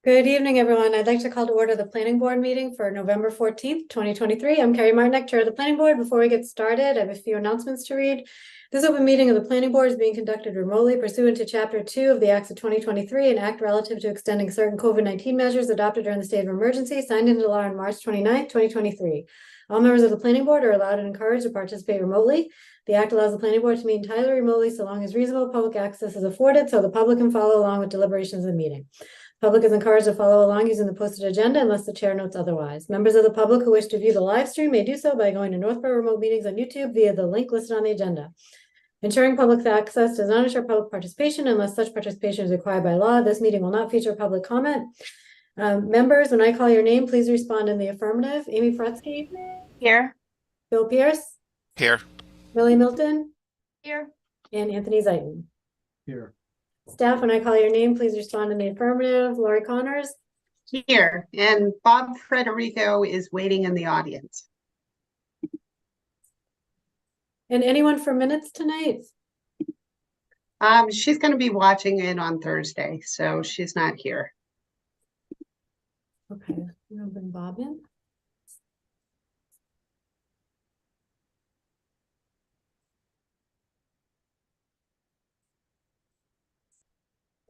Good evening, everyone. I'd like to call to order the planning board meeting for November 14th, 2023. I'm Carrie Martinek, Chair of the Planning Board. Before we get started, I have a few announcements to read. This open meeting of the Planning Board is being conducted remotely pursuant to Chapter 2 of the Acts of 2023, an act relative to extending certain COVID-19 measures adopted during the state of emergency, signed into law on March 29th, 2023. All members of the Planning Board are allowed and encouraged to participate remotely. The act allows the Planning Board to meet entirely remotely so long as reasonable public access is afforded so the public can follow along with deliberations of the meeting. Public is encouraged to follow along using the posted agenda unless the chair notes otherwise. Members of the public who wish to view the live stream may do so by going to Northborough Remote Meetings on YouTube via the link listed on the agenda. Ensuring public access does not ensure public participation unless such participation is required by law. This meeting will not feature public comment. Members, when I call your name, please respond in the affirmative. Amy Fretsky? Here. Bill Pierce? Here. Millie Milton? Here. And Anthony Zeiton? Here. Staff, when I call your name, please respond in the affirmative. Lori Connors? Here. And Bob Frederico is waiting in the audience. And anyone for minutes tonight? She's going to be watching in on Thursday, so she's not here. Okay, I'm gonna bring Bob in.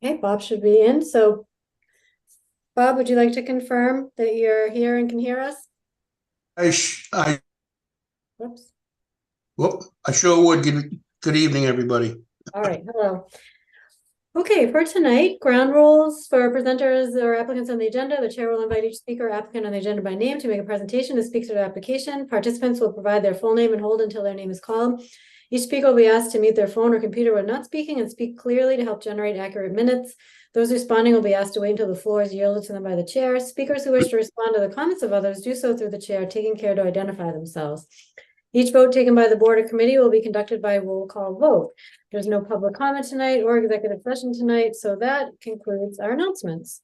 Okay, Bob should be in. So, Bob, would you like to confirm that you're here and can hear us? Whoops. I sure would. Good evening, everybody. All right, hello. Okay, for tonight, ground rules for presenters or applicants on the agenda. The chair will invite each speaker or applicant on the agenda by name to make a presentation to speak to their application. Participants will provide their full name and hold until their name is called. Each speaker will be asked to mute their phone or computer when not speaking and speak clearly to help generate accurate minutes. Those responding will be asked to wait until the floor is yielded to them by the chair. Speakers who wish to respond to the comments of others do so through the chair, taking care to identify themselves. Each vote taken by the board or committee will be conducted by a roll call vote. There's no public comment tonight or executive session tonight, so that concludes our announcements.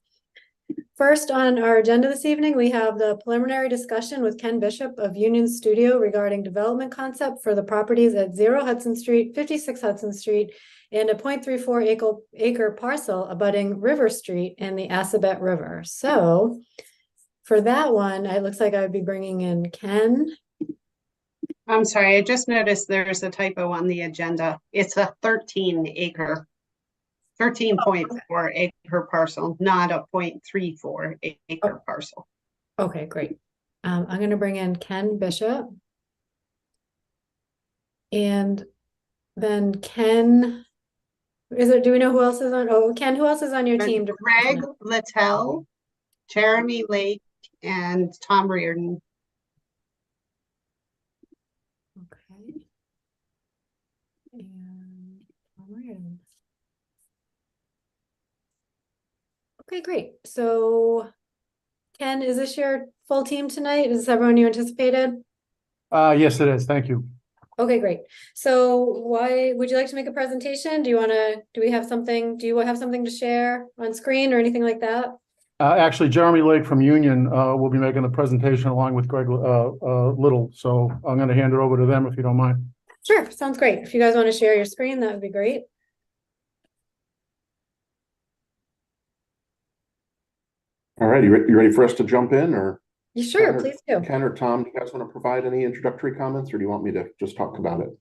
First on our agenda this evening, we have the preliminary discussion with Ken Bishop of Union Studio regarding development concept for the properties at 0 Hudson Street, 56 Hudson Street, and a 0.34 acre parcel abutting River Street and the Assabet River. So for that one, it looks like I would be bringing in Ken. I'm sorry, I just noticed there's a typo on the agenda. It's a 13.4 acre parcel, not a 0.34 acre parcel. Okay, great. I'm going to bring in Ken Bishop. And then Ken, do we know who else is on? Oh, Ken, who else is on your team? Greg Littell, Jeremy Lake, and Tom Reardon. Okay. And Tom Reardon. Okay, great. So, Ken, is this your full team tonight? Is this everyone you anticipated? Yes, it is. Thank you. Okay, great. So why would you like to make a presentation? Do you have something to share on screen or anything like that? Actually, Jeremy Lake from Union will be making the presentation along with Greg Little. So I'm going to hand it over to them if you don't mind. Sure, sounds great. If you guys want to share your screen, that would be great. All right, you ready for us to jump in, or? Sure, please do. Ken or Tom, do you guys want to provide any introductory comments, or do you want me to just talk about it?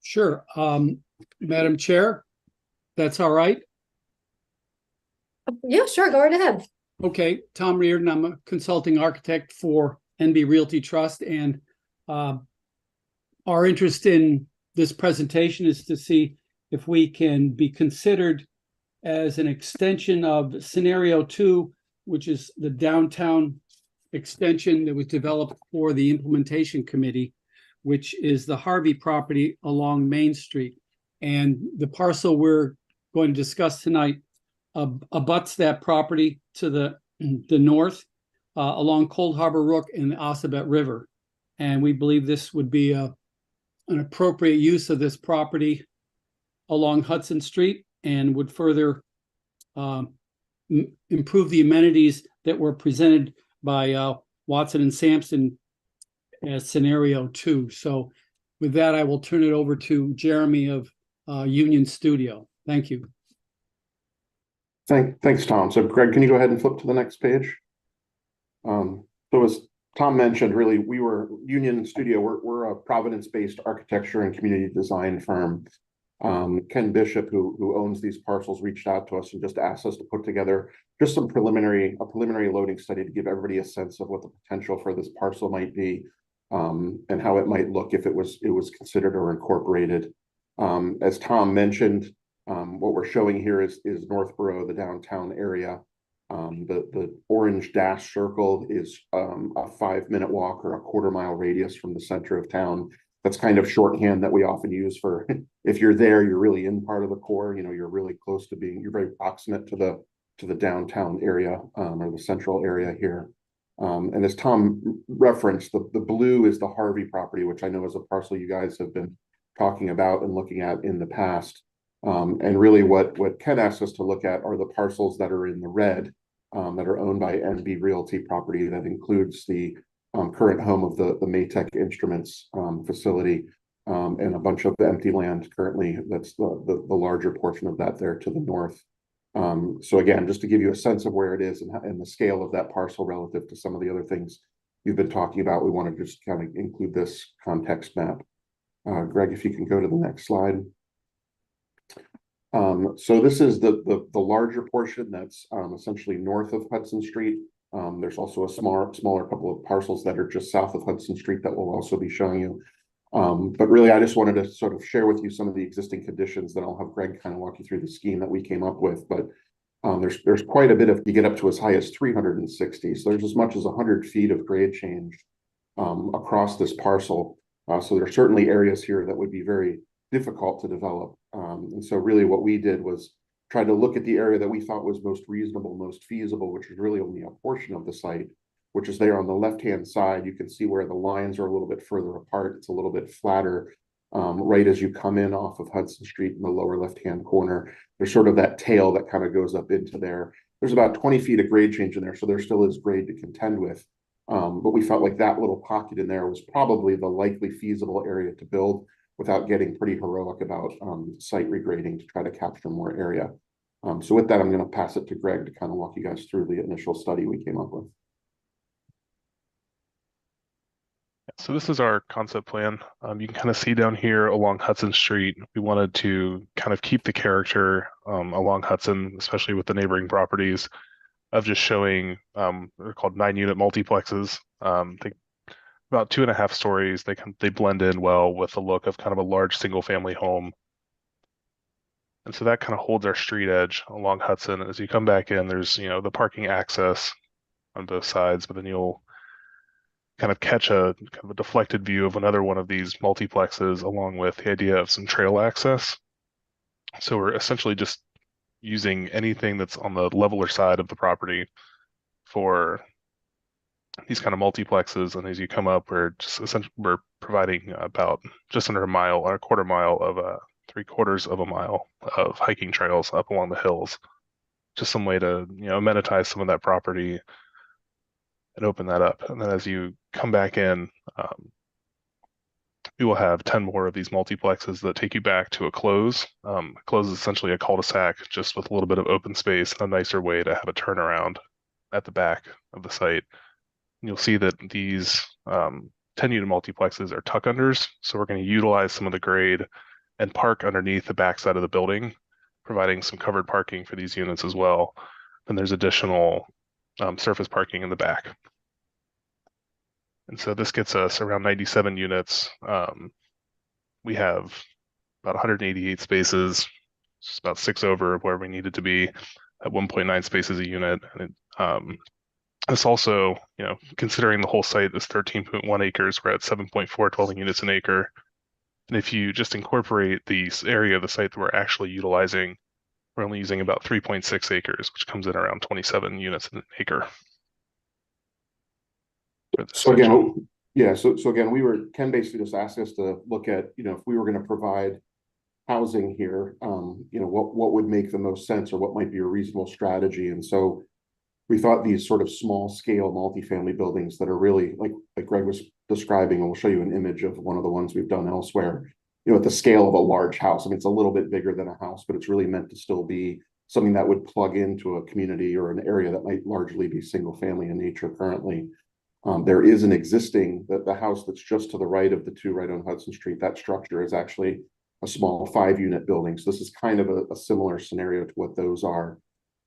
Sure. Madam Chair, that's all right? Yeah, sure. Go right ahead. Okay. Tom Reardon, I'm a consulting architect for NB Realty Trust, and our interest in this presentation is to see if we can be considered as an extension of scenario 2, which is the downtown extension that was developed for the implementation committee, which is the Harvey property along Main Street. And the parcel we're going to discuss tonight abuts that property to the north along Cold Harbor Brook and the Assabet River. And we believe this would be an appropriate use of this property along Hudson Street and would further improve the amenities that were presented by Watson and Sampson as scenario 2. So with that, I will turn it over to Jeremy of Union Studio. Thank you. Thanks, Tom. So Greg, can you go ahead and flip to the next page? So as Tom mentioned, really, we were Union Studio. We're a Providence-based architecture and community design firm. Ken Bishop, who owns these parcels, reached out to us and just asked us to put together just a preliminary loading study to give everybody a sense of what the potential for this parcel might be, and how it might look if it was considered or incorporated. As Tom mentioned, what we're showing here is Northborough, the downtown area. The orange dash circle is a 5-minute walk or a quarter-mile radius from the center of town. That's kind of shorthand that we often use for if you're there, you're really in part of the core. You know, you're really close to you're very proximate to the downtown area, or the central area here. And as Tom referenced, the blue is the Harvey property, which I know is a parcel you guys have been talking about and looking at in the past. And really what Ken asked us to look at are the parcels that are in the red, that are owned by NB Realty property. That includes the current home of the Maytech Instruments facility, and a bunch of the empty land currently. That's the larger portion of that there to the north. So again, just to give you a sense of where it is and the scale of that parcel relative to some of the other things you've been talking about, we want to just kind of include this context map. Greg, if you can go to the next slide. So this is the larger portion that's essentially north of Hudson Street. There's also a smaller couple of parcels that are just south of Hudson Street that we'll also be showing you. But really, I just wanted to sort of share with you some of the existing conditions. Then I'll have Greg kind of walk you through the scheme that we came up with. But there's quite a bit of, you get up to as high as 360. So there's as much as 100 feet of grade change across this parcel. So there are certainly areas here that would be very difficult to develop. And so really what we did was try to look at the area that we thought was most reasonable, most feasible, which is really only a portion of the site, which is there on the left-hand side. You can see where the lines are a little bit further apart. It's a little bit flatter, right as you come in off of Hudson Street in the lower left-hand corner. There's sort of that tail that kind of goes up into there. There's about 20 feet of grade change in there, so there still is grade to contend with. But we felt like that little pocket in there was probably the likely feasible area to build without getting pretty heroic about site regrading to try to capture more area. So with that, I'm going to pass it to Greg to kind of walk you guys through the initial study we came up with. So this is our concept plan. You can kind of see down here along Hudson Street, we wanted to kind of keep the character along Hudson, especially with the neighboring properties, of just showing, they're called 9-unit multiplexes. They about 2.5 stories. They blend in well with the look of kind of a large single family home. And so that kind of holds our street edge along Hudson. As you come back in, there's, you know, the parking access on both sides, but then you'll kind of catch a kind of a deflected view of another one of these multiplexes, along with the idea of some trail access. So we're essentially just using anything that's on the leveler side of the property for these kind of multiplexes. And as you come up, we're providing about just under a mile or a quarter mile of 3/4 of a mile of hiking trails up along the hills. Just some way to, you know, amenitize some of that property and open that up. And then as you come back in, we will have 10 more of these multiplexes that take you back to a close. Close is essentially a cul-de-sac, just with a little bit of open space and a nicer way to have a turnaround at the back of the site. And you'll see that these 10-unit multiplexes are tuck unders. So we're going to utilize some of the grade and park underneath the backside of the building, providing some covered parking for these units as well. And there's additional surface parking in the back. And so this gets us around 97 units. We have about 188 spaces, just about 6 over where we needed to be at 1.9 spaces a unit. And it's also, you know, considering the whole site is 13.1 acres, we're at 7.4 dwelling units an acre. And if you just incorporate the area of the site that we're actually utilizing, we're only using about 3.6 acres, which comes in around 27 units an acre. So again, yeah, so again, Ken basically just asked us to look at, you know, if we were going to provide housing here, you know, what would make the most sense or what might be a reasonable strategy. And so we thought these sort of small scale multifamily buildings that are really like Greg was describing, and we'll show you an image of one of the ones we've done elsewhere, you know, at the scale of a large house. I mean, it's a little bit bigger than a house, but it's really meant to still be something that would plug into a community or an area that might largely be single family in nature currently. There is an existing, the house that's just to the right of the two right on Hudson Street, that structure is actually a small 5-unit building. So this is kind of a similar scenario to what those are.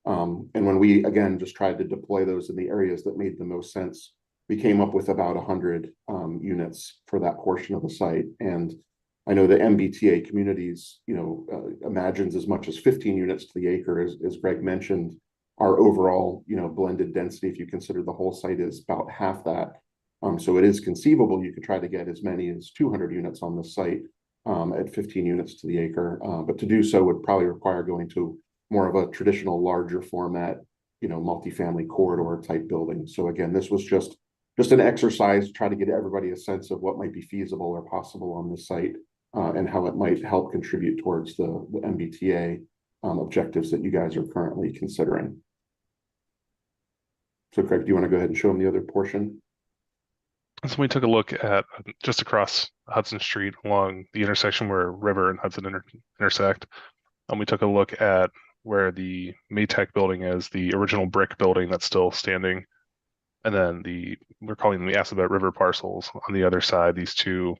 And when we, again, just tried to deploy those in the areas that made the most sense, we came up with about 100 units for that portion of the site. And I know the MBTA communities, imagines as much as 15 units to the acre, as Greg mentioned. Our overall, blended density, if you consider the whole site, is about half that. So it is conceivable you could try to get as many as 200 units on the site at 15 units to the acre. But to do so would probably require going to more of a traditional larger format, multifamily corridor type building. So again, this was just an exercise to try to get everybody a sense of what might be feasible or possible on this site and how it might help contribute towards the MBTA objectives that you guys are currently considering. So Craig, do you want to go ahead and show them the other portion? So we took a look at just across Hudson Street along the intersection where River and Hudson intersect. And we took a look at where the Maytech building is, the original brick building that's still standing. And then we're calling them the Assabet River parcels on the other side, these two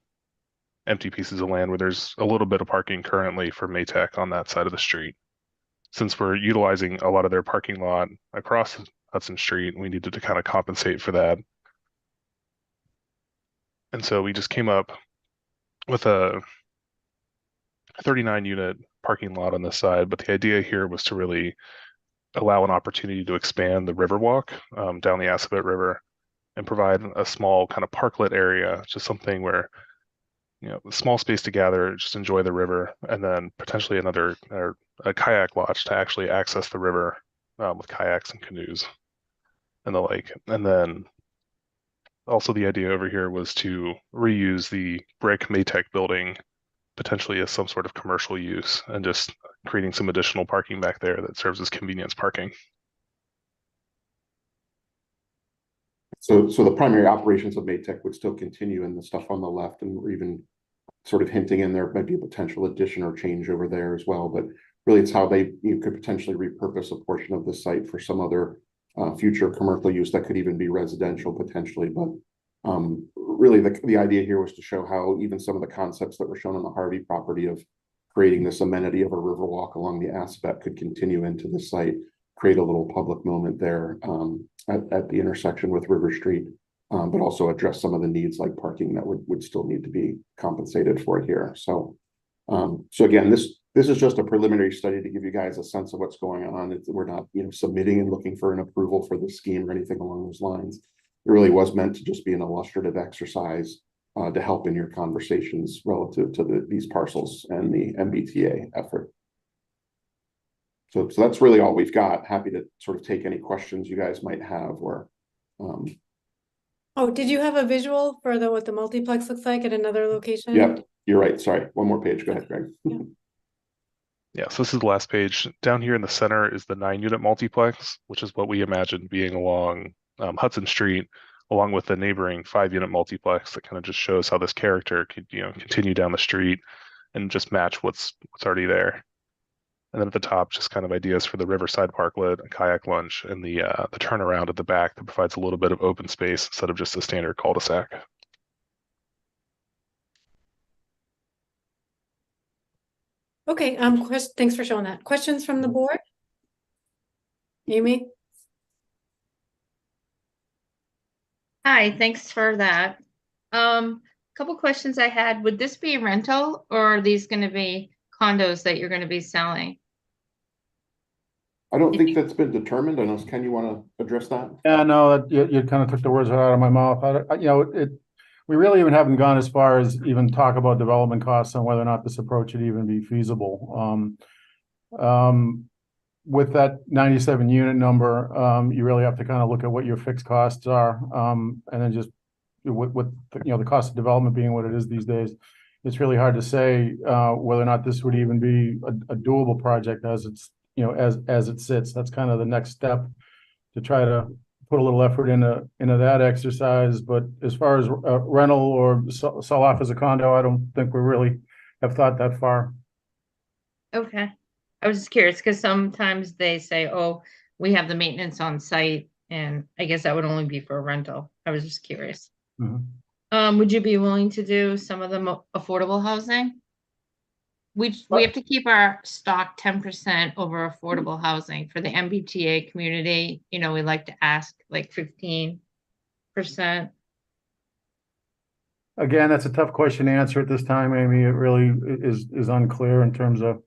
empty pieces of land where there's a little bit of parking currently for Maytech on that side of the street. Since we're utilizing a lot of their parking lot across Hudson Street, we needed to kind of compensate for that. And so we just came up with a 39-unit parking lot on this side, but the idea here was to really allow an opportunity to expand the Riverwalk down the Assabet River and provide a small kind of parklet area, just something where, a small space to gather, just enjoy the river, and then potentially a kayak lodge to actually access the river with kayaks and canoes and the like. And then also the idea over here was to reuse the brick Maytech building potentially as some sort of commercial use and just creating some additional parking back there that serves as convenience parking. So the primary operations of Maytech would still continue in the stuff on the left, and we're even sort of hinting in there might be a potential addition or change over there as well. But really it's how you could potentially repurpose a portion of the site for some other future commercial use that could even be residential potentially. But really the idea here was to show how even some of the concepts that were shown on the Harvey property of creating this amenity of a river walk along the Assabet could continue into the site, create a little public moment there at the intersection with River Street, but also address some of the needs like parking that would still need to be compensated for here. So again, this is just a preliminary study to give you guys a sense of what's going on. We're not submitting and looking for an approval for the scheme or anything along those lines. It really was meant to just be an illustrative exercise to help in your conversations relative to these parcels and the MBTA effort. So that's really all we've got. Happy to sort of take any questions you guys might have or. Oh, did you have a visual for what the multiplex looks like at another location? Yeah, you're right. Sorry. One more page. Go ahead, Greg. Yeah, so this is the last page. Down here in the center is the 9-unit multiplex, which is what we imagined being along Hudson Street, along with the neighboring 5-unit multiplex that kind of just shows how this character could, continue down the street and just match what's already there. And then at the top, just kind of ideas for the riverside parklet, a kayak lunch, and the turnaround at the back that provides a little bit of open space instead of just a standard cul-de-sac. Okay, thanks for showing that. Questions from the board? Amy? Hi, thanks for that. Couple questions I had. Would this be a rental or are these going to be condos that you're going to be selling? I don't think that's been determined. I know, Ken, you want to address that? Yeah, no, you kind of took the words right out of my mouth. We really even haven't gone as far as even talk about development costs and whether or not this approach would even be feasible. With that 97 unit number, you really have to kind of look at what your fixed costs are, and then just with the cost of development being what it is these days, it's really hard to say whether or not this would even be a doable project as it's as it sits. That's kind of the next step to try to put a little effort into that exercise. But as far as rental or sell off as a condo, I don't think we really have thought that far. Okay. I was just curious because sometimes they say, oh, we have the maintenance on site, and I guess that would only be for a rental. I was just curious. Mhm. Would you be willing to do some of the affordable housing? We have to keep our stock 10% over affordable housing for the MBTA community. You know, we like to ask like 15%. Again, that's a tough question to answer at this time, Amy. It really is unclear in terms of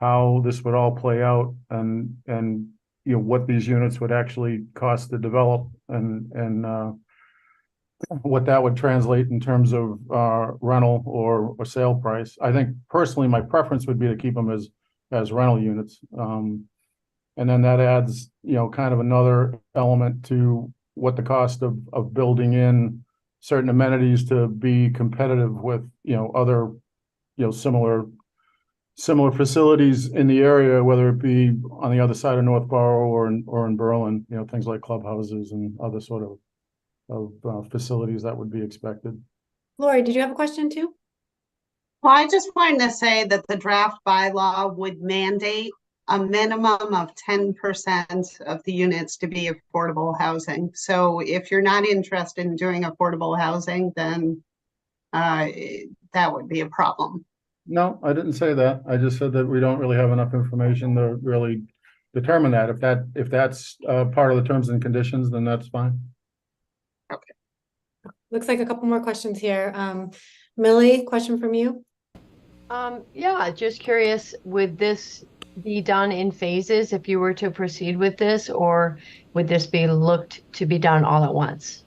how this would all play out and you know, what these units would actually cost to develop and what that would translate in terms of rental or sale price. I think personally, my preference would be to keep them as rental units. And then that adds, you know, kind of another element to what the cost of building in certain amenities to be competitive with, you know, other, you know, similar facilities in the area, whether it be on the other side of Northborough or in Berlin, you know, things like clubhouses and other sort of facilities that would be expected. Lori, did you have a question too? Well, I just wanted to say that the draft bylaw would mandate a minimum of 10% of the units to be affordable housing. So if you're not interested in doing affordable housing, then that would be a problem. No, I didn't say that. I just said that we don't really have enough information to really determine that. If that's part of the terms and conditions, then that's fine. Looks like a couple more questions here. Millie, question from you. Yeah, just curious, would this be done in phases if you were to proceed with this, or would this be looked to be done all at once?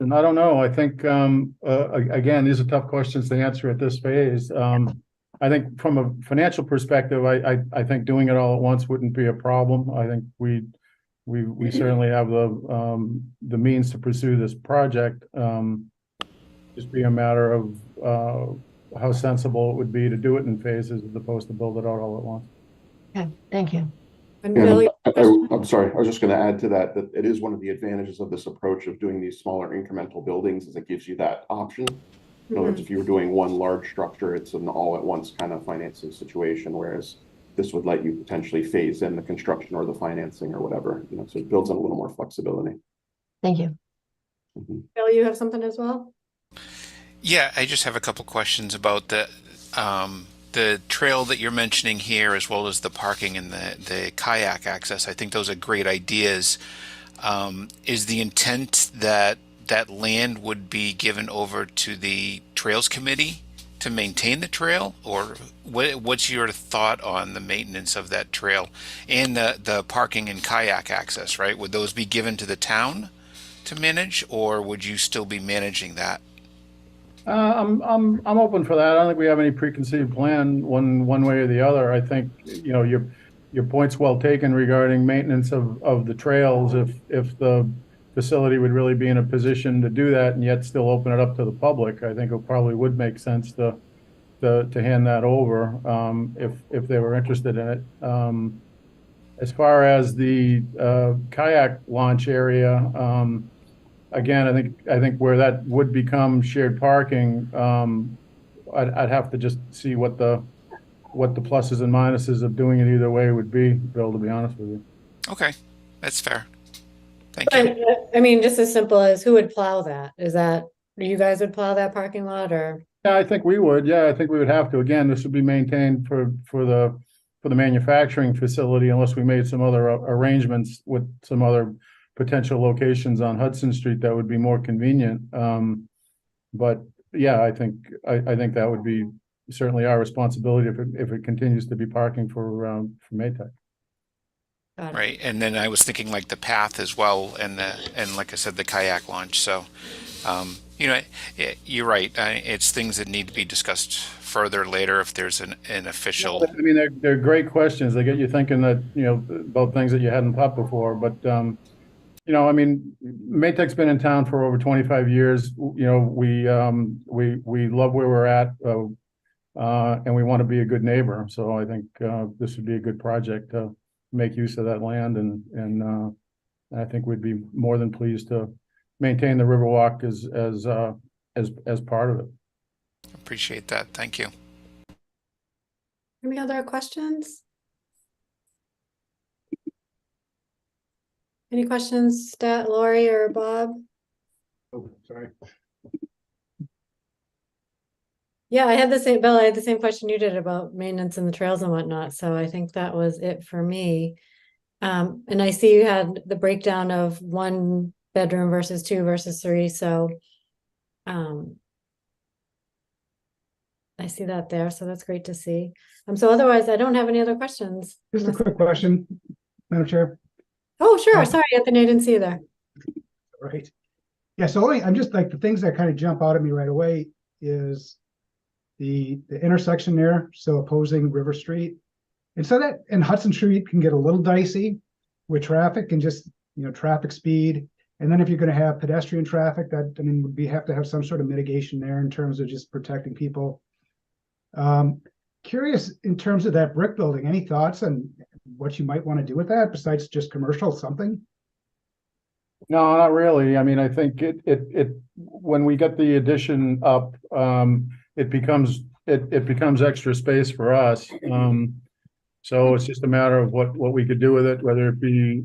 And I don't know. I think, again, these are tough questions to answer at this phase. I think from a financial perspective, I think doing it all at once wouldn't be a problem. I think we certainly have the means to pursue this project. Just be a matter of how sensible it would be to do it in phases as opposed to build it out all at once. Okay, thank you. And And Millie, I'm sorry, I was just going to add to that it is one of the advantages of this approach of doing these smaller incremental buildings is it gives you that option. In other words, if you were doing one large structure, it's an all-at-once kind of financing situation, whereas this would let you potentially phase in the construction or the financing or whatever, you know, so it builds in a little more flexibility. Thank you. Bill, you have something as well? Yeah, I just have a couple questions about the trail that you're mentioning here, as well as the parking and the kayak access. I think those are great ideas. Is the intent that that land would be given over to the Trails Committee to maintain the trail, or what's your thought on the maintenance of that trail and the parking and kayak access? Right, would those be given to the town to manage, or would you still be managing that? I'm open for that. I don't think we have any preconceived plan one way or the other. I think, you know, your point's well taken regarding maintenance of the trails. If the facility would really be in a position to do that and yet still open it up to the public, I think it probably would make sense to hand that over if they were interested in it. As far as the kayak launch area, again, I think where that would become shared parking, I'd have to just see what the pluses and minuses of doing it either way would be, Bill, to be honest with you. Okay, that's fair. Thank you. But, I mean, just as simple as who would plow that? Is that you guys would plow that parking lot, or? Yeah, I think we would. Yeah, I think we would have to. Again, this would be maintained for the manufacturing facility unless we made some other arrangements with some other potential locations on Hudson Street that would be more convenient. But yeah, I think that would be certainly our responsibility if it continues to be parking for Maytag. Right, and then I was thinking like the path as well, and like I said, the kayak launch. So, you know, you're right. It's things that need to be discussed further later if there's an official. I mean, they're great questions. They get you thinking that, you know, about things that you hadn't thought before. But you know, I mean, Maytag's been in town for over 25 years. You know, we love where we're at, and we want to be a good neighbor. So I think this would be a good project to make use of that land, and I think we'd be more than pleased to maintain the Riverwalk as part of it. Appreciate that. Thank you. Any other questions? Any questions, Stat, Lori, or Bob? Oh, sorry. Yeah, I had the same, Bill, I had the same question you did about maintenance and the trails and whatnot, so I think that was it for me. And I see you had the breakdown of 1 bedroom versus 2 versus 3, so I see that there, so that's great to see. So otherwise, I don't have any other questions. Just a quick question, Madam Chair. Oh, sure, sorry, Anthony, I didn't see you there. Right. Yeah, so I'm just like, the things that kind of jump out at me right away is the intersection there, so opposing River Street. And so that, and Hudson Street can get a little dicey with traffic and just, traffic speed. And then if you're gonna have pedestrian traffic, that, I mean, we have to have some sort of mitigation there in terms of just protecting people. Curious in terms of that brick building, any thoughts on what you might want to do with that besides just commercial something? No, not really. I mean, I think when we get the addition up, it becomes extra space for us. So it's just a matter of what we could do with it, whether it be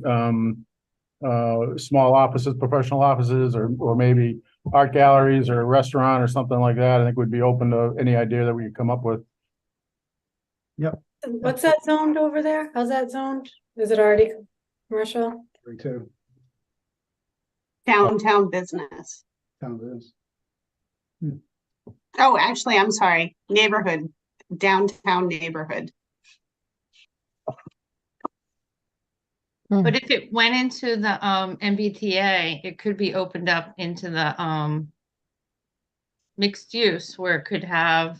small offices, professional offices, or maybe art galleries or a restaurant or something like that. I think we'd be open to any idea that we could come up with. Yep. What's that zoned over there? How's that zoned? Is it already commercial? Me too. Downtown business. Sounds is. Oh, actually, I'm sorry, neighborhood, downtown neighborhood. But if it went into the MBTA, it could be opened up into the mixed use where it could have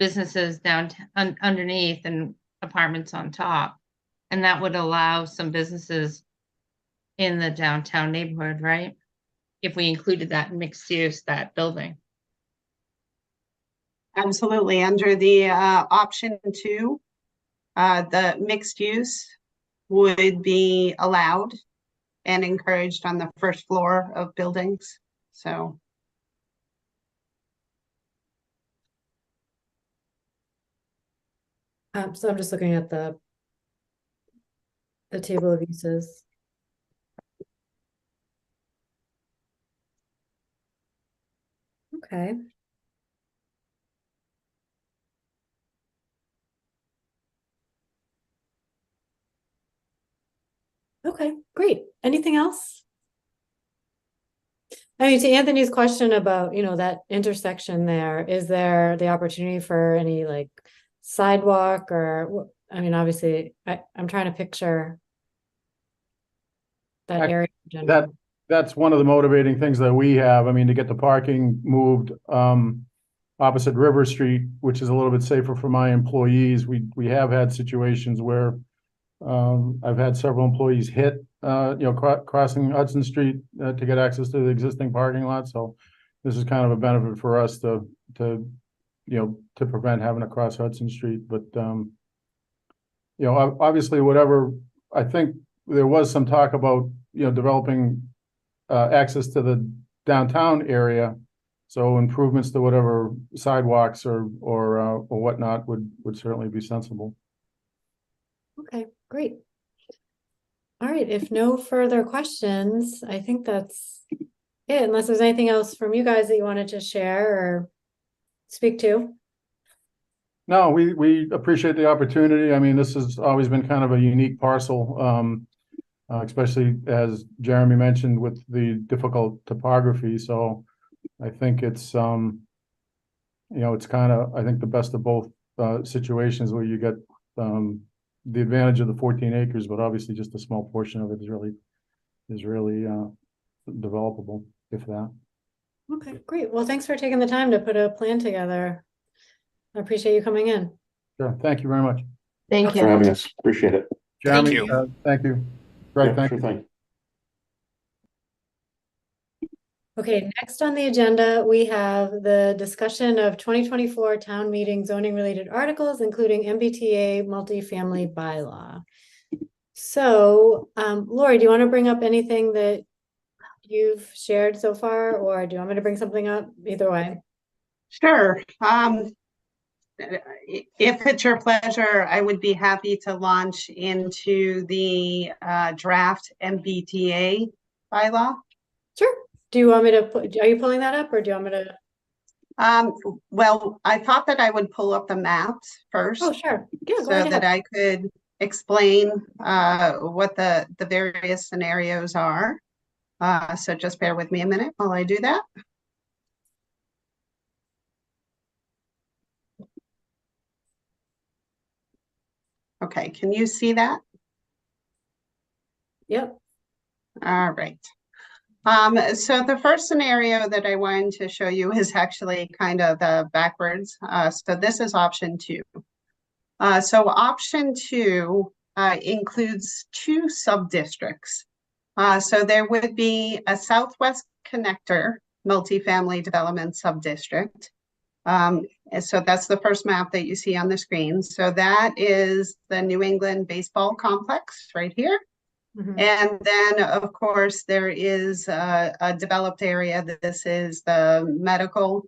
businesses downtown underneath and apartments on top. And that would allow some businesses in the downtown neighborhood, right? If we included that in mixed use, that building. Absolutely, under the option 2, the mixed use would be allowed and encouraged on the first floor of buildings, so. So I'm just looking at the table of uses. Okay. Okay, great. Anything else? I mean, to Anthony's question about, that intersection there, is there the opportunity for any like sidewalk or, I mean, obviously, I'm trying to picture that area. That's one of the motivating things that we have. I mean, to get the parking moved opposite River Street, which is a little bit safer for my employees. We have had situations where I've had several employees hit crossing Hudson Street to get access to the existing parking lot. So this is kind of a benefit for us to prevent having to cross Hudson Street. But obviously, whatever, I think there was some talk about developing access to the downtown area. So improvements to whatever sidewalks or whatnot would certainly be sensible. Okay, great. All right, if no further questions, I think that's it, unless there's anything else from you guys that you wanted to share or speak to. No, we appreciate the opportunity. I mean, this has always been kind of a unique parcel, especially as Jeremy mentioned with the difficult topography. So I think it's it's kind of, I think, the best of both situations where you get the advantage of the 14 acres, but obviously just a small portion of it is really developable, if that. Okay, great. Well, thanks for taking the time to put a plan together. I appreciate you coming in. Sure. Thank you very much. Thank Thanks for you. having us. Appreciate it. Jeremy, you. Thank you. Great, Yeah, thank sure you. thing. Okay, next on the agenda, we have the discussion of 2024 town meeting zoning related articles, including MBTA multifamily bylaw. So, Lori, do you want to bring up anything that you've shared so far, or do you want me to bring something up? Either way. Sure. if it's your pleasure, I would be happy to launch into the draft MBTA bylaw. Sure. Do you want me to, are you pulling that up or do you want me to? Well, I thought that I would pull up the maps first. Oh, sure. Yeah, go So right that ahead. I could explain what the various scenarios are. So just bear with me a minute while I do that. Okay, can you see that? Yep. All right. So the first scenario that I wanted to show you is actually kind of the backwards. So this is option 2. So option 2 includes 2 sub-districts. So there would be a Southwest Connector multifamily development sub-district. And so that's the first map that you see on the screen. So that is the New England Baseball Complex right here. Mhm. And then, of course, there is a developed area. This is the medical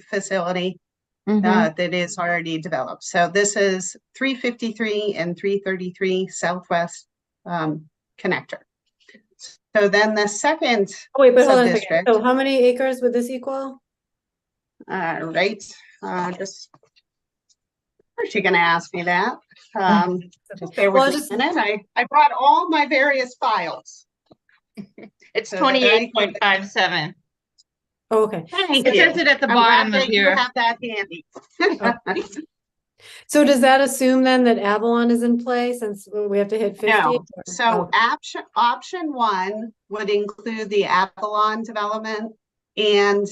facility that is already developed. So this is 353 and 333 Southwest Connector. So then the second Oh, wait, but hold on a second. sub-district. So how many acres would this equal? Right, just, first you're gonna ask me that. Just bear Well, with me a minute. I brought all my various files. It's So that I 28.57. Oh, okay. Thank It you. says it at the I'm bottom glad of that you your. have that handy. So does that assume then that Avalon is in play since we have to hit 50? No, or- so oh, option 1 would include the Avalon development and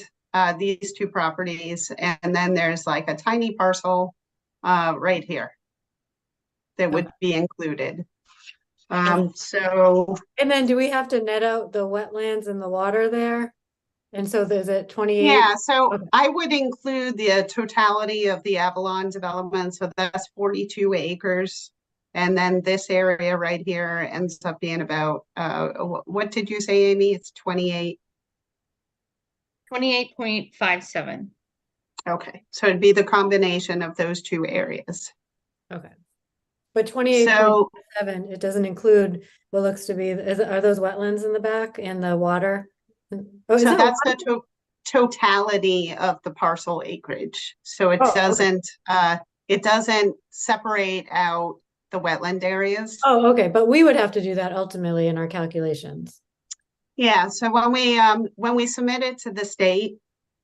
these 2 properties. And then there's like a tiny parcel right here that would be included. So And then do we have to net out the wetlands and the water there? And so there's it 28? yeah, so Okay. I would include the totality of the Avalon development. So that's 42 acres. And then this area right here ends up being about, what did you say, Amy? It's 28. 28.57. Okay, so it'd be the combination of those 2 areas. Okay. But 28.7, So, it doesn't include what looks to be, are those wetlands in the back and the water? Oh, is so that that's water? the totality of the parcel acreage. So Oh, okay. it doesn't separate out the wetland areas. Oh, okay, but we would have to do that ultimately in our calculations. Yeah, so when we submit it to the state,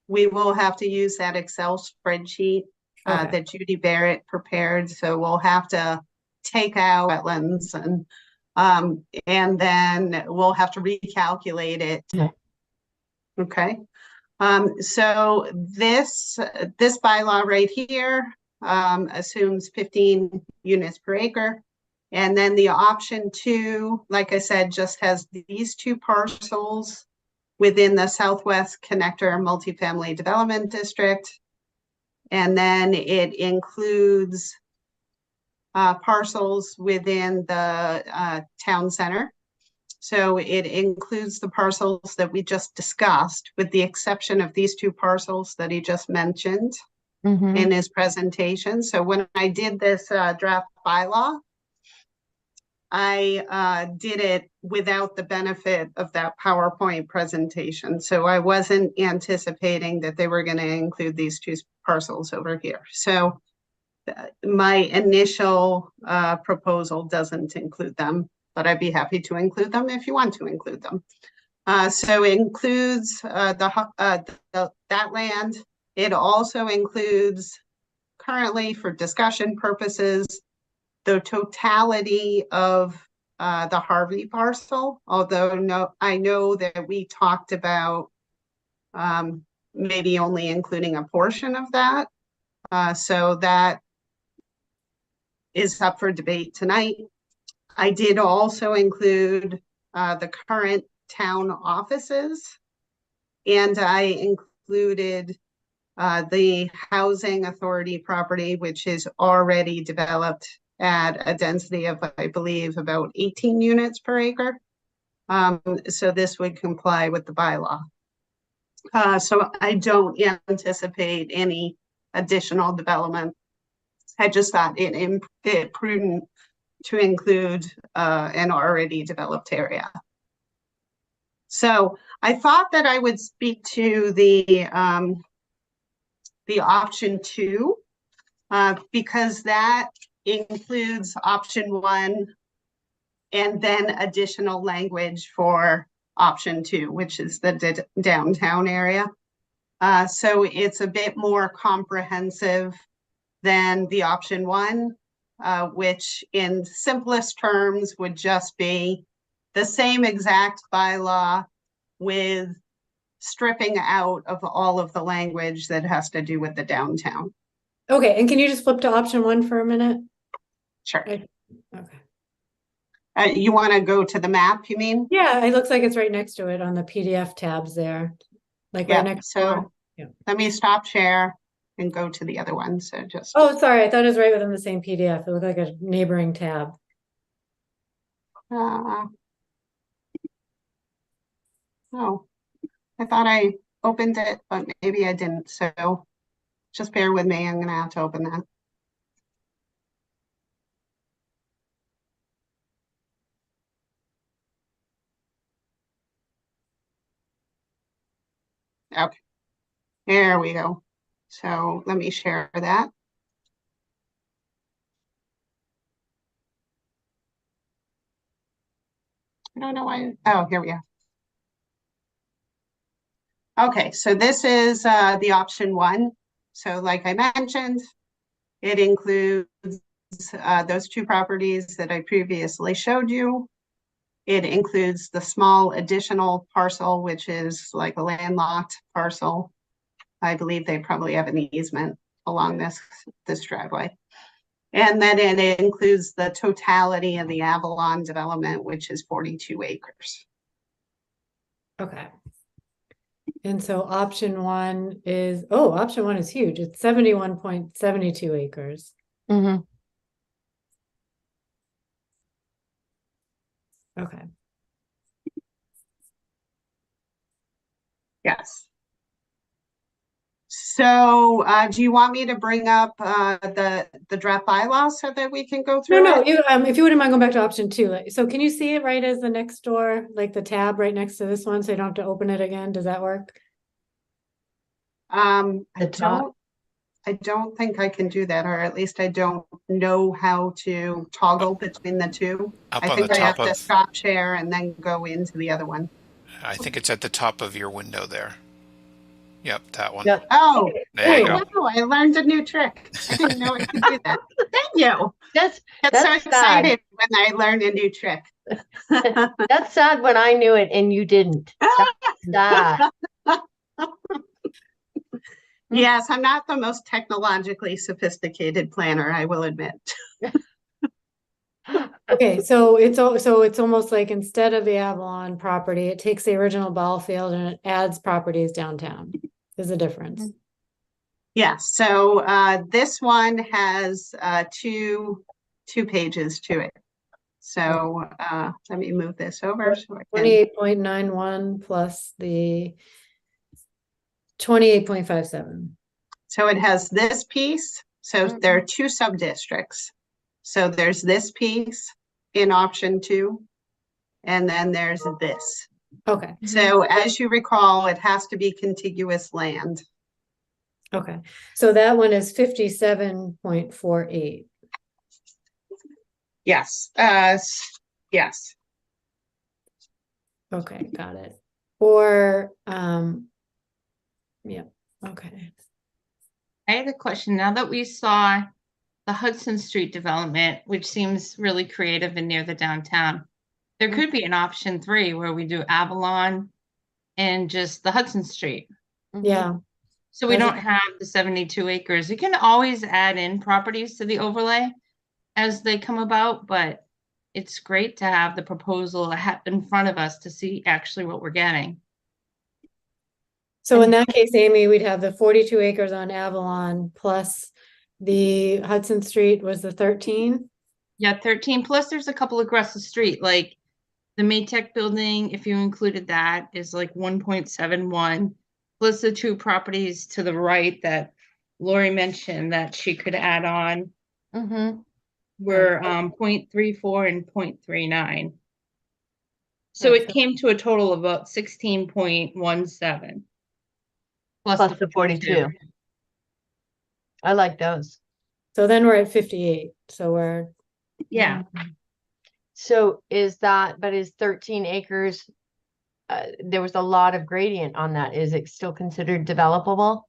we will have to use that Excel spreadsheet Okay. that Judy Barrett prepared. So we'll have to take out wetlands and then we'll have to recalculate it. Yeah. Okay. So this bylaw right here assumes 15 units per acre. And then the option 2, like I said, just has these 2 parcels within the Southwest Connector Multifamily Development District. And then it includes parcels within the town center. So it includes the parcels that we just discussed, with the exception of these 2 parcels that he just mentioned in his presentation. So when I did this draft bylaw, I did it without the benefit of that PowerPoint presentation. So I wasn't anticipating that they were going to include these 2 parcels over here. So my initial proposal doesn't include them, but I'd be happy to include them if you want to include them. So it includes that land. It also includes, currently for discussion purposes, the totality of the Harvey parcel, although I know that we talked about maybe only including a portion of that. So that is up for debate tonight. I did also include the current town offices, and I included the housing authority property, which is already developed at a density of, I believe, about 18 units per acre. So this would comply with the bylaw. So I don't anticipate any additional development. I just thought it prudent to include an already developed area. So I thought that I would speak to the option 2, because that includes option 1 and then additional language for option 2, which is the downtown area. So it's a bit more comprehensive than the option 1, which in simplest terms would just be the same exact bylaw with stripping out of all of the language that has to do with the downtown. Okay, and can you just flip to option 1 for a minute? Sure. Okay. You want to go to the map, you mean? Yeah, it looks like it's right next to it on the PDF tabs there. Like Yeah, right next to so it. Yeah. let me stop share and go to the other one. So just. Oh, sorry, I thought it was right within the same PDF. It looked like a neighboring tab. Oh, I thought I opened it, but maybe I didn't. So just bear with me. I'm going to have to open that. Okay, there we go. So let me share that. I don't know why. Oh, here we go. Okay, so this is the option 1. So like I mentioned, it includes those 2 properties that I previously showed you. It includes the small additional parcel, which is like a landlocked parcel. I believe they probably have an easement along this driveway. And then it includes the totality of the Avalon development, which is 42 acres. Okay. And so option 1 is, oh, option 1 is huge. It's 71.72 acres. Mm-hmm. Okay. Yes. So do you want me to bring up the draft bylaws so that we can go through No, it? you if you wouldn't mind going back to option 2. So can you see it right as the next door, like the tab right next to this one, so you don't have to open it again? Does that work? I don't think I can do that, or at least I don't know how to toggle between the 2. Up I on think the I have top to of, stop share and then go into the other one. I think it's at the top of your window there. Yep, that one. Yep. Oh, There you oh, go. wow, I learned a new trick. I didn't know I could do that. Thank you. That's That's so sad. excited when I learned a new trick. That's sad when I knew it and you didn't. That's sad. Yes, I'm not the most technologically sophisticated planner, I will admit. Okay, so it's almost like instead of the Avalon property, it takes the original ball field and it adds properties downtown. There's a difference. Yes, so this one has two pages to it. So let me move this over so I can. 28.91 plus the 28.57. So it has this piece. So there are 2 sub-districts. So there's this piece in option 2, and then there's this. Okay. So as you recall, it has to be contiguous land. Okay. So that one is 57.48. Yes. Yes. Okay, got it. Or yeah, okay. I had a question. Now that we saw the Hudson Street development, which seems really creative and near the downtown, there could be an option 3 where we do Avalon and just the Hudson Street. Yeah. So we don't have the 72 acres. You can always add in properties to the overlay as they come about, but it's great to have the proposal in front of us to see actually what we're getting. So in that case, Amy, we'd have the 42 acres on Avalon plus the Hudson Street was the 13. Yeah, 13 plus there's a couple across the street, like the Maytech building, if you included that, is like 1.71 plus the 2 properties to the right that Lori mentioned that she could add on Mm-hmm. were 0.34 and 0.39. So Right, it came to a total of about 16.17 Plus the 42. I like those. So then we're at 58. So we're, Yeah. So is 13 acres, there was a lot of gradient on that. Is it still considered developable?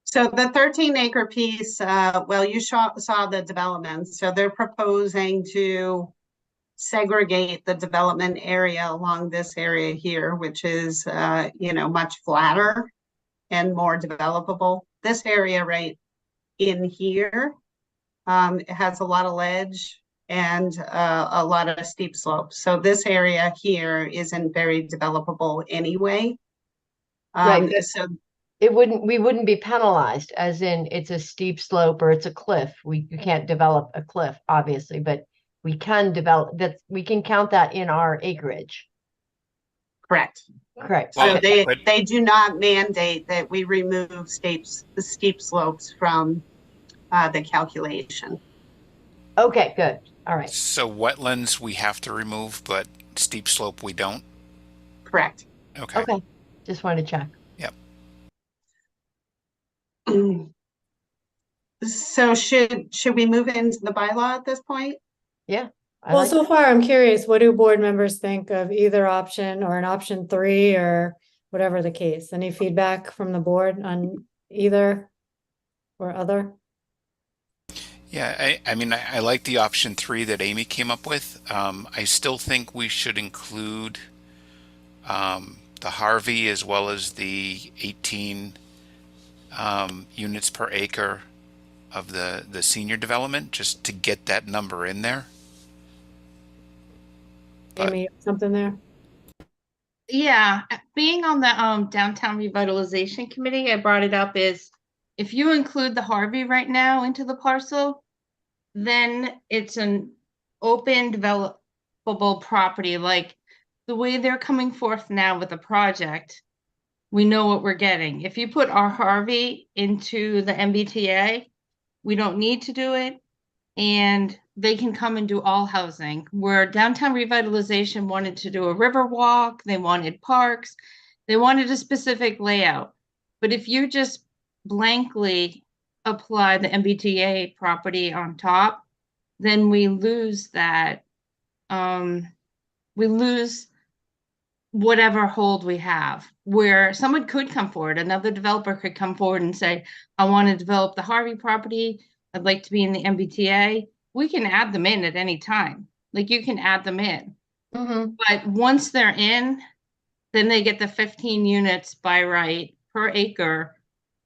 So the 13-acre piece, well, you saw the development. So they're proposing to segregate the development area along this area here, which is, much flatter and more developable. This area right in here, it has a lot of ledge and a lot of steep slopes. So this area here isn't very developable anyway. Right. So we wouldn't be penalized as in it's a steep slope or it's a cliff. You can't develop a cliff, obviously, but we can develop that. We can count that in our acreage. correct. Correct. So Okay. they do not mandate that we remove the steep slopes from the calculation. Okay, good. All right. So wetlands we have to remove, but steep slope we don't? Correct. Okay. Okay. Just wanted to check. Yep. So should we move into the bylaw at this point? Yeah. well, so far I'm curious, what do board members think of either option or an option 3 or whatever the case? Any feedback from the board on either or other? Yeah, I mean, I like the option 3 that Amy came up with. I still think we should include the Harvey as well as the 18 units per acre of the senior development, just to get that number in there. Amy, something there? Yeah, being on the downtown revitalization committee, I brought it up is if you include the Harvey right now into the parcel, then it's an open developable property. Like the way they're coming forth now with the project, we know what we're getting. If you put our Harvey into the MBTA, we don't need to do it. And they can come and do all housing. Where downtown revitalization wanted to do a river walk, they wanted parks, they wanted a specific layout. But if you just blankly apply the MBTA property on top, then we lose that. We lose whatever hold we have, where someone could come forward, another developer could come forward and say, I want to develop the Harvey property. I'd like to be in the MBTA. We can add them in at any time. Like you can add them in. Mm-hmm. But once they're in, then they get the 15 units by right per acre.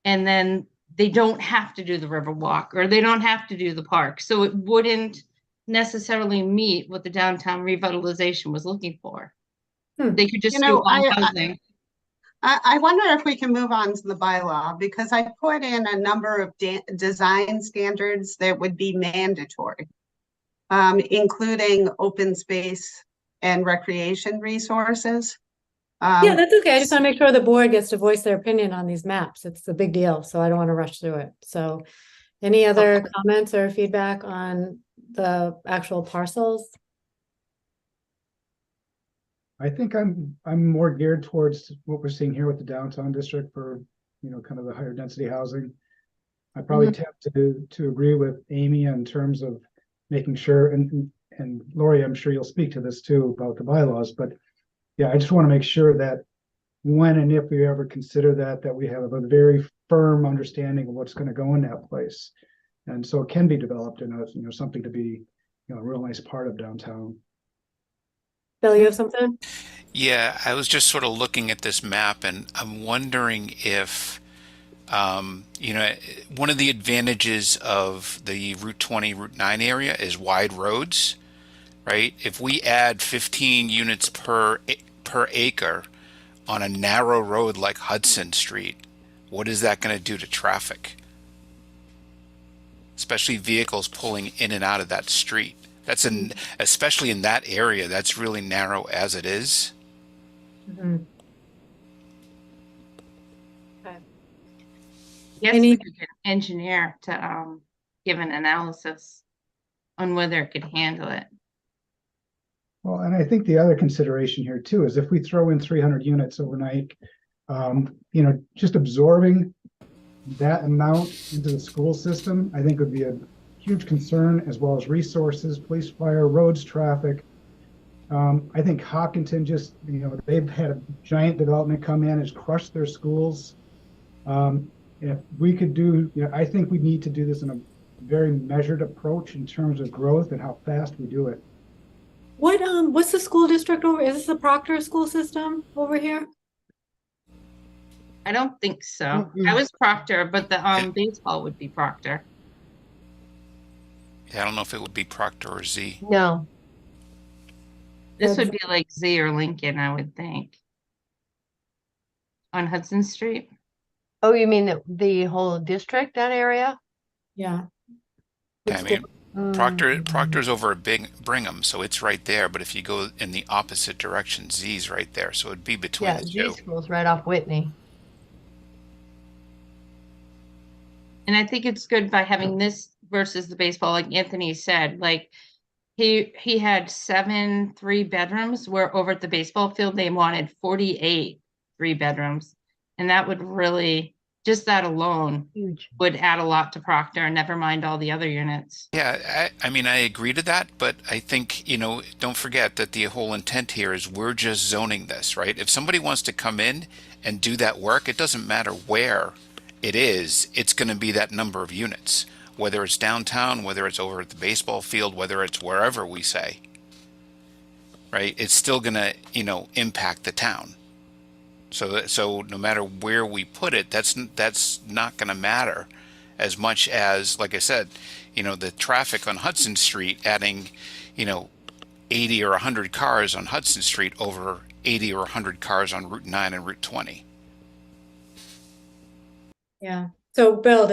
And then they don't have to do the river walk or they don't have to do the park. So it wouldn't necessarily meet what the downtown revitalization was looking for. They could just do all housing. I wonder if we can move on to the bylaw, because I put in a number of design standards that would be mandatory, including open space and recreation resources. Yeah, that's okay. I just want to make sure the board gets to voice their opinion on these maps. It's a big deal, so I don't want to rush through it. So any other comments or feedback on the actual parcels? I think I'm more geared towards what we're seeing here with the downtown district for, kind of the higher density housing. I probably tend to agree with Amy in terms of making sure, and Lori, I'm sure you'll speak to this too about the bylaws, but yeah, I just want to make sure that when and if we ever consider that we have a very firm understanding of what's going to go in that place. And so it can be developed in something to be, a real nice part of downtown. Bill, you have something? Yeah, I was just sort of looking at this map and I'm wondering if, one of the advantages of the Route 20, Route 9 area is wide roads, right? If we add 15 units per acre on a narrow road like Hudson Street, what is that going to do to traffic? Especially vehicles pulling in and out of that street. Especially in that area, that's really narrow as it is. Mm-hmm. Okay. Yes, Any- we could get an engineer to give an analysis on whether it could handle it. Well, and I think the other consideration here too is if we throw in 300 units overnight, just absorbing that amount into the school system, I think would be a huge concern, as well as resources, police, fire, roads, traffic. I think Hopkinton they've had a giant development come in, has crushed their schools. If we could I think we need to do this in a very measured approach in terms of growth and how fast we do it. What's the school district over? Is this the Proctor school system over here? I don't think so. Mm-mm. I was Proctor, but the baseball would be Proctor. Yeah, I don't know if it would be Proctor or Z. No, This would be like Z or Lincoln, I would think. On Hudson Street. oh, you mean the whole district, that area? Yeah. I mean, Mm. Proctor's over at Brigham, so it's right there. But if you go in the opposite direction, Z's right there, so it'd be between Yeah, the G two. School's right off Whitney. And I think it's good by having this versus the baseball, like Anthony said, like he had 7 3-bedrooms, where over at the baseball field they wanted 48 3-bedrooms. And that would really, just that alone Huge. would add a lot to Proctor, never mind all the other units. Yeah, I mean, I agree to that, but I think, don't forget that the whole intent here is we're just zoning this, right? If somebody wants to come in and do that work, it doesn't matter where it is, it's going to be that number of units, whether it's downtown, whether it's over at the baseball field, whether it's wherever we say, right? It's still going to, impact the town. So no matter where we put it, that's not going to matter as much as, like I said, the traffic on Hudson Street adding, 80 or 100 cars on Hudson Street over 80 or 100 cars on Route 9 and Route 20. Yeah. So Bill,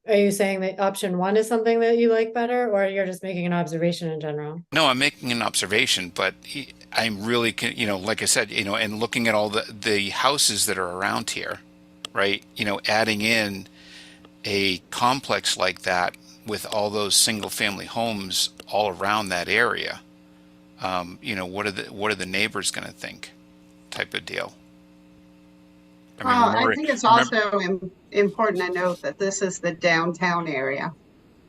are you saying that option 1 is something that you like better, or you're just making an observation in general? No, I'm making an observation, but I'm really, like I said, and looking at all the houses that are around here, right? Adding in a complex like that with all those single family homes all around that area, what are the neighbors going to think, type of deal. I think it's also important to note that this is the downtown area.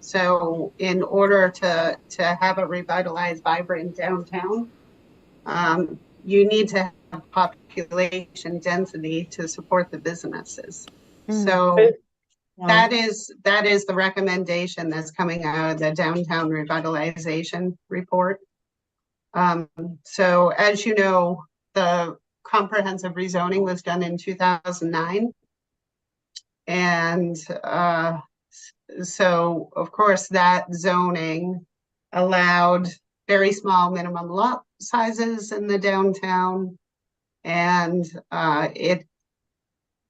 So in order to have a revitalized, vibrant downtown, you need to have population density to support the businesses. So that is the recommendation that's coming out of the downtown revitalization report. So as you know, the comprehensive rezoning was done in 2009. And so, of course, that zoning allowed very small minimum lot sizes in the downtown. And it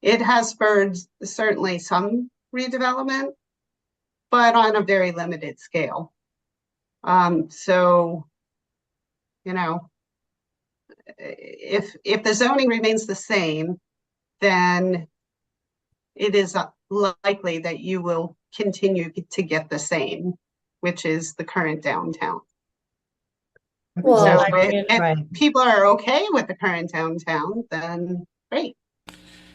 has spurred certainly some redevelopment, but on a very limited scale. So, if the zoning remains the same, then it is likely that you will continue to get the same, which is the current downtown. Well, So right. if people are okay with the current downtown, then great.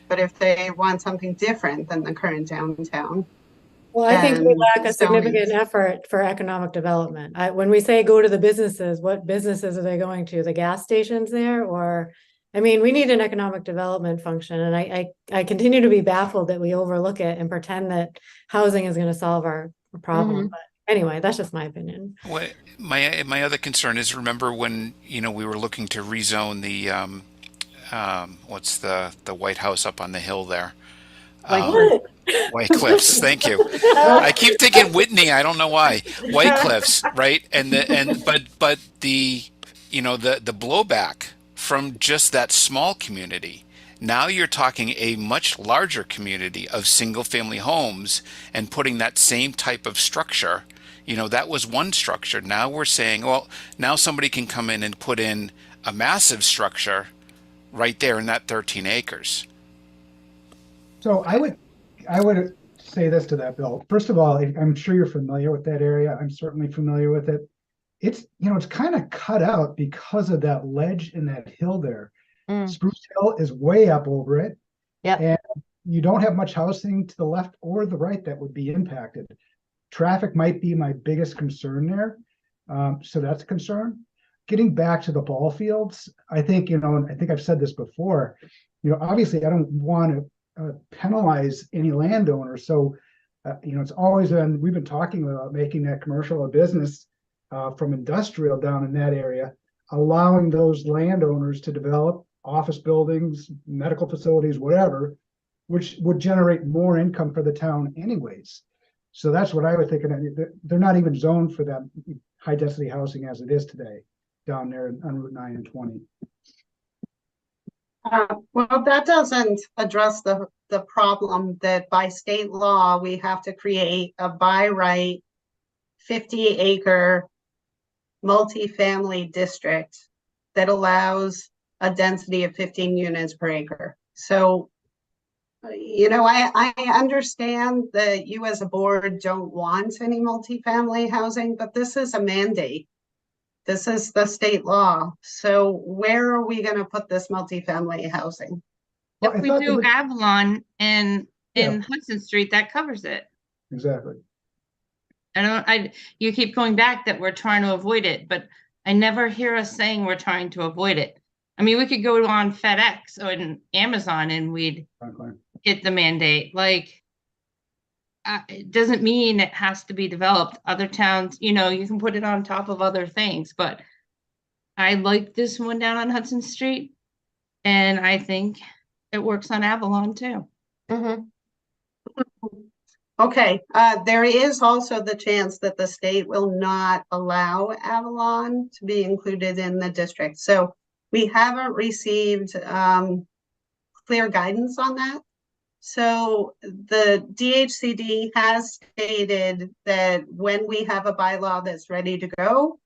But if they want something different than the current downtown, well, I think we lack a zoning. significant effort for economic development. When we say go to the businesses, what businesses are they going to? The gas stations there, or, I mean, we need an economic development function, and I continue to be baffled that we overlook it and pretend that housing is going to solve our problem. But anyway, that's just my opinion. Well, my other concern is, remember when we were looking to rezone the what's the White House up on the hill there? White Cliffs. Thank you. I keep thinking Whitney. I don't know why. White Cliffs, right? But the the blowback from just that small community. Now you're talking a much larger community of single family homes and putting that same type of structure. That was one structure. Now we're saying, well, now somebody can come in and put in a massive structure right there in that 13 acres. So I I would say this to that, Bill. First of all, I'm sure you're familiar with that area. I'm certainly familiar with it. It's, it's kind of cut out because of that ledge and that hill there. Mm. Spruce Hill is way up over it. Yep. And you don't have much housing to the left or the right that would be impacted. Traffic might be my biggest concern there. So that's a concern. Getting back to the ball fields, I think, and I think I've said this before, obviously I don't want to penalize any landowner. So, it's always we've been talking about making that commercial a business from industrial down in that area, allowing those landowners to develop office buildings, medical facilities, whatever, which would generate more income for the town anyways. So that's what I was thinking. They're not even zoned for that high density housing as it is today down there on Route 9 and 20. Well, that doesn't address the problem that by state law, we have to create a by right 50-acre multifamily district that allows a density of 15 units per acre. So, I understand that you as a board don't want any multifamily housing, but this is a mandate. This is the state law. So where are we going to put this multifamily housing? Well, If we do Avalon and in Hudson Street, that covers it. Exactly. You keep going back that we're trying to avoid it, but I never hear us saying we're trying to avoid it. I mean, we could go on FedEx or in Amazon and we'd hit the mandate. Like, it doesn't mean it has to be developed. Other towns, you can put it on top of other things, but I like this one down on Hudson Street. And I think it works on Avalon too. Mm-hmm. Okay, there is also the chance that the state will not allow Avalon to be included in the district. So we haven't received clear guidance on that. So the DHCD has stated that when we have a bylaw that's ready to go,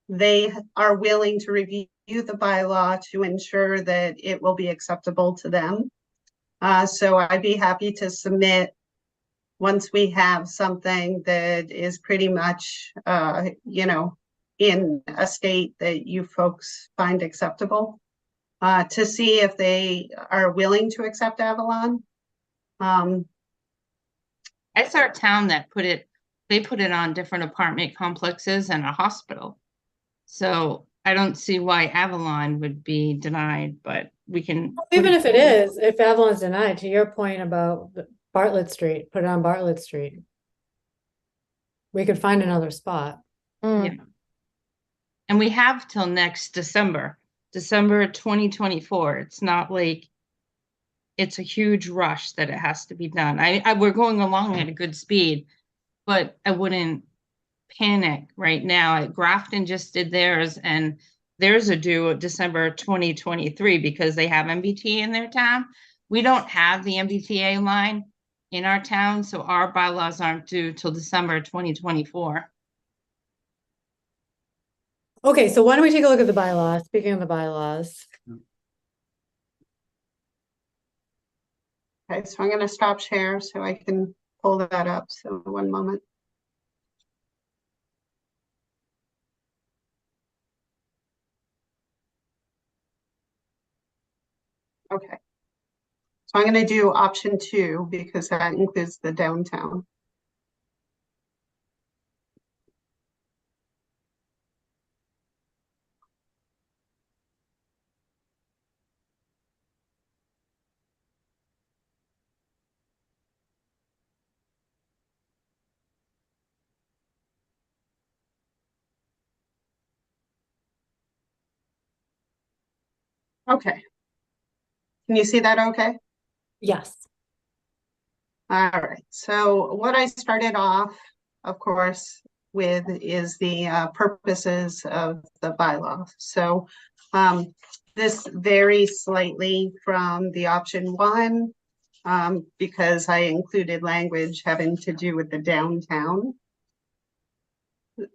they are willing to review the bylaw to ensure that it will be acceptable to them. So I'd be happy to submit once we have something that is pretty much, in a state that you folks find acceptable, to see if they are willing to accept Avalon. It's our town that they put it on different apartment complexes and a hospital. So I don't see why Avalon would be denied, but we can. Even if it is, if Avalon's denied, to your point about Bartlett Street, put it on Bartlett Street. We could find another spot. Mm. Yeah. And we have till next December 2024. It's not like it's a huge rush that it has to be done. We're going along at a good speed, but I wouldn't panic right now. Grafton just did theirs, and theirs are due December 2023 because they have MBTA in their town. We don't have the MBTA line in our town, so our bylaws aren't due till December 2024. Okay, so why don't we take a look at the bylaws? Speaking of the bylaws. Okay, so I'm going to stop share so I can pull that up. So 1 moment. Okay. So I'm going to do option 2 because that includes the downtown. Okay. Can you see that okay? Yes. All right. So what I started off, of course, with is the purposes of the bylaw. So this varies slightly from the option 1 because I included language having to do with the downtown.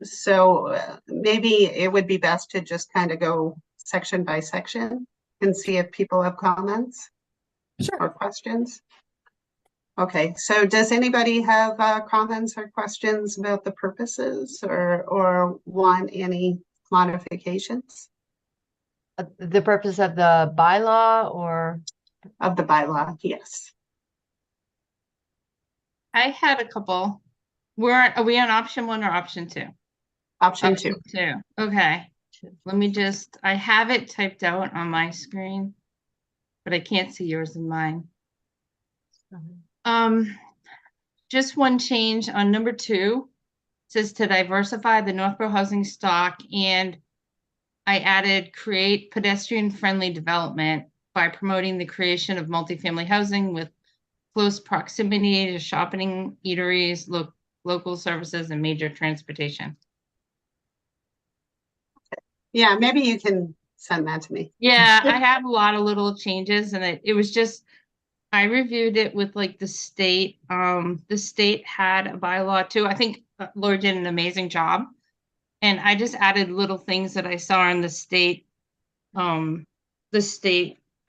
So maybe it would be best to just kind of go section by section and see if people have comments or questions. Okay, so does anybody have comments or questions about the purposes or want any modifications The purpose of the bylaw or? of the bylaw? Yes. I had a couple. Are we on option 1 or option 2? Option 2. Option 2. Okay. Let me just, I have it typed out on my screen, but I can't see yours and mine. Just one change on number 2. It says to diversify the Northborough housing stock, and I added create pedestrian-friendly development by promoting the creation of multifamily housing with close proximity to shopping, eateries, local services, and major transportation. Yeah, maybe you can send that to me. Yeah, I have a lot of little changes, and it was just, I reviewed it with like the state. The state had a bylaw too. I think Laura did an amazing job. And I just added little things that I saw in the state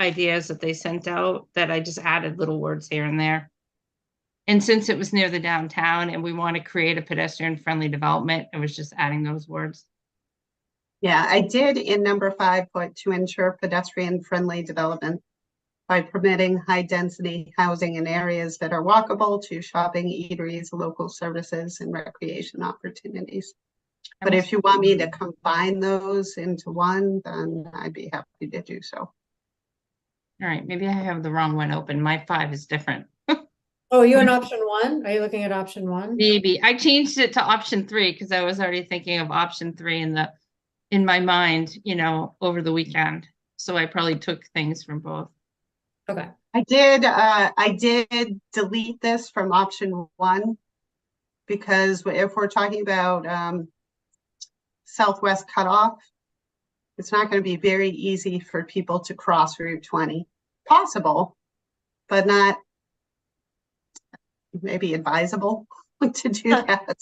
ideas that they sent out, that I just added little words here and there. And since it was near the downtown and we want to create a pedestrian-friendly development, I was just adding those words. Yeah, I did in number 5 put to ensure pedestrian-friendly development by permitting high-density housing in areas that are walkable to shopping, eateries, local services, and recreation opportunities. But if you want me to combine those into one, then I'd be happy to do so. All right, maybe I have the wrong one open. My 5 is different. Oh, are you in option 1? Are you looking at option 1? Maybe I changed it to option 3 because I was already thinking of option 3 in my mind, over the weekend. So I probably took things from both. Okay. I did delete this from option 1 because if we're talking about southwest cutoff, it's not going to be very easy for people to cross Route 20. Possible, but not maybe advisable to do that.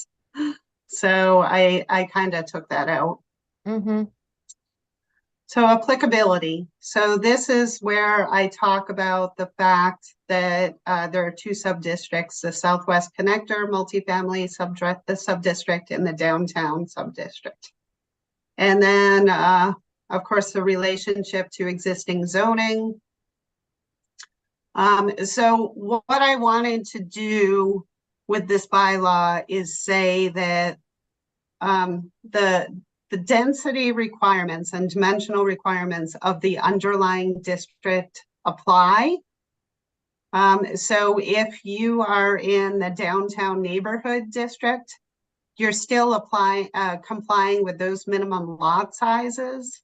So I kind of took that out. Mm-hmm. So applicability. So this is where I talk about the fact that there are 2 sub-districts, the Southwest Connector multifamily sub-district and the downtown sub-district. And then, of course, the relationship to existing zoning. So what I wanted to do with this bylaw is say that the density requirements and dimensional requirements of the underlying district apply. So if you are in the downtown neighborhood district, you're still complying with those minimum lot sizes.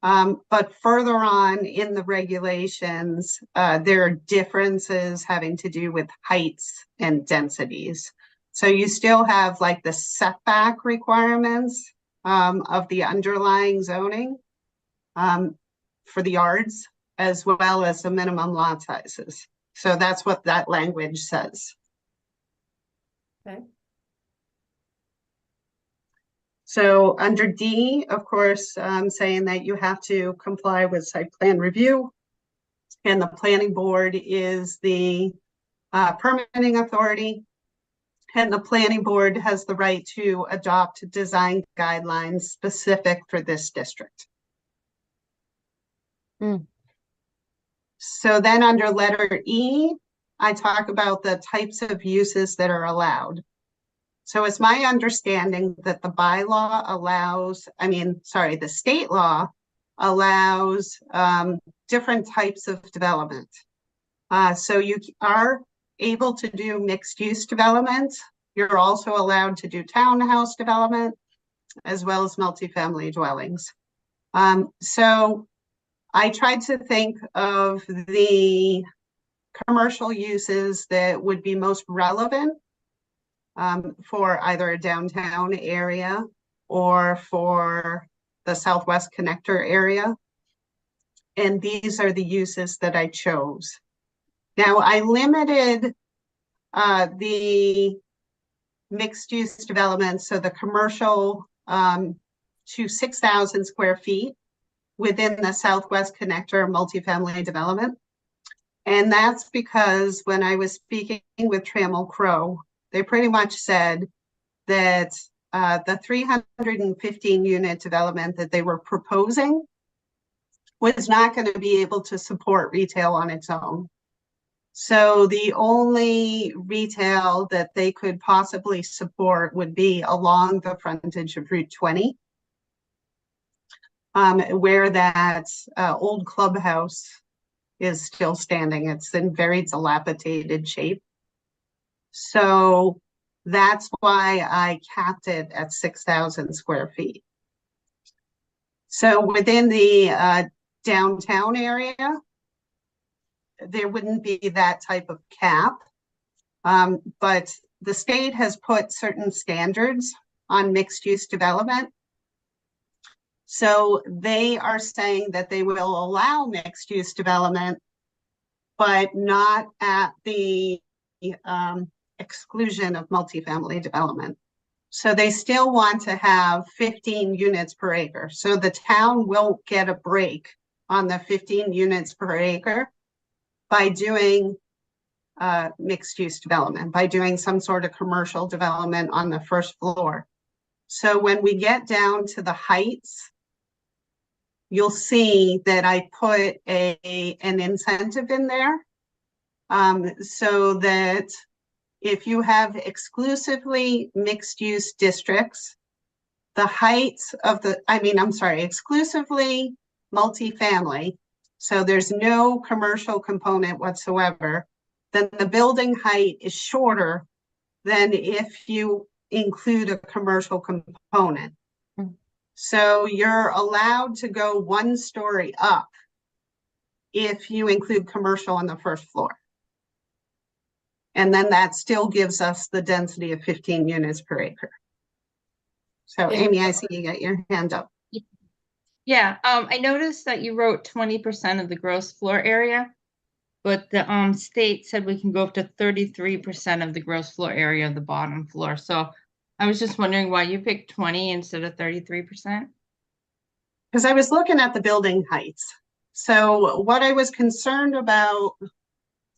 But further on in the regulations, there are differences having to do with heights and densities. So you still have like the setback requirements of the underlying zoning for the yards, as well as the minimum lot sizes. So that's what that language says. Okay. So under D, of course, saying that you have to comply with site plan review, and the planning board is the permitting authority, and the planning board has the right to adopt design guidelines specific for this district. So then under letter E, I talk about the types of uses that are allowed. So it's my understanding that the bylaw allows, the state law allows different types of development. So you are able to do mixed use development. You're also allowed to do townhouse development as well as multifamily dwellings. So I tried to think of the commercial uses that would be most relevant for either a downtown area or for the Southwest Connector area. And these are the uses that I chose. Now I limited the mixed use development, so the commercial to 6,000 square feet within the Southwest Connector multifamily development. And that's because when I was speaking with Trammell Crow, they pretty much said that the 315 unit development that they were proposing was not going to be able to support retail on its own. So the only retail that they could possibly support would be along the frontage of Route 20, where that old clubhouse is still standing. It's in very dilapidated shape. So that's why I capped it at 6,000 square feet. So within the downtown area, there wouldn't be that type of cap. But the state has put certain standards on mixed use development. So they are saying that they will allow mixed use development, but not at the exclusion of multifamily development. So they still want to have 15 units per acre. So the town will get a break on the 15 units per acre by doing mixed use development, by doing some sort of commercial development on the first floor. So when we get down to the heights, you'll see that I put an incentive in there, so that if you have exclusively mixed use districts, the heights of the, exclusively multifamily, so there's no commercial component whatsoever, then the building height is shorter than if you include a commercial component. So you're allowed to go 1 story up if you include commercial on the first floor. And then that still gives us the density of 15 units per acre. So Amy, I see you got your hand up. Yeah, I noticed that you wrote 20% of the gross floor area, but the state said we can go up to 33% of the gross floor area of the bottom floor. So I was just wondering why you picked 20 instead of 33%. Because I was looking at the building heights. So what I was concerned about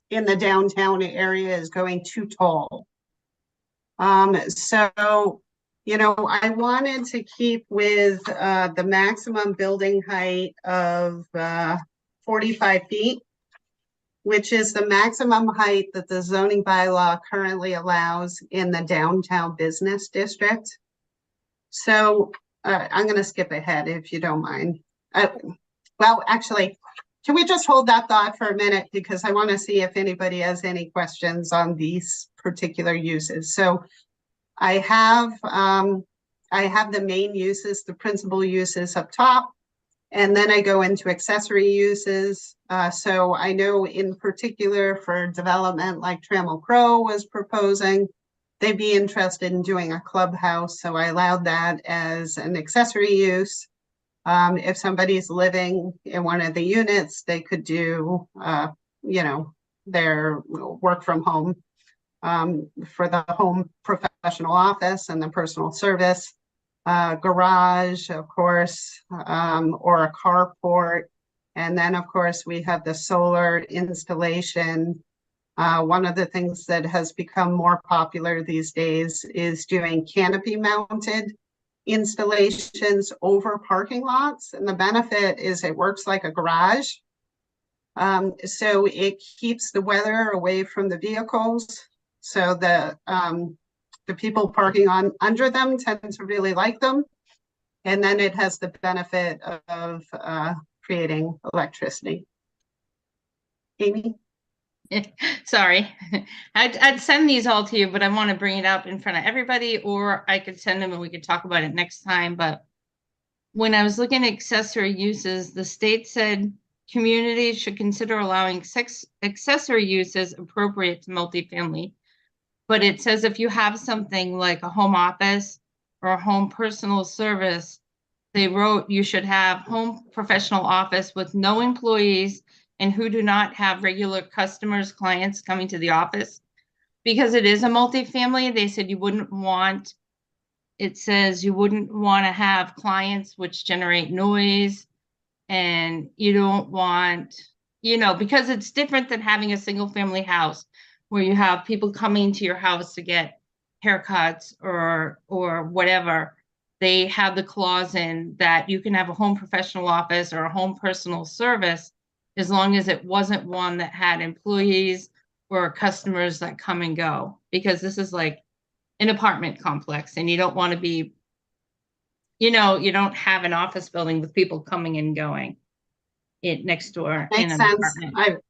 in the downtown area is going too tall. So, you know, I wanted to keep with the maximum building height of 45 feet, which is the maximum height that the zoning bylaw currently allows in the downtown business district. So I'm going to skip ahead if you don't mind. Well, actually, can we just hold that thought for a minute? Because I want to see if anybody has any questions on these particular uses. So I have the main uses, the principal uses up top, and then I go into accessory uses. So I know in particular for development like Trammell Crow was proposing, they'd be interested in doing a clubhouse. So I allowed that as an accessory use. If somebody's living in one of the units, they could do, you know, their work from home for the home professional office and the personal service, garage, of course, or a carport. And then, of course, we have the solar installation. One of the things that has become more popular these days is doing canopy mounted installations over parking lots. And the benefit is it works like a garage. So it keeps the weather away from the vehicles. So the people parking on under them tend to really like them. And then it has the benefit of creating electricity. Amy? Sorry, I'd send these all to you, but I want to bring it up in front of everybody, or I could send them and we could talk about it next time. But when I was looking at accessory uses, the state said communities should consider allowing accessory uses appropriate to multifamily. But it says if you have something like a home office or a home personal service, they wrote you should have home professional office with no employees and who do not have regular customers, clients coming to the office. Because it is a multifamily, they said you wouldn't want, it says you wouldn't want to have clients which generate noise, and you don't want you know, because it's different than having a single family house where you have people coming to your house to get haircuts or whatever. They have the clause in that you can have a home professional office or a home personal service as long as it wasn't one that had employees or customers that come and go, because this is like an apartment complex and you don't want to be, you know, you don't have an office building with people coming and going it next door in Makes an sense. apartment.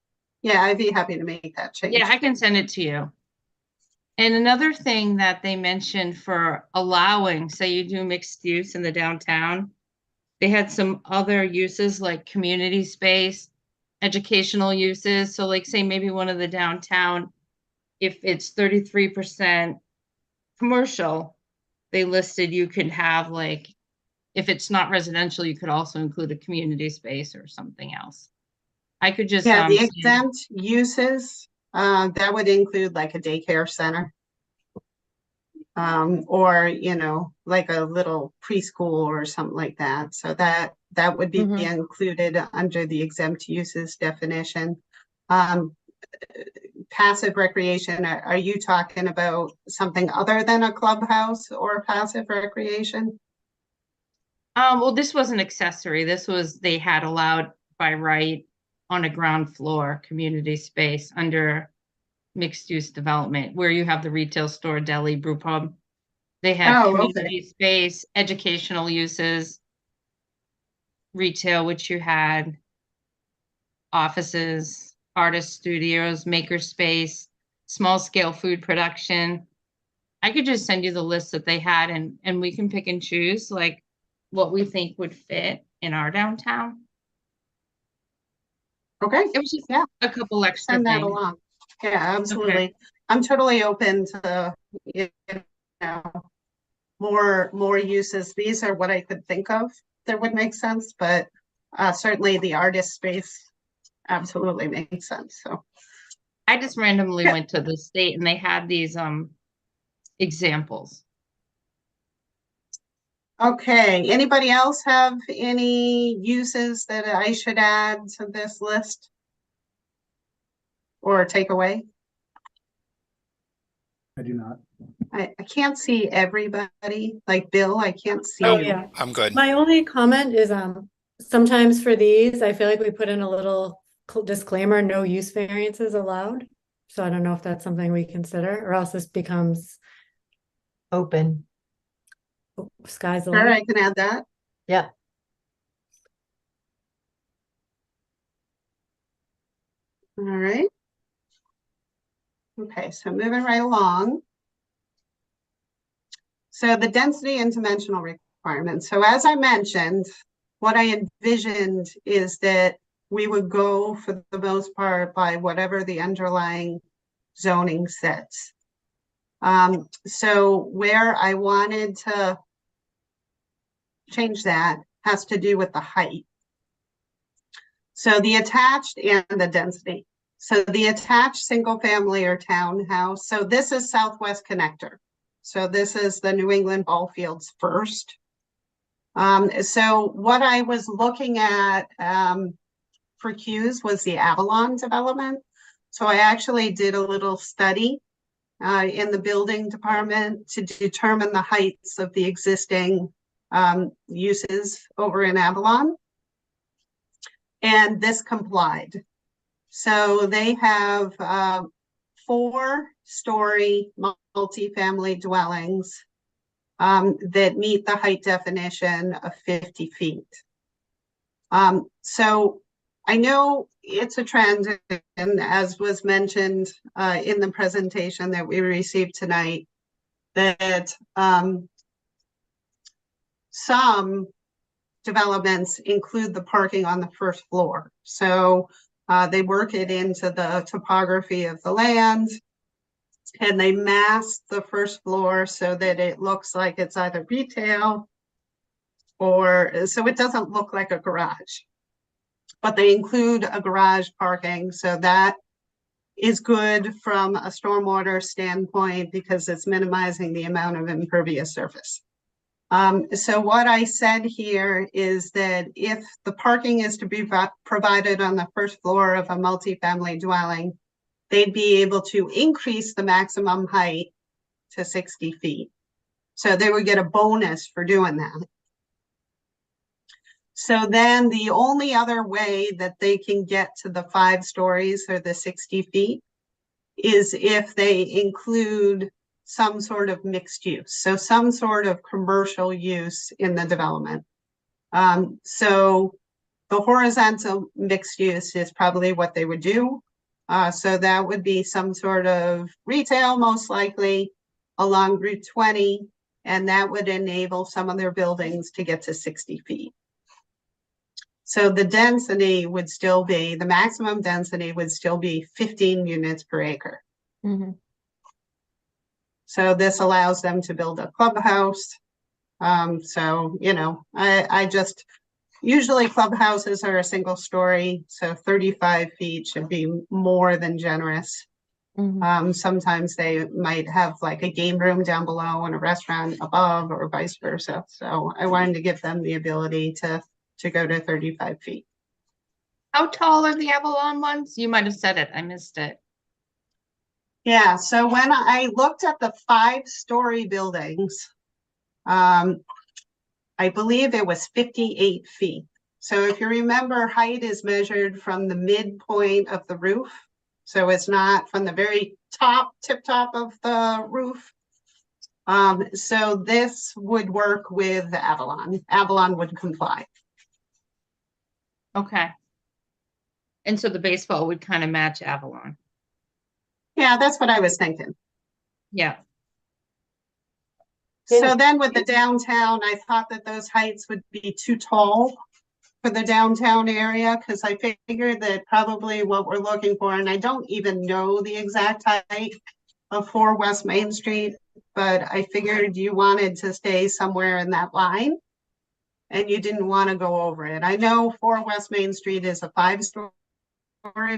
I'd be happy to make that change. Yeah, I can send it to you. And another thing that they mentioned for allowing, say you do mixed use in the downtown, they had some other uses like community space, educational uses. So like say maybe one of the downtown, if it's 33% commercial, they listed you could have like, if it's not residential, you could also include a community space or something else. I could just Yeah, the exempt uses, that would include like a daycare center. Or, you know, like a little preschool or something like that. So that would be included under the exempt uses definition. Passive recreation, are you talking about something other than a clubhouse or passive recreation? well, this was an accessory. This was, they had allowed by right on a ground floor community space under mixed use development where you have the retail store, deli, brew pub. They had community space, educational uses, retail, which you had offices, artist studios, maker space, small scale food production. I could just send you the list that they had and we can pick and choose like what we think would fit in our downtown. Okay. It was just a couple extra Send that things. along. Yeah, absolutely. Okay. I'm totally open to, you know, more uses. These are what I could think of that would make sense, but certainly the artist space absolutely makes sense. So I just randomly went to the state and they had these examples. okay, anybody else have any uses that I should add to this list or take away? I do not. I can't see everybody, like Bill, I can't see Oh, you. yeah. I'm good. My only comment is, sometimes for these, I feel like we put in a little disclaimer, no use variances allowed. So I don't know if that's something we consider, or else this becomes Open. sky's the Sure, limit. I can add that. Yep. All right. Okay, so moving right along. So the density and dimensional requirements. So as I mentioned, what I envisioned is that we would go for the most part by whatever the underlying zoning sets. So where I wanted to change that has to do with the height. So the attached and the density. So the attached single family or townhouse. So this is Southwest Connector. So this is the New England ball fields first. So what I was looking at for Q's was the Avalon development. So I actually did a little study in the building department to determine the heights of the existing uses over in Avalon. And this complied. So they have 4-story multifamily dwellings that meet the height definition of 50 feet. So I know it's a trend, and as was mentioned in the presentation that we received tonight, that some developments include the parking on the first floor. So they work it into the topography of the land, and they mask the first floor so that it looks like it's either retail or so it doesn't look like a garage. But they include a garage parking, so that is good from a stormwater standpoint because it's minimizing the amount of impervious surface. So what I said here is that if the parking is to be provided on the first floor of a multifamily dwelling, they'd be able to increase the maximum height to 60 feet. So they would get a bonus for doing that. So then the only other way that they can get to the 5 stories or the 60 feet is if they include some sort of mixed use. So some sort of commercial use in the development. So the horizontal mixed use is probably what they would do. So that would be some sort of retail, most likely along Route 20, and that would enable some of their buildings to get to 60 feet. So the density would still be, the maximum density would still be 15 units per acre. Mm-hmm. So this allows them to build a clubhouse. So, you know, I just, usually clubhouses are a single story, so 35 feet should be more than generous. Mm-hmm. Sometimes they might have like a game room down below and a restaurant above or vice versa. So I wanted to give them the ability to go to 35 feet. How tall are the Avalon ones? You might have said it. I missed it. Yeah, so when I looked at the 5-story buildings, I believe it was 58 feet. So if you remember, height is measured from the midpoint of the roof. So it's not from the very tip top of the roof. So this would work with Avalon. Avalon would comply. Okay. And so the baseball would kind of match Avalon. Yeah, that's what I was thinking. Yeah. So then with the downtown, I thought that those heights would be too tall for the downtown area, because I figured that probably what we're looking for, and I don't even know the exact height of 4 West Main Street, but I figured you wanted to stay somewhere in that line and you didn't want to go over it. I know 4 West Main Street is a 5-story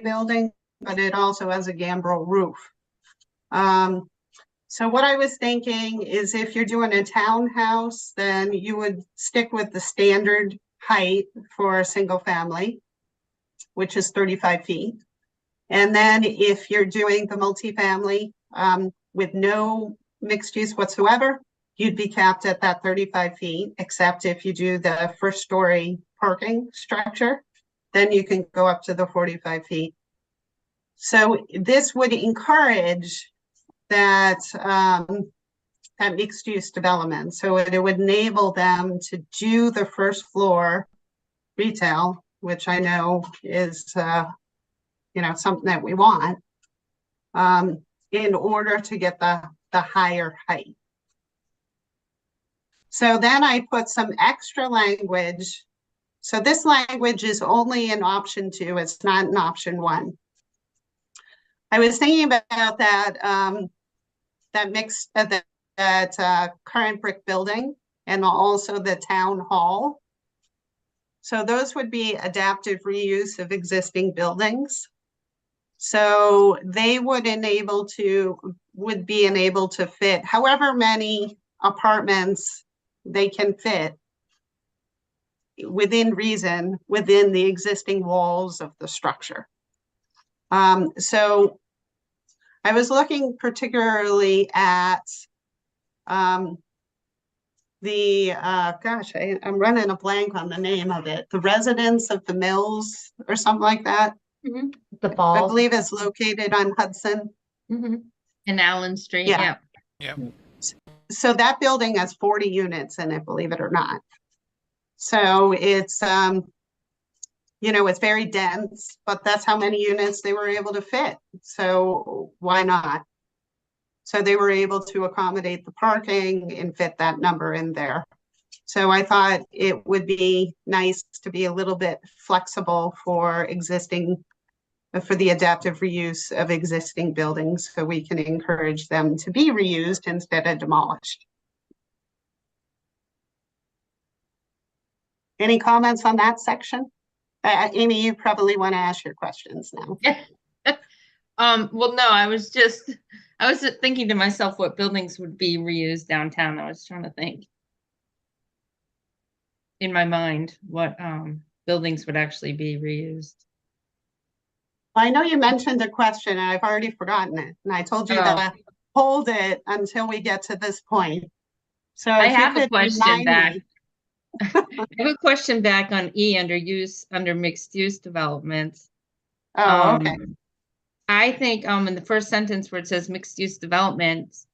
building, but it also has a gambrel roof. So what I was thinking is if you're doing a townhouse, then you would stick with the standard height for a single family, which is 35 feet. And then if you're doing the multifamily with no mixed use whatsoever, you'd be capped at that 35 feet, except if you do the first story parking structure, then you can go up to the 45 feet. So this would encourage that that mixed use development. So it would enable them to do the first floor retail, which I know is you know, something that we want, in order to get the higher height. So then I put some extra language. So this language is only in option 2, it's not in option 1. I was thinking about that that mixed that current brick building and also the town hall. So those would be adaptive reuse of existing buildings. So they would be enabled to fit however many apartments they can fit within reason within the existing walls of the structure. So I was looking particularly at gosh, I'm running a blank on the name of it, the Residence of the Mills or something like that. Mm-hmm. The I falls. believe it's located on Hudson. Mm-hmm. In Allen Street. Yeah. Yeah. So that building has 40 units in it, believe it or not. So it's, you know, it's very dense, but that's how many units they were able to fit. So why not? So they were able to accommodate the parking and fit that number in there. So I thought it would be nice to be a little bit flexible for the adaptive reuse of existing buildings, so we can encourage them to be reused instead of demolished. Any comments on that section? Amy, you probably want to ask your questions now. Well, no, I was thinking to myself what buildings would be reused downtown. I was trying to think. in my mind what buildings would actually be reused. I know you mentioned a question and I've already forgotten it. And I told you Oh. to hold it until we get to this point. So I if you have a could question remind back. me. I have a question back on E under mixed use developments. Oh, okay. I think in the first sentence where it says mixed use developments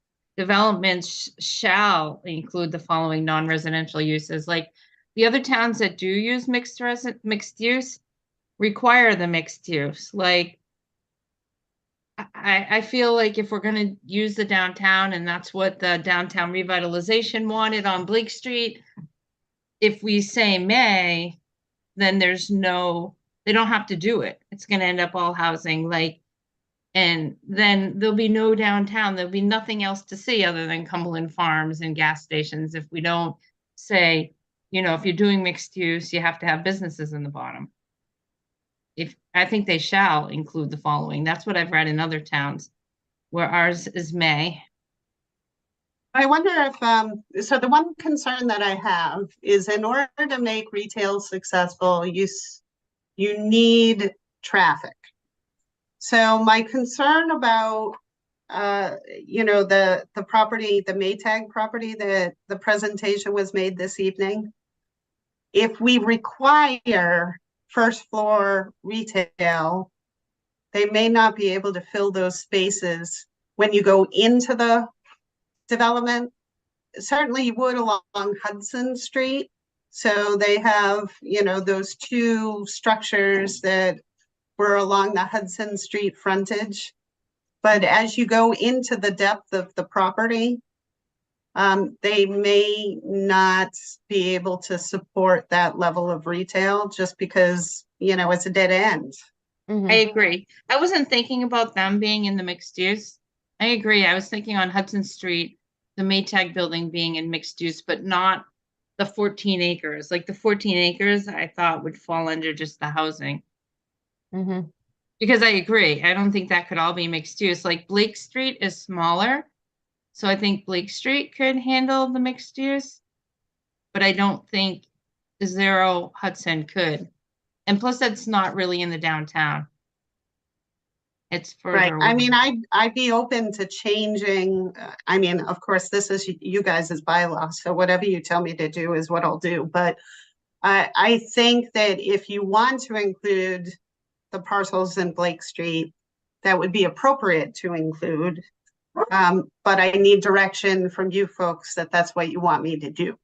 shall include the following non-residential uses. Like the other towns that do use mixed use require the mixed use. Like I feel like if we're going to use the downtown, and that's what the downtown revitalization wanted on Blake Street, if we say may, then they don't have to do it. It's going to end up all housing, and then there'll be no downtown. There'll be nothing else to see other than Cumberland Farms and gas stations. If we don't say, if you're doing mixed use, you have to have businesses in the bottom. I think they shall include the following. That's what I've read in other towns, where ours is may. I wonder if, so the one concern that I have is in order to make retail successful, you need traffic. So my concern about, the property, the Maytag property that the presentation was made this evening, if we require first floor retail, they may not be able to fill those spaces when you go into the development. Certainly you would along Hudson Street. So they have, those two structures that were along the Hudson Street frontage. But as you go into the depth of the property, they may not be able to support that level of retail just because, it's a dead end. I agree. I wasn't thinking about them being in the mixed use. I agree. I was thinking on Hudson Street, the Maytag building being in mixed use, but not the 14 acres. Like the 14 acres, I thought would fall under just the housing. Because I agree. I don't think that could all be mixed use. Like Blake Street is smaller. So I think Blake Street could handle the mixed use. But I don't think Zero Hudson could. And plus, that's not really in the downtown. It's further Right. away. I mean, I'd be open to changing. Of course, this is you guys' bylaw. So whatever you tell me to do is what I'll do. But I think that if you want to include the parcels in Blake Street, that would be appropriate to include. But I need direction from you folks that that's what you want me to do.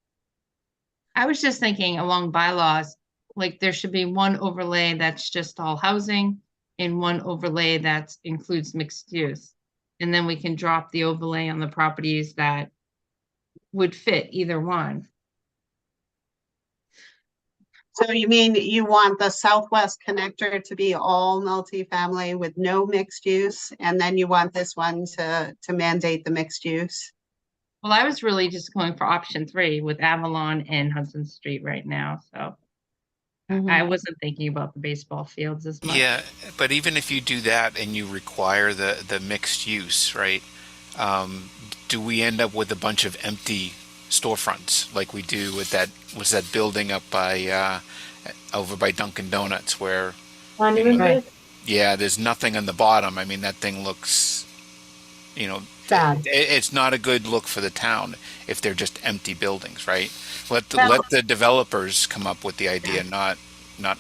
I was just thinking along bylaws, like there should be one overlay that's just all housing and one overlay that includes mixed use. And then we can drop the overlay on the properties that would fit either one. So you mean you want the Southwest connector to be all multifamily with no mixed use, and then you want this one to mandate the mixed use? Well, I was really just going for option 3 with Avalon and Hudson Street right now. So I wasn't thinking about the baseball fields as much. Yeah, but even if you do that and you require the mixed use, right? Do we end up with a bunch of empty storefronts like we do with that building up by over by Dunkin' Donuts where yeah, there's nothing on the bottom. I mean, that thing looks, Sad. it's not a good look for the town if they're just empty buildings, right? Let the developers come up with the idea, not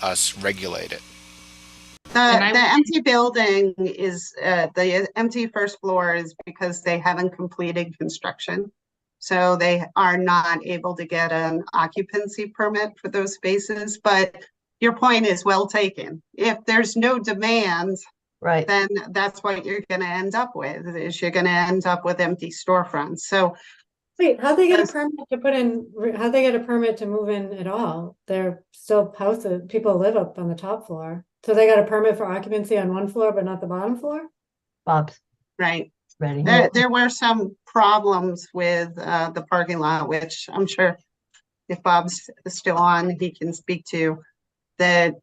us regulate it. The empty building is the empty first floor is because they haven't completed construction. So they are not able to get an occupancy permit for those spaces. But your point is well taken. If there's no demand, Right. then that's what you're going to end up with, is you're going to end up with empty storefronts. So wait, how'd they get a permit to put in, how'd they get a permit to move in at all? They're still houses, people live up on the top floor. So they got a permit for occupancy on one floor, but not the bottom floor? Bob's right. ready. There were some problems with the parking lot, which I'm sure if Bob's still on, he can speak to, that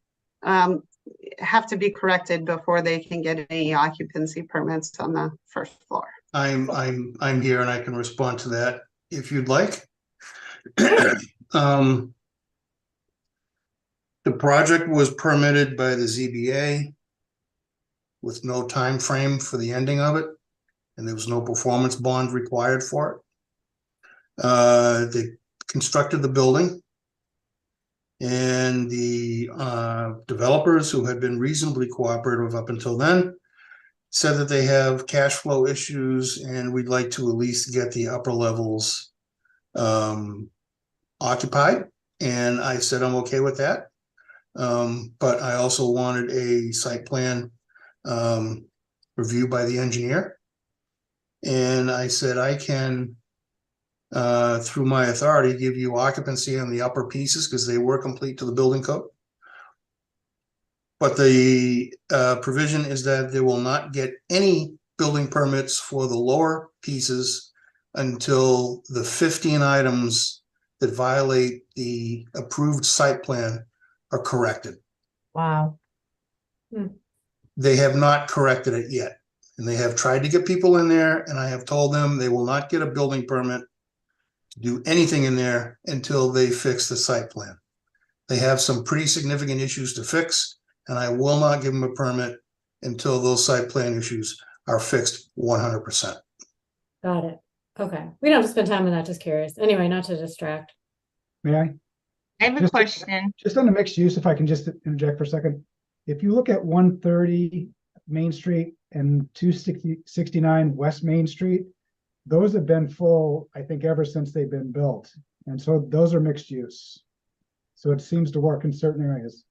have to be corrected before they can get any occupancy permits on the first floor. I'm here and I can respond to that if you'd like. The project was permitted by the ZBA with no time frame for the ending of it, and there was no performance bond required for it. They constructed the building, and the developers, who had been reasonably cooperative up until then, said that they have cash flow issues, and we'd like to at least get the upper levels occupied. And I said I'm okay with that. But I also wanted a site plan review by the engineer. And I said I can, through my authority, give you occupancy on the upper pieces because they were complete to the building code. But the provision is that they will not get any building permits for the lower pieces until the 15 items that violate the approved site plan are corrected. Wow. They have not corrected it yet. And they have tried to get people in there, and I have told them they will not get a building permit to do anything in there until they fix the site plan. They have some pretty significant issues to fix, and I will not give them a permit until those site plan issues are fixed 100%. Got it. Okay. We don't have to spend time on that, just curious. Anyway, not to distract. May I? I have a Just- question. Just on the mixed use, if I can just interject for a second. If you look at 130 Main Street and 269 West Main Street, those have been full, I think, ever since they've been built. And so those are mixed use. So it seems to work in certain areas.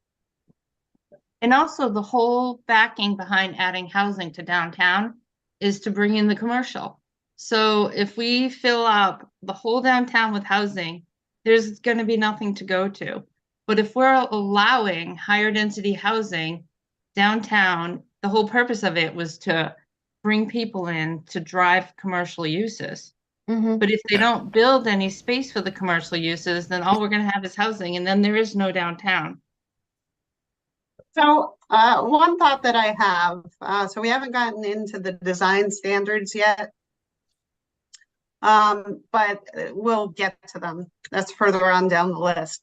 And also the whole backing behind adding housing to downtown is to bring in the commercial. So if we fill up the whole downtown with housing, there's going to be nothing to go to. But if we're allowing higher density housing downtown, the whole purpose of it was to bring people in to drive commercial uses. Mhm. But if they don't build any space for the commercial uses, then all we're going to have is housing, and then there is no downtown. So one thought that I have, so we haven't gotten into the design standards yet. But we'll get to them. That's further on down the list.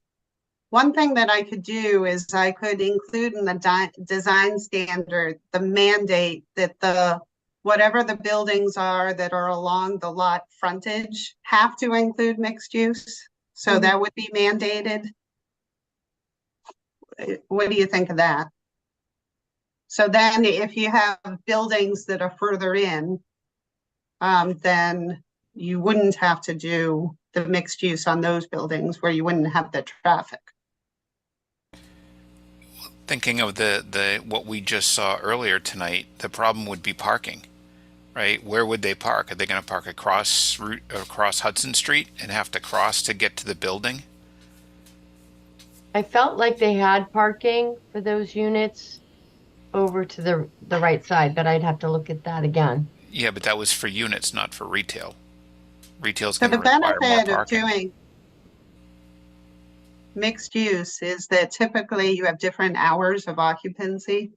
One thing that I could do is I could include in the design standard the mandate that whatever the buildings are that are along the lot frontage have to include mixed use. So that would be mandated. What do you think of that? So then if you have buildings that are further in, then you wouldn't have to do the mixed use on those buildings where you wouldn't have the traffic. Thinking of the what we just saw earlier tonight, the problem would be parking, right? Where would they park? Are they going to park across Hudson Street and have to cross to get to the building? I felt like they had parking for those units over to the right side, but I'd have to look at that again. Yeah, but that was for units, not for retail. Retail's So going to the require more benefit of parking. doing mixed use is that typically you have different hours of occupancy.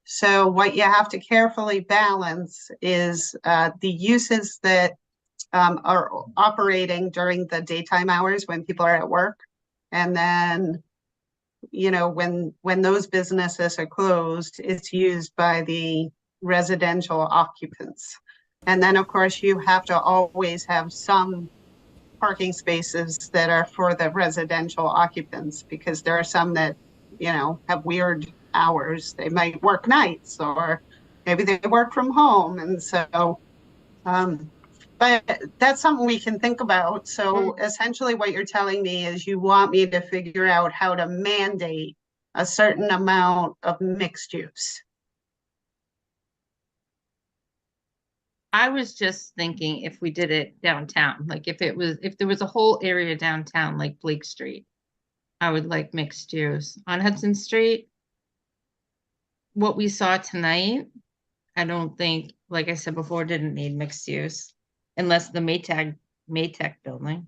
So what you have to carefully balance is the uses that are operating during the daytime hours when people are at work. And then, you know, when those businesses are closed, it's used by the residential occupants. And then, of course, you have to always have some parking spaces that are for the residential occupants, because there are some that, you know, have weird hours. They might work nights, or maybe they work from home. And so, but that's something we can think about. So essentially what you're telling me is you want me to figure out how to mandate a certain amount of mixed use. I was just thinking if we did it downtown, like if there was a whole area downtown like Blake Street, I would like mixed use. On Hudson Street, what we saw tonight, I don't think, like I said before, didn't need mixed use unless the Maytag building.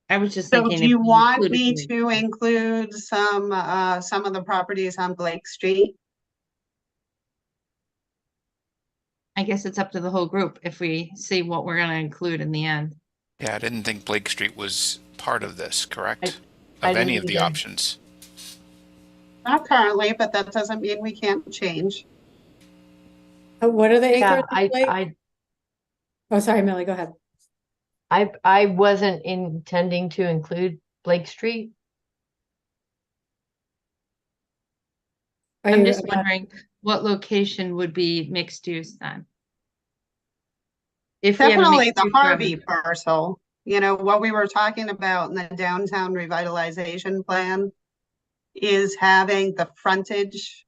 I was just So thinking. do you want included me the- to include some of the properties on Blake Street? I guess it's up to the whole group if we see what we're going to include in the end. Yeah, I didn't think Blake Street was part of this, correct? I any didn't of the either. options. Not currently, but that doesn't mean we can't change. What are the Yeah, acres look like? Oh, sorry, Millie, go ahead. I wasn't intending to include Blake Street. Are I'm you just about- wondering what location would be mixed use then? If we have a Definitely mixed the use Harvey revenue. parcel, you know, what we were talking about in the downtown revitalization plan is having the frontage,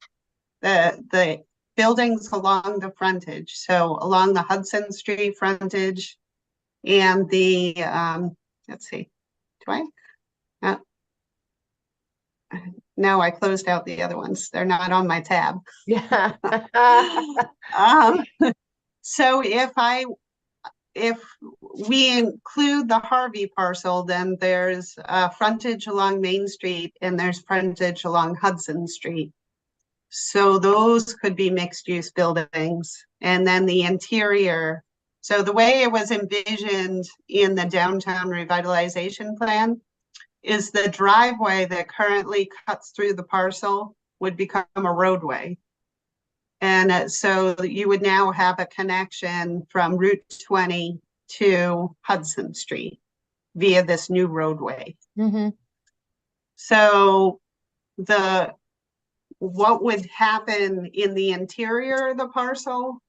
the buildings along the frontage. So along the Hudson Street frontage and the, let's see, do I? No, I closed out the other ones. They're not on my tab. Yeah. Um, so if we include the Harvey parcel, then there's frontage along Main Street and there's frontage along Hudson Street. So those could be mixed use buildings. And then the interior. So the way it was envisioned in the downtown revitalization plan is the driveway that currently cuts through the parcel would become a roadway. And so you would now have a connection from Route 20 to Hudson Street via this new roadway. Mm-hmm. So what would happen in the interior of the parcel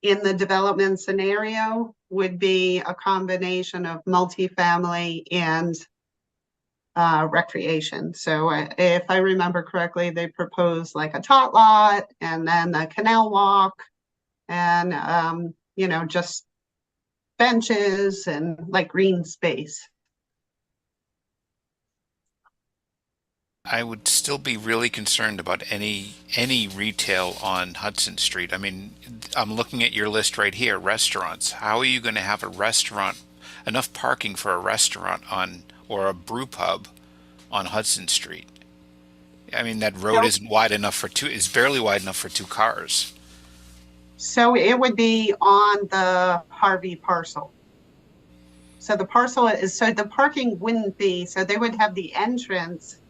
in the development scenario would be a combination of multifamily and recreation. So if I remember correctly, they proposed like a tot lot and then a canal walk and, you know, just benches and like green space. I would still be really concerned about any retail on Hudson Street. I mean, I'm looking at your list right here, restaurants. How are you going to have a restaurant, enough parking for a restaurant on, or a brew pub on Hudson Street? I mean, that road isn't wide enough for two, it's barely wide enough for two cars. So it would be on the Harvey parcel. So the parcel is, so the parking wouldn't be, so they would have the entrance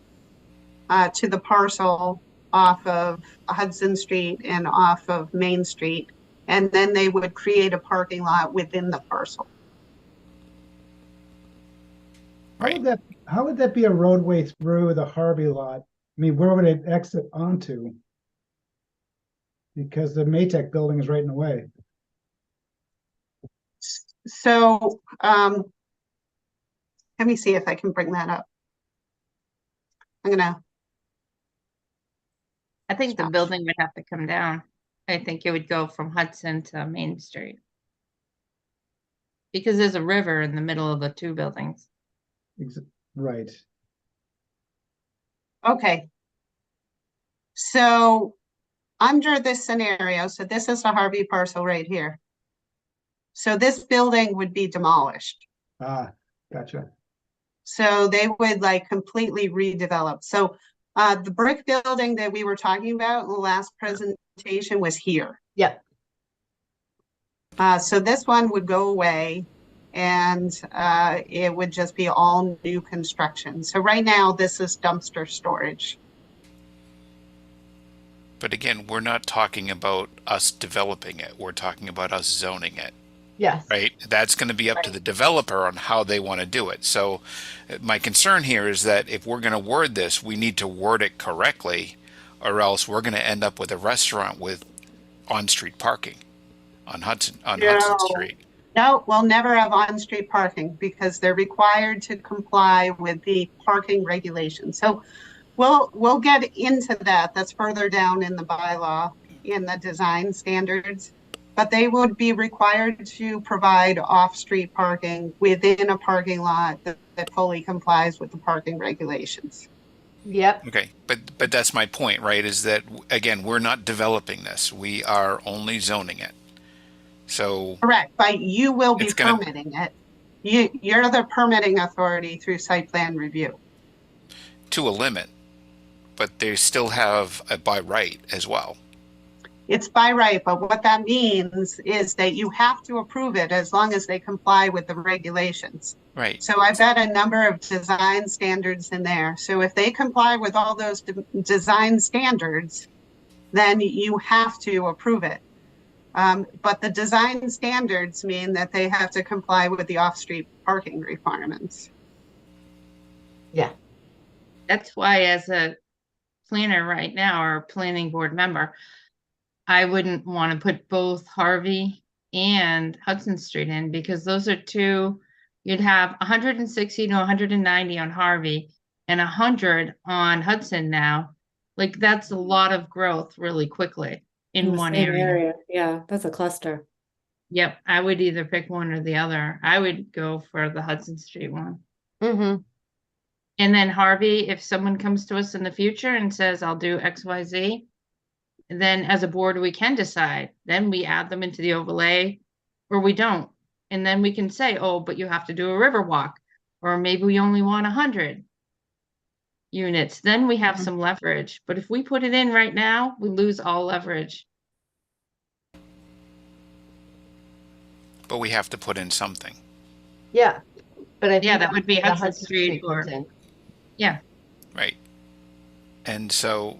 to the parcel off of Hudson Street and off of Main Street. And then they would create a parking lot within the parcel. Right. How would that be a roadway through the Harvey lot? I mean, where would it exit onto? Because the Maytech building is right in the way. So let me see if I can bring that up. I think the building would have to come down. I think it would go from Hudson to Main Street. Because there's a river in the middle of the two buildings. Right. Okay. So under this scenario, so this is the Harvey parcel right here. So this building would be demolished. Ah, gotcha. So they would like completely redevelop. So the brick building that we were talking about in the last presentation was here. Yep. So this one would go away and it would just be all new construction. So right now this is dumpster storage. But again, we're not talking about us developing it. We're talking about us zoning it. Yes. Right? That's going to be up to the developer on how they want to do it. So my concern here is that if we're going to word this, we need to word it correctly, or else we're going to end up with a restaurant with on-street parking on Hudson Street. No, we'll never have on-street parking because they're required to comply with the parking regulations. So we'll get into that. That's further down in the bylaw in the design standards. But they would be required to provide off-street parking within a parking lot that fully complies with the parking regulations. Yep. Okay, but that's my point, right? Is that, again, we're not developing this. We are only zoning it. So correct, but you will be permitting it. You're the permitting authority through site plan review. To a limit, but they still have a by right as well. It's by right, but what that means is that you have to approve it as long as they comply with the regulations. Right. So I've got a number of design standards in there. So if they comply with all those design standards, then you have to approve it. But the design standards mean that they have to comply with the off-street parking requirements. Yeah. That's why as a planner right now or a planning board member, I wouldn't want to put both Harvey and Hudson Street in because those are two, you'd have 160 to 190 on Harvey and 100 on Hudson now. Like that's a lot of growth really quickly in the one same area. Yeah, that's a cluster. Yep, I would either pick one or the other. I would go for the Hudson Street one. Mm-hmm. And then Harvey, if someone comes to us in the future and says, I'll do XYZ, then as a board, we can decide. Then we add them into the overlay or we don't. And then we can say, oh, but you have to do a river walk, or maybe we only want 100 units. Then we have some leverage. But if we put it in right now, we lose all leverage. But we have to put in something. Yeah. But I think Yeah, that would be the Hudson Street or, comes in. yeah. Right. And so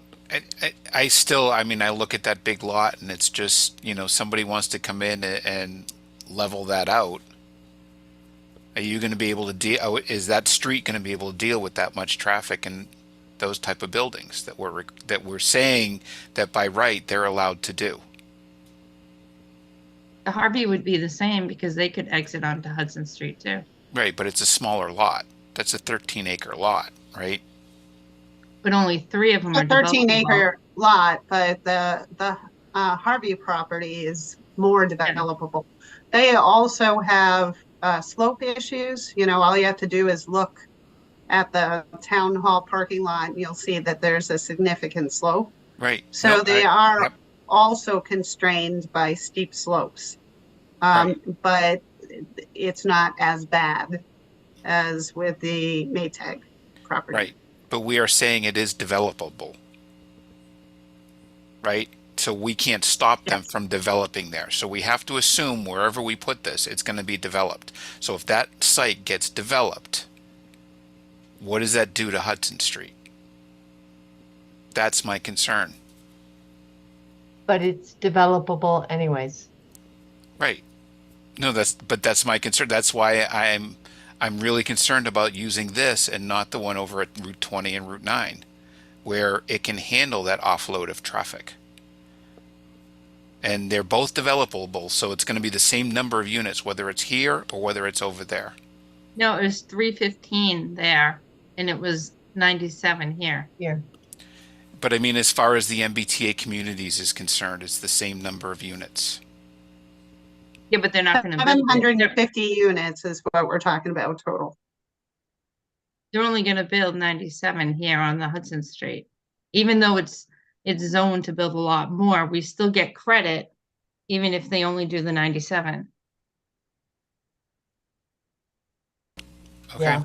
I still, I mean, I look at that big lot and it's just, you know, somebody wants to come in and level that out. Are you going to be able to deal, is that street going to be able to deal with that much traffic and those type of buildings that we're saying that by right they're allowed to do? The Harvey would be the same because they could exit onto Hudson Street too. Right, but it's a smaller lot. That's a 13-acre lot, right? But only 3 of them are A 13-acre developable. lot, but the Harvey property is more developable. They also have slope issues. You know, all you have to do is look at the town hall parking lot and you'll see that there's a significant slope. Right. So Nope, they are yep. also constrained by steep slopes. But it's not as bad as with the Maytag property. Right. But we are saying it is developable. Right? So we can't stop them from developing there. So we have to assume wherever we put this, it's going to be developed. So if that site gets developed, what does that do to Hudson Street? That's my concern. But it's developable anyways. Right. No, that's my concern. That's why I'm really concerned about using this and not the one over at Route 20 and Route 9, where it can handle that offload of traffic. And they're both developable, so it's going to be the same number of units, whether it's here or whether it's over there. No, it was 315 there, and it was 97 here. Here. But I mean, as far as the MBTA communities is concerned, it's the same number of units. Yeah, but they're not going to build it. 750 units is what we're talking about total. They're only going to build 97 here on the Hudson Street. Even though it's zoned to build a lot more, we still get credit even if they only do the 97. Okay. Yeah.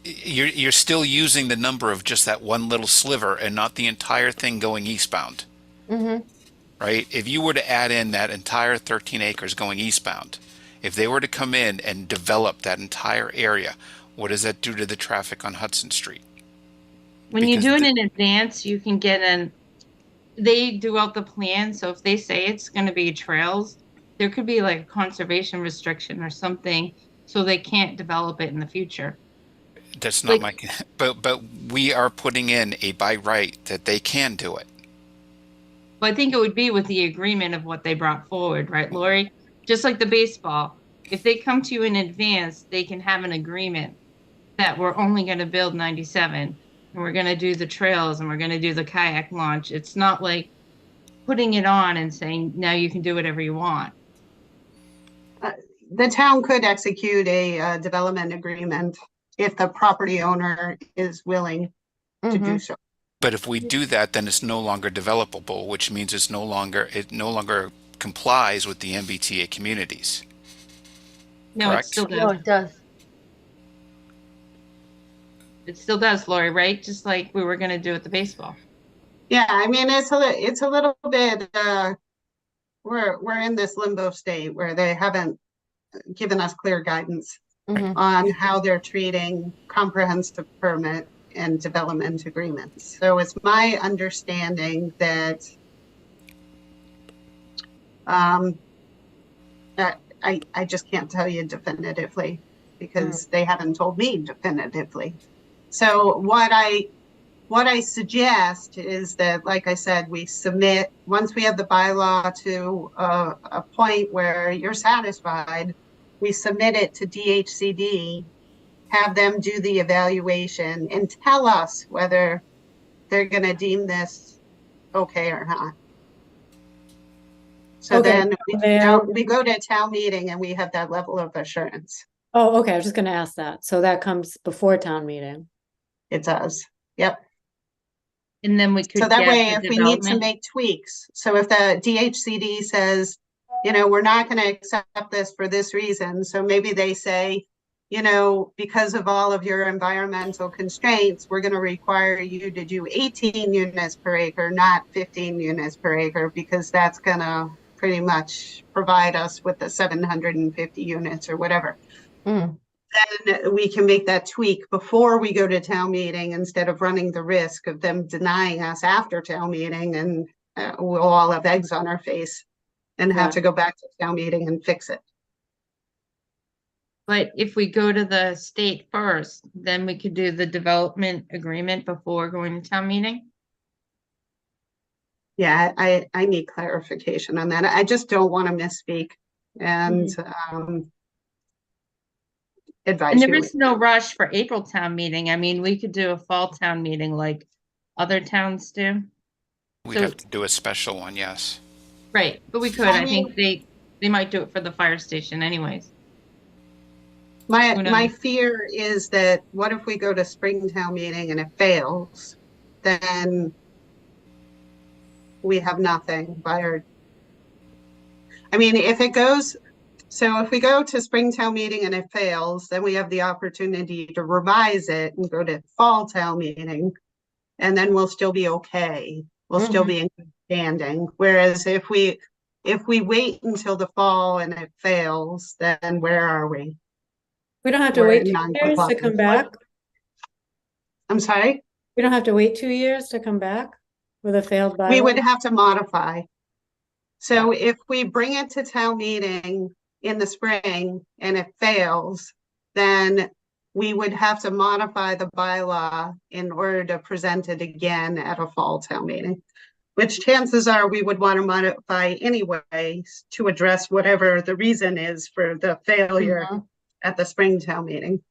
You're still using the number of just that one little sliver and not the entire thing going eastbound. Mm-hmm. Right? If you were to add in that entire 13 acres going eastbound, if they were to come in and develop that entire area, what does that do to the traffic on Hudson Street? When you do it in advance, you can get they do out the plan. So if they say it's going to be trails, there could be like a conservation restriction or something, so they can't develop it in the future. That's not but we are putting in a by right that they can do it. Well, I think it would be with the agreement of what they brought forward, right, Lori? Just like the baseball, if they come to you in advance, they can have an agreement that we're only going to build 97 and we're going to do the trails and we're going to do the kayak launch. It's not like putting it on and saying, now you can do whatever you want. The town could execute a development agreement if the property owner is willing to do so. But if we do that, then it's no longer developable, which means it no longer complies with the MBTA communities. No, Correct? it still does. No, it does. It still does, Lori, right? Just like we were going to do with the baseball. Yeah, I mean, it's a little bit, we're in this limbo state where they haven't given us clear guidance Mhm. on how they're treating comprehensive permit and development agreements. So it's my understanding that that I just can't tell you definitively because they haven't told me definitively. So what I suggest is that, like I said, we submit, once we have the bylaw to a point where you're satisfied, we submit it to DHCD, have them do the evaluation and tell us whether they're going to deem this okay or not. So Okay, then they're, we go to town meeting and we have that level of assurance. oh, okay, I was just gonna ask that. So that comes before town meeting. It does. Yep. And then we So could that get way, the if we need to development. make tweaks, so if the DHCD says, you know, we're not going to accept this for this reason, so maybe they say, you know, because of all of your environmental constraints, we're going to require you to do 18 units per acre, not 15 units per acre, because that's going to pretty much provide us with the 750 units or whatever. Mm. Then we can make that tweak before we go to town meeting instead of running the risk of them denying us after town meeting, and we'll all have eggs on our face and have Yeah. to go back to town meeting and fix it. But if we go to the state first, then we could do the development agreement before going to town meeting. Yeah, I need clarification on that. I just don't want to misspeak and advise And there you. is no rush for April town meeting. I mean, we could do a fall town meeting like other towns do. We'd So- have to do a special one, yes. Right, but we could. I think they might do it for the fire station anyways. Who My knows? fear is that what if we go to spring town meeting and it fails, then we have nothing by our. I mean, if it goes, so if we go to spring town meeting and it fails, then we have the opportunity to revise it and go to fall town meeting, and then we'll still be okay. We'll still be in good standing. Whereas if we wait until the fall and it fails, then where are we? We don't have to We're wait in 2 years to come non-compliance. back. I'm sorry? We don't have to wait 2 years to come back with a failed We would bylaw. have to modify. So if we bring it to town meeting in the spring and it fails, then we would have to modify the bylaw in order to present it again at a fall town meeting, which chances are we would want to modify anyway to address whatever the reason is for the failure at the spring town meeting.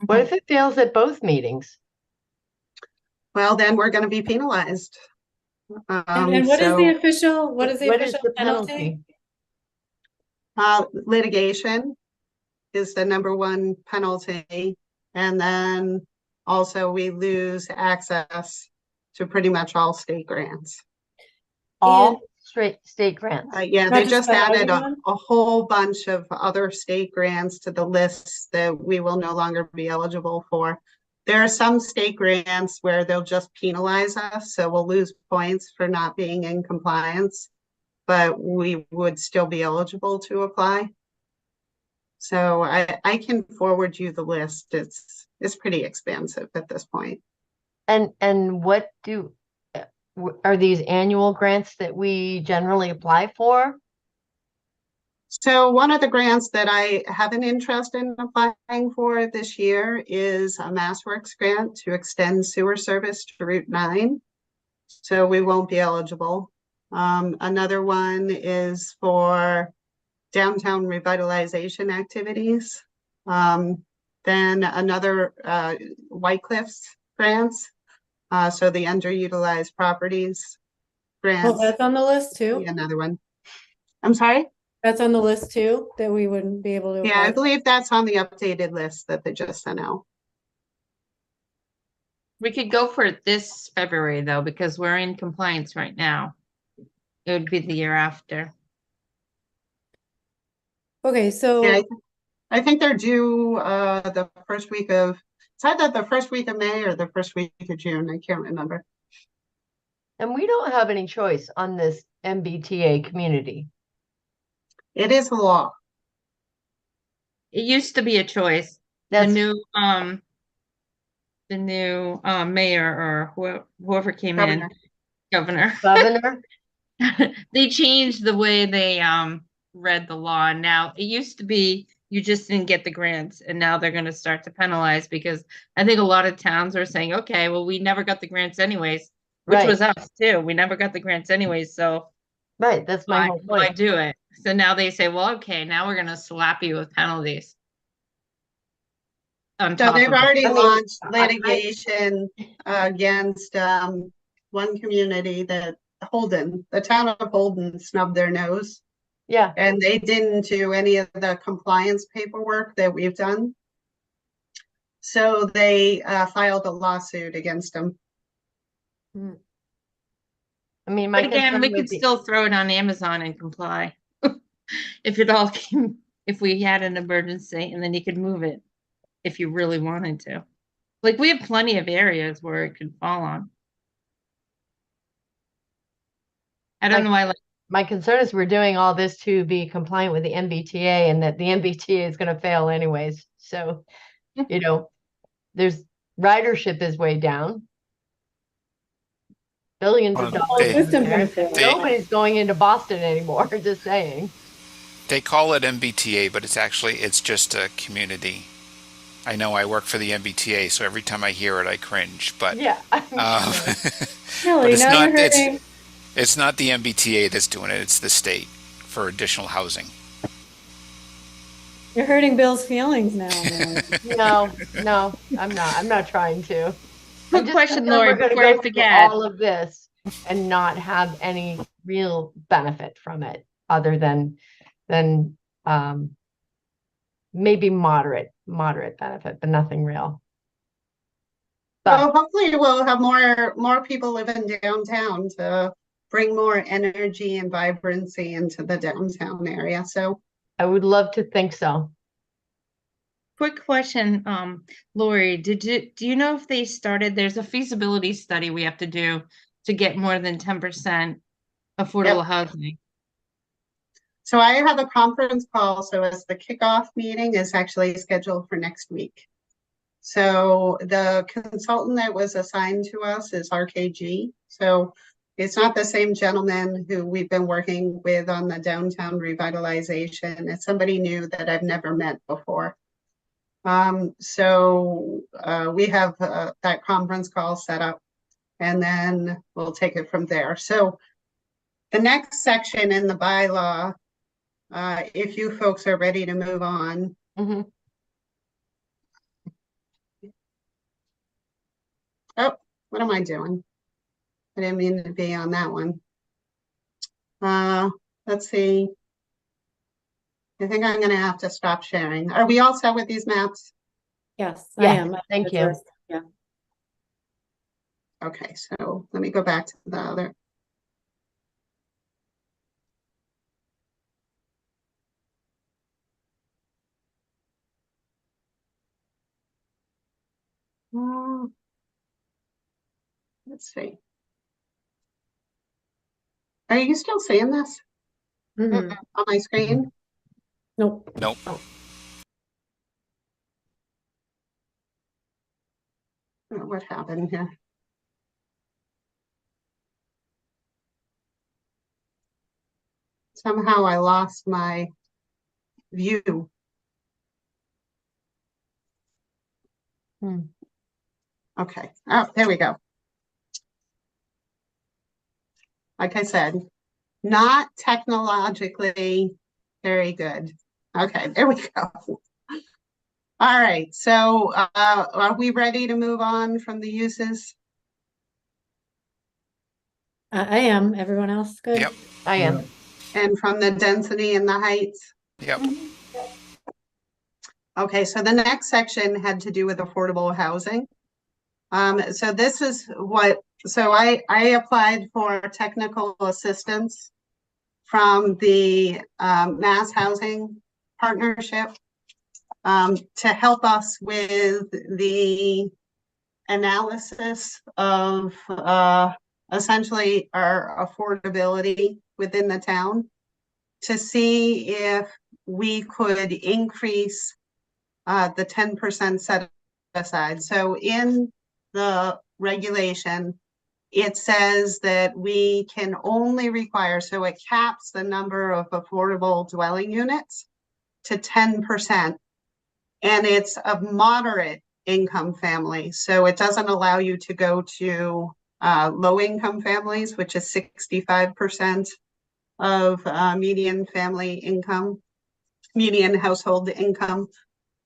What if it fails at both meetings? Well, then we're going to be penalized. And what is the official, what is the What is official the penalty? Litigation is the number one penalty. And then also we lose access to pretty much all state grants. All state grants. Yeah, Not they just just about added everyone? a whole bunch of other state grants to the lists that we will no longer be eligible for. There are some state grants where they'll just penalize us, so we'll lose points for not being in compliance, but we would still be eligible to apply. So I can forward you the list. It's pretty expansive at this point. And what are these annual grants that we generally apply for? So one of the grants that I have an interest in applying for this year is a MassWorks grant to extend sewer service to Route 9. So we won't be eligible. Another one is for downtown revitalization activities. Then another White Cliffs grants. So the underutilized properties grants. Oh, that's on the list too? Another one. I'm sorry? That's on the list too, that we wouldn't be able to Yeah, I apply? believe that's on the updated list that they just sent out. We could go for it this February though, because we're in compliance right now. It would be the year after. Okay, so. Yeah, I think they're due the first week of, it's either the first week of May or the first week of June. I can't remember. And we don't have any choice on this MBTA community. It is a law. It used to be a choice. That's The new mayor or whoever came in, governor. governor. They changed the way they read the law. Now it used to be you just didn't get the grants, and now they're going to start to penalize because I think a lot of towns are saying, okay, well, we never got the grants anyways, which Right. was us too. We never got the grants anyways, so Right. That's my why, whole why point. do it? So now they say, well, okay, now we're going to slap you with penalties. On So top they've of it. already I mean, launched I- litigation against one community that the town of Holden snubbed their nose, Yeah. and they didn't do any of the compliance paperwork that we've done. So they filed a lawsuit against them. I mean, my But again, concern we would could be- still throw it on Amazon and comply. If it all came, if we had an emergency and then you could move it if you really wanted to. Like we have plenty of areas where it could fall on. I don't know why, like, my concern is we're doing all this to be compliant with the MBTA and that the MBTA is going to fail anyways. So, you know, there's ridership is way down. Billions of Well, dollars. they- in System's there. gonna fail. Nobody's going into Boston anymore. Just saying. They call it MBTA, but it's just a community. I know I work for the MBTA, so every time I hear it, I cringe. But Yeah. Kelly, it's now not- you're hurting. it's not the MBTA that's doing it; it's the state for additional housing. You're hurting Bill's feelings now. Mary. No, I'm not. I'm not trying to. quick I'm just question, concerned Lori, we're gonna before I go through forget. all of this and not have any real benefit from it other than maybe moderate benefit, but nothing real. Well, But hopefully we'll have more people living downtown to bring more energy and vibrancy into the downtown area. So I would love to think so. Quick question, Lori, do you know if they started, there's a feasibility study we have to do to get more than 10% affordable housing. So I have a conference call, so as the kickoff meeting is actually scheduled for next week. So the consultant that was assigned to us is RKG. So it's not the same gentleman who we've been working with on the downtown revitalization. It's somebody new that I've never met before. So we have that conference call set up, and then we'll take it from there. So the next section in the bylaw, if you folks are ready to move on. Mm-hmm. Oh, what am I doing? I didn't mean to be on that one. Let's see. I think I'm gonna have to stop sharing. Are we all set with these maps? Yes, I Yes, am. thank you. Yeah. Okay, so let me go back to the other. Let's see. Are you still seeing this Mhm. on my screen? Nope. Nope. Oh, what happened here? Somehow I lost my view. Okay, oh, there we go. Like I said, not technologically very good. Okay, there we go. All right, so are we ready to move on from the uses? I am. Everyone else good? Yep. I am. And from the density and the heights? Yep. Okay, so the next section had to do with affordable housing. So this is what, so I applied for technical assistance from the Mass Housing Partnership to help us with the analysis of essentially our affordability within the town to see if we could increase the 10% set aside. So in the regulation, it says that we can only require, so it caps the number of affordable dwelling units to 10%. And it's a moderate income family. So it doesn't allow you to go to low income families, which is 65% of median family income, median household income.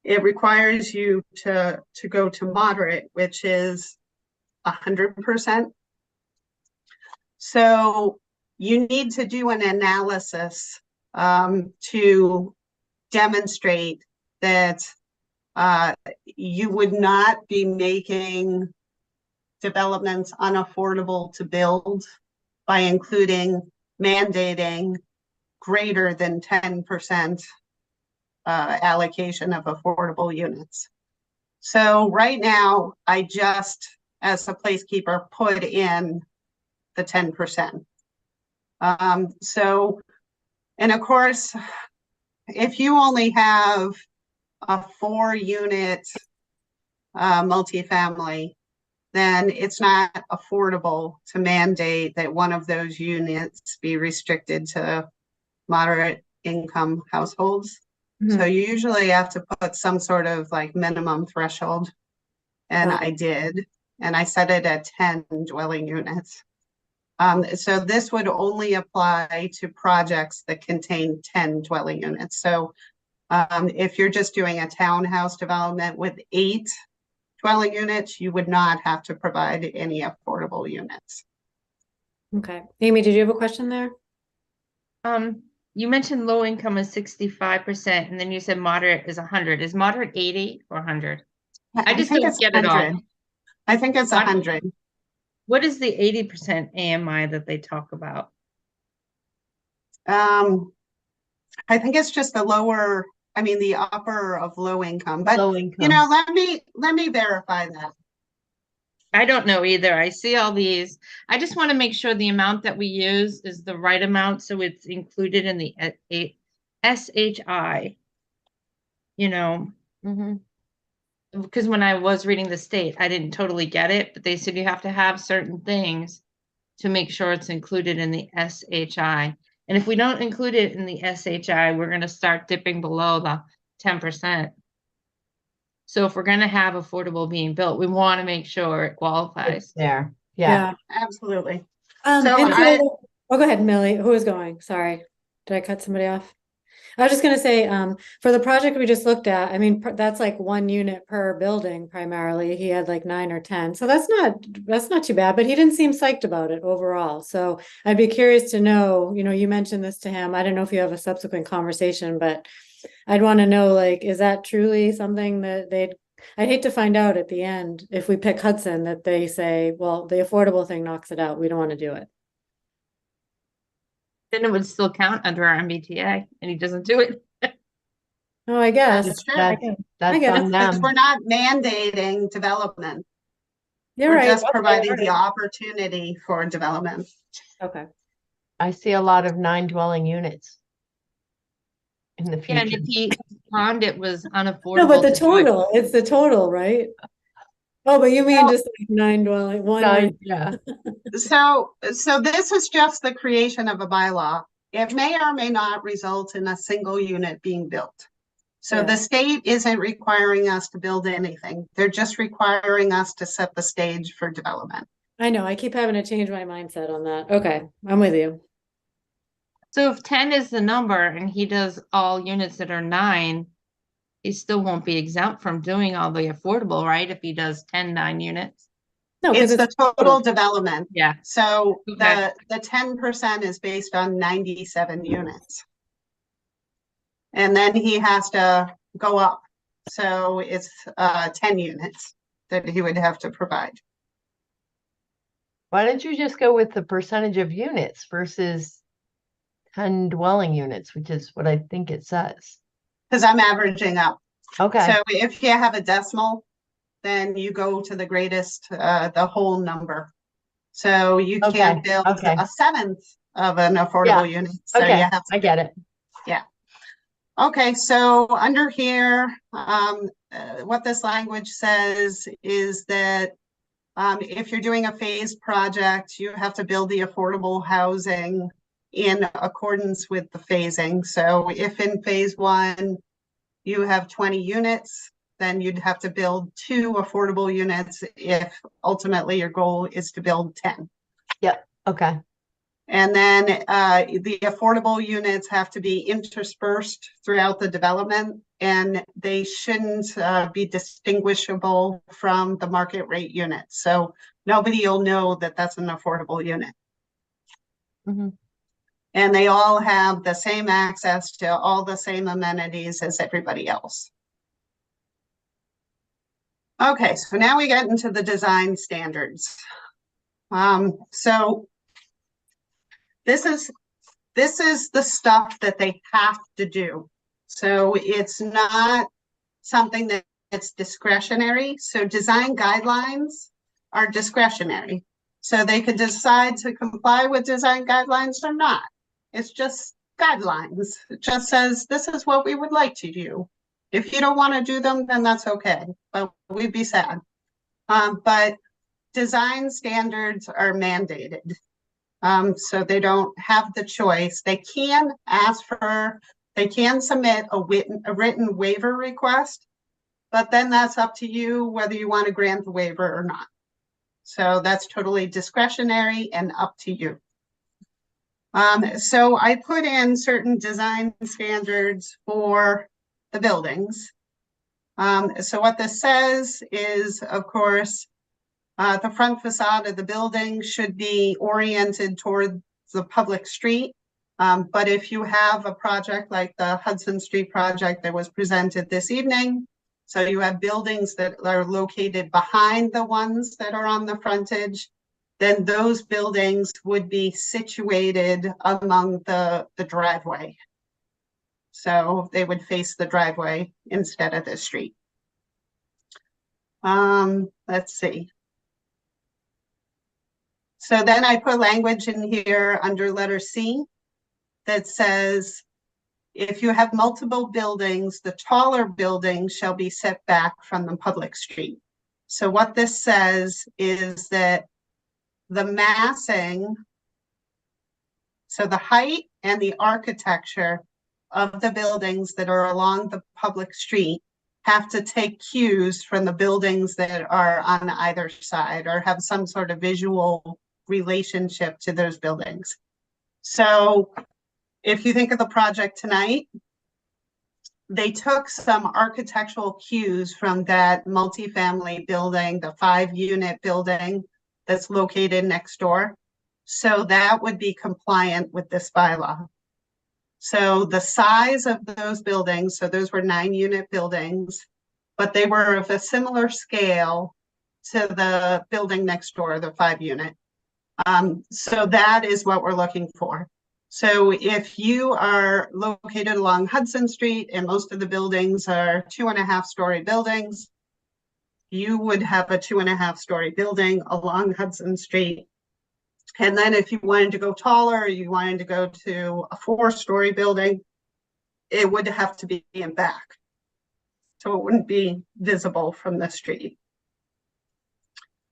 It requires you to go to moderate, which is 100%. So you need to do an analysis to demonstrate that you would not be making developments unaffordable to build by including mandating greater than 10% allocation of affordable units. So right now, I just, as a placekeeper, put in the 10%. So, and of course, if you only have a 4-unit multifamily, then it's not affordable to mandate that one of those units be restricted to moderate income households. Mm-hmm. So you usually have to put some sort of like minimum threshold. And I did, and I set it at 10 dwelling units. So this would only apply to projects that contain 10 dwelling units. So if you're just doing a townhouse development with 8 dwelling units, you would not have to provide any affordable units. Okay. Amy, did you have a question there? You mentioned low income is 65%, and then you said moderate is 100. Is moderate 80 or 100? I just don't get 100. It all. I think it's 100. What is the 80% AMI that they talk about? I think it's just the lower, I mean, the upper of low income, but low income. You know, let me verify that. I don't know either. I see all these. I just want to make sure the amount that we use is the right amount, so it's included in the SHI. You know, because when I was reading the state, I didn't totally get it, but they said you have to have certain things to make sure it's included in the SHI. And if we don't include it in the SHI, we're going to start dipping below the 10%. So if we're going to have affordable being built, we want to make sure it qualifies. It's there. Yeah, absolutely. Oh, go ahead, Millie. Who is going? Sorry. Did I cut somebody off? I was just going to say, for the project we just looked at, I mean, that's like 1 unit per building primarily. He had like 9 or 10. So that's not too bad, but he didn't seem psyched about it overall. So I'd be curious to know, you know, you mentioned this to him. I don't know if you have a subsequent conversation, but I'd want to know, like, is that truly something that I'd hate to find out at the end if we pick Hudson that they say, well, the affordable thing knocks it out. We don't want to do it. Then it would still count under our MBTA, and he doesn't do it. Oh, I guess. That's on them. We're not mandating development. We're just providing the opportunity for development. Okay. I see a lot of 9 dwelling units in the future. Yeah, and if he found it was unaffordable. No, but the total, it's the total, right? Oh, but you mean just like 9 dwelling, 1. Yeah. So this is just the creation of a bylaw. It may or may not result in a single unit being built. So the state isn't requiring us to build anything. They're just requiring us to set the stage for development. I know. I keep having to change my mindset on that. Okay. I'm with you. So if 10 is the number and he does all units that are 9, he still won't be exempt from doing all the affordable, right? If he does 9 units. No, it's the total development. Yeah. So the 10% is based on 97 units. And then he has to go up. So it's 10 units that he would have to provide. Why don't you just go with the percentage of units versus 10 dwelling units, which is what I think it says. Because I'm averaging up. Okay. So if you have a decimal, then you go to the greatest, the whole number. So you can't Okay, build okay. a seventh of an affordable unit. So you Okay, have to I get it. Okay, so under here, what this language says is that if you're doing a phased project, you have to build the affordable housing in accordance with the phasing. So if in phase one, you have 20 units, then you'd have to build 2 affordable units if ultimately your goal is to build 10. Yep, okay. And then the affordable units have to be interspersed throughout the development, and they shouldn't be distinguishable from the market rate units. So nobody will know that that's an affordable unit. Mm-hmm. And they all have the same access to all the same amenities as everybody else. Okay, so now we get into the design standards. So this is the stuff that they have to do. So it's not something that's discretionary. So design guidelines are discretionary. So they could decide to comply with design guidelines or not. It's just guidelines. It just says, this is what we would like to do. If you don't want to do them, then that's okay, but we'd be sad. But design standards are mandated. So they don't have the choice. They can submit a written waiver request, but then that's up to you whether you want to grant the waiver or not. So that's totally discretionary and up to you. So I put in certain design standards for the buildings. So what this says is, of course, the front facade of the building should be oriented toward the public street. But if you have a project like the Hudson Street project that was presented this evening, so you have buildings that are located behind the ones that are on the frontage, then those buildings would be situated among the driveway. So they would face the driveway instead of the street. Let's see. So then I put language in here under letter C that says, if you have multiple buildings, the taller building shall be set back from the public street. So what this says is that the massing, so the height and the architecture of the buildings that are along the public street have to take cues from the buildings that are on either side or have some sort of visual relationship to those buildings. So if you think of the project tonight, they took some architectural cues from that multifamily building, the 5-unit building that's located next door. So that would be compliant with this bylaw. So the size of those buildings, so those were 9-unit buildings, but they were of a similar scale to the building next door, the 5-unit. So that is what we're looking for. So if you are located along Hudson Street and most of the buildings are 2.5-story buildings, you would have a 2.5-story building along Hudson Street. And then if you wanted to go taller, you wanted to go to a 4-story building, it would have to be in back. So it wouldn't be visible from the street.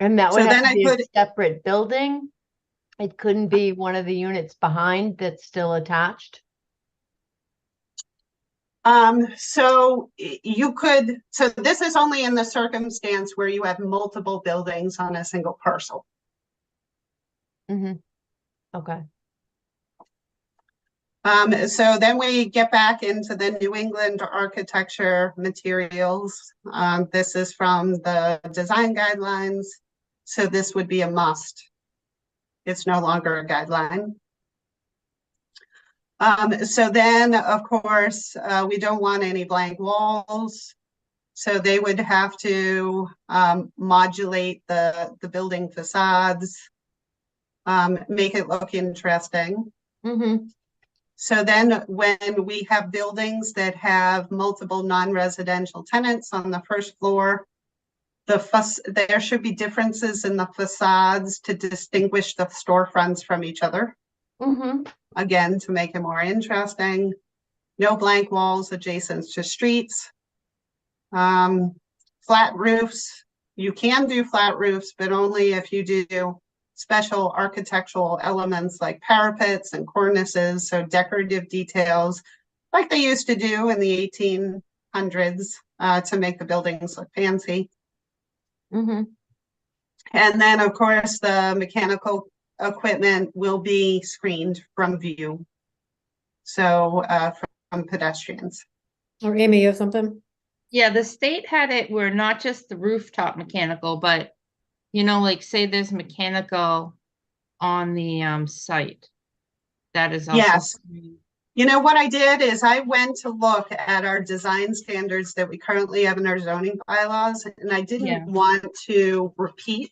And that would So have then to I be put a separate building? It couldn't be one of the units behind that's still attached? So you could, so this is only in the circumstance where you have multiple buildings on a single parcel. Mm-hmm. Okay. So then we get back into the New England architecture materials. This is from the design guidelines. So this would be a must. It's no longer a guideline. So then, of course, we don't want any blank walls. So they would have to modulate the building facades, make it look interesting. Mm-hmm. So then when we have buildings that have multiple non-residential tenants on the first floor, there should be differences in the facades to distinguish the storefronts from each other. Mm-hmm. Again, to make it more interesting. No blank walls adjacent to streets. Flat roofs. You can do flat roofs, but only if you do special architectural elements like parapets and cornices, so decorative details like they used to do in the 1800s to make the buildings look fancy. Mm-hmm. And then, of course, the mechanical equipment will be screened from view, so from pedestrians. Or Amy, you have something? Yeah, the state had it where not just the rooftop mechanical, but like say there's mechanical on the site. That is also Yes. screened. You know, what I did is I went to look at our design standards that we currently have in our zoning bylaws, and I didn't want to repeat.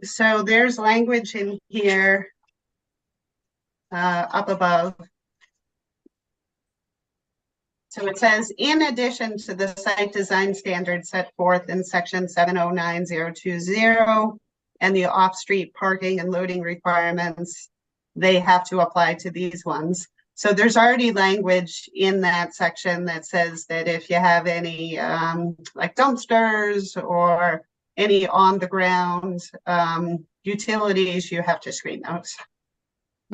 So there's language in here up above. So it says, in addition to the site design standards set forth in section 709020 and the off-street parking and loading requirements, they have to apply to these ones. So there's already language in that section that says that if you have any like dumpsters or any on the ground utilities, you have to screen those.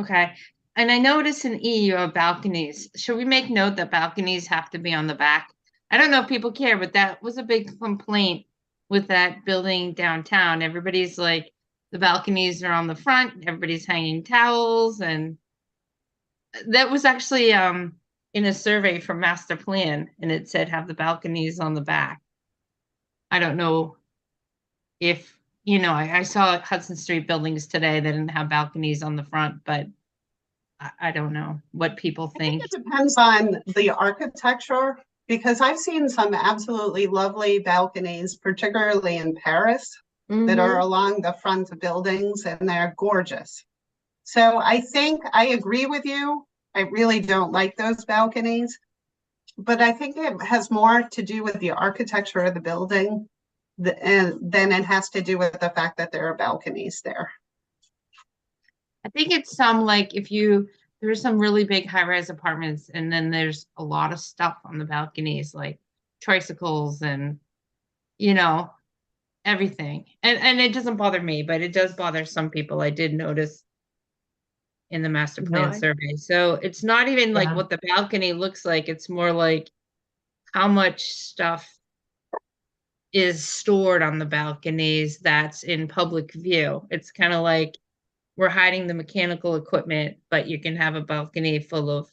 Okay. And I noticed in E you have balconies. Should we make note that balconies have to be on the back? I don't know if people care, but that was a big complaint with that building downtown. Everybody's like, the balconies are on the front, everybody's hanging towels, and that was actually in a survey from Master Plan, and it said have the balconies on the back. I don't know if, I saw Hudson Street buildings today that didn't have balconies on the front, but I don't know what people think. I think it depends on the architecture, because I've seen some absolutely lovely balconies, particularly in Paris, that are along the front of buildings, and they're gorgeous. So I think I agree with you. I really don't like those balconies, but I think it has more to do with the architecture of the building than it has to do with the fact that there are balconies there. I think it's like there's some really big high-rise apartments, and then there's a lot of stuff on the balconies, like tricycles and, everything. And it doesn't bother me, but it does bother some people. I did notice in the master plan survey. So it's not even like what the balcony looks like. It's more like how much stuff is stored on the balconies that's in public view. It's kind of like we're hiding the mechanical equipment, but you can have a balcony full of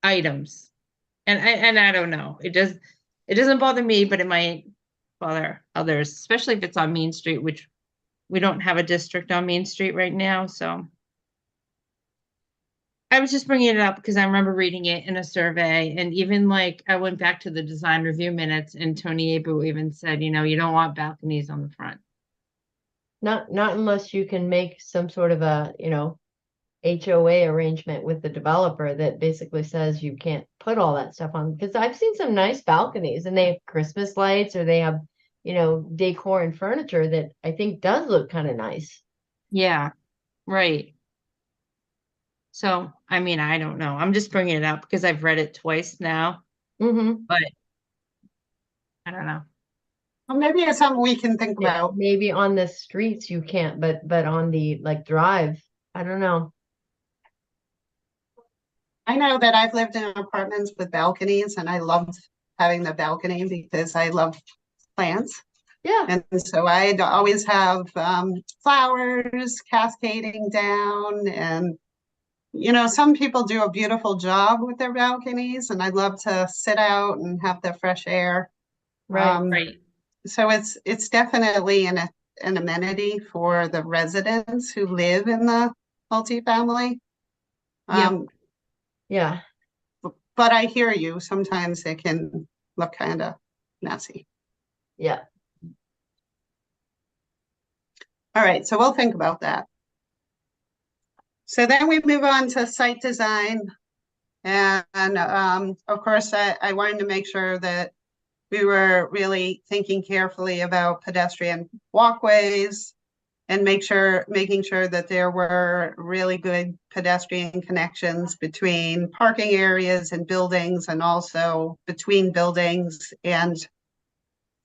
items. And I don't know. It doesn't bother me, but it might bother others, especially if it's on Main Street, which we don't have a district on Main Street right now. So I was just bringing it up because I remember reading it in a survey, and even like I went back to the design review minutes, and Tony Abu even said, you don't want balconies on the front. Not unless you can make some sort of a, HOA arrangement with the developer that basically says you can't put all that stuff on. Because I've seen some nice balconies, and they have Christmas lights, or they have, decor and furniture that I think does look kind of nice. Yeah, right. So, I mean, I don't know. I'm just bringing it up because I've read it twice now. But I don't know. Well, maybe it's something we can think about. Maybe on the streets you can't, but on the drive, I don't know. I know that I've lived in apartments with balconies, and I loved having the balcony because I love plants. Yeah. And so I'd always have flowers cascading down, and some people do a beautiful job with their balconies, and I'd love to sit out and have the fresh air. Right. So it's definitely an amenity for the residents who live in the multifamily. Yeah. But I hear you. Sometimes it can look kind of messy. Yeah. All right, so we'll think about that. So then we move on to site design. And of course, I wanted to make sure that we were really thinking carefully about pedestrian walkways and making sure that there were really good pedestrian connections between parking areas and buildings, and also between buildings and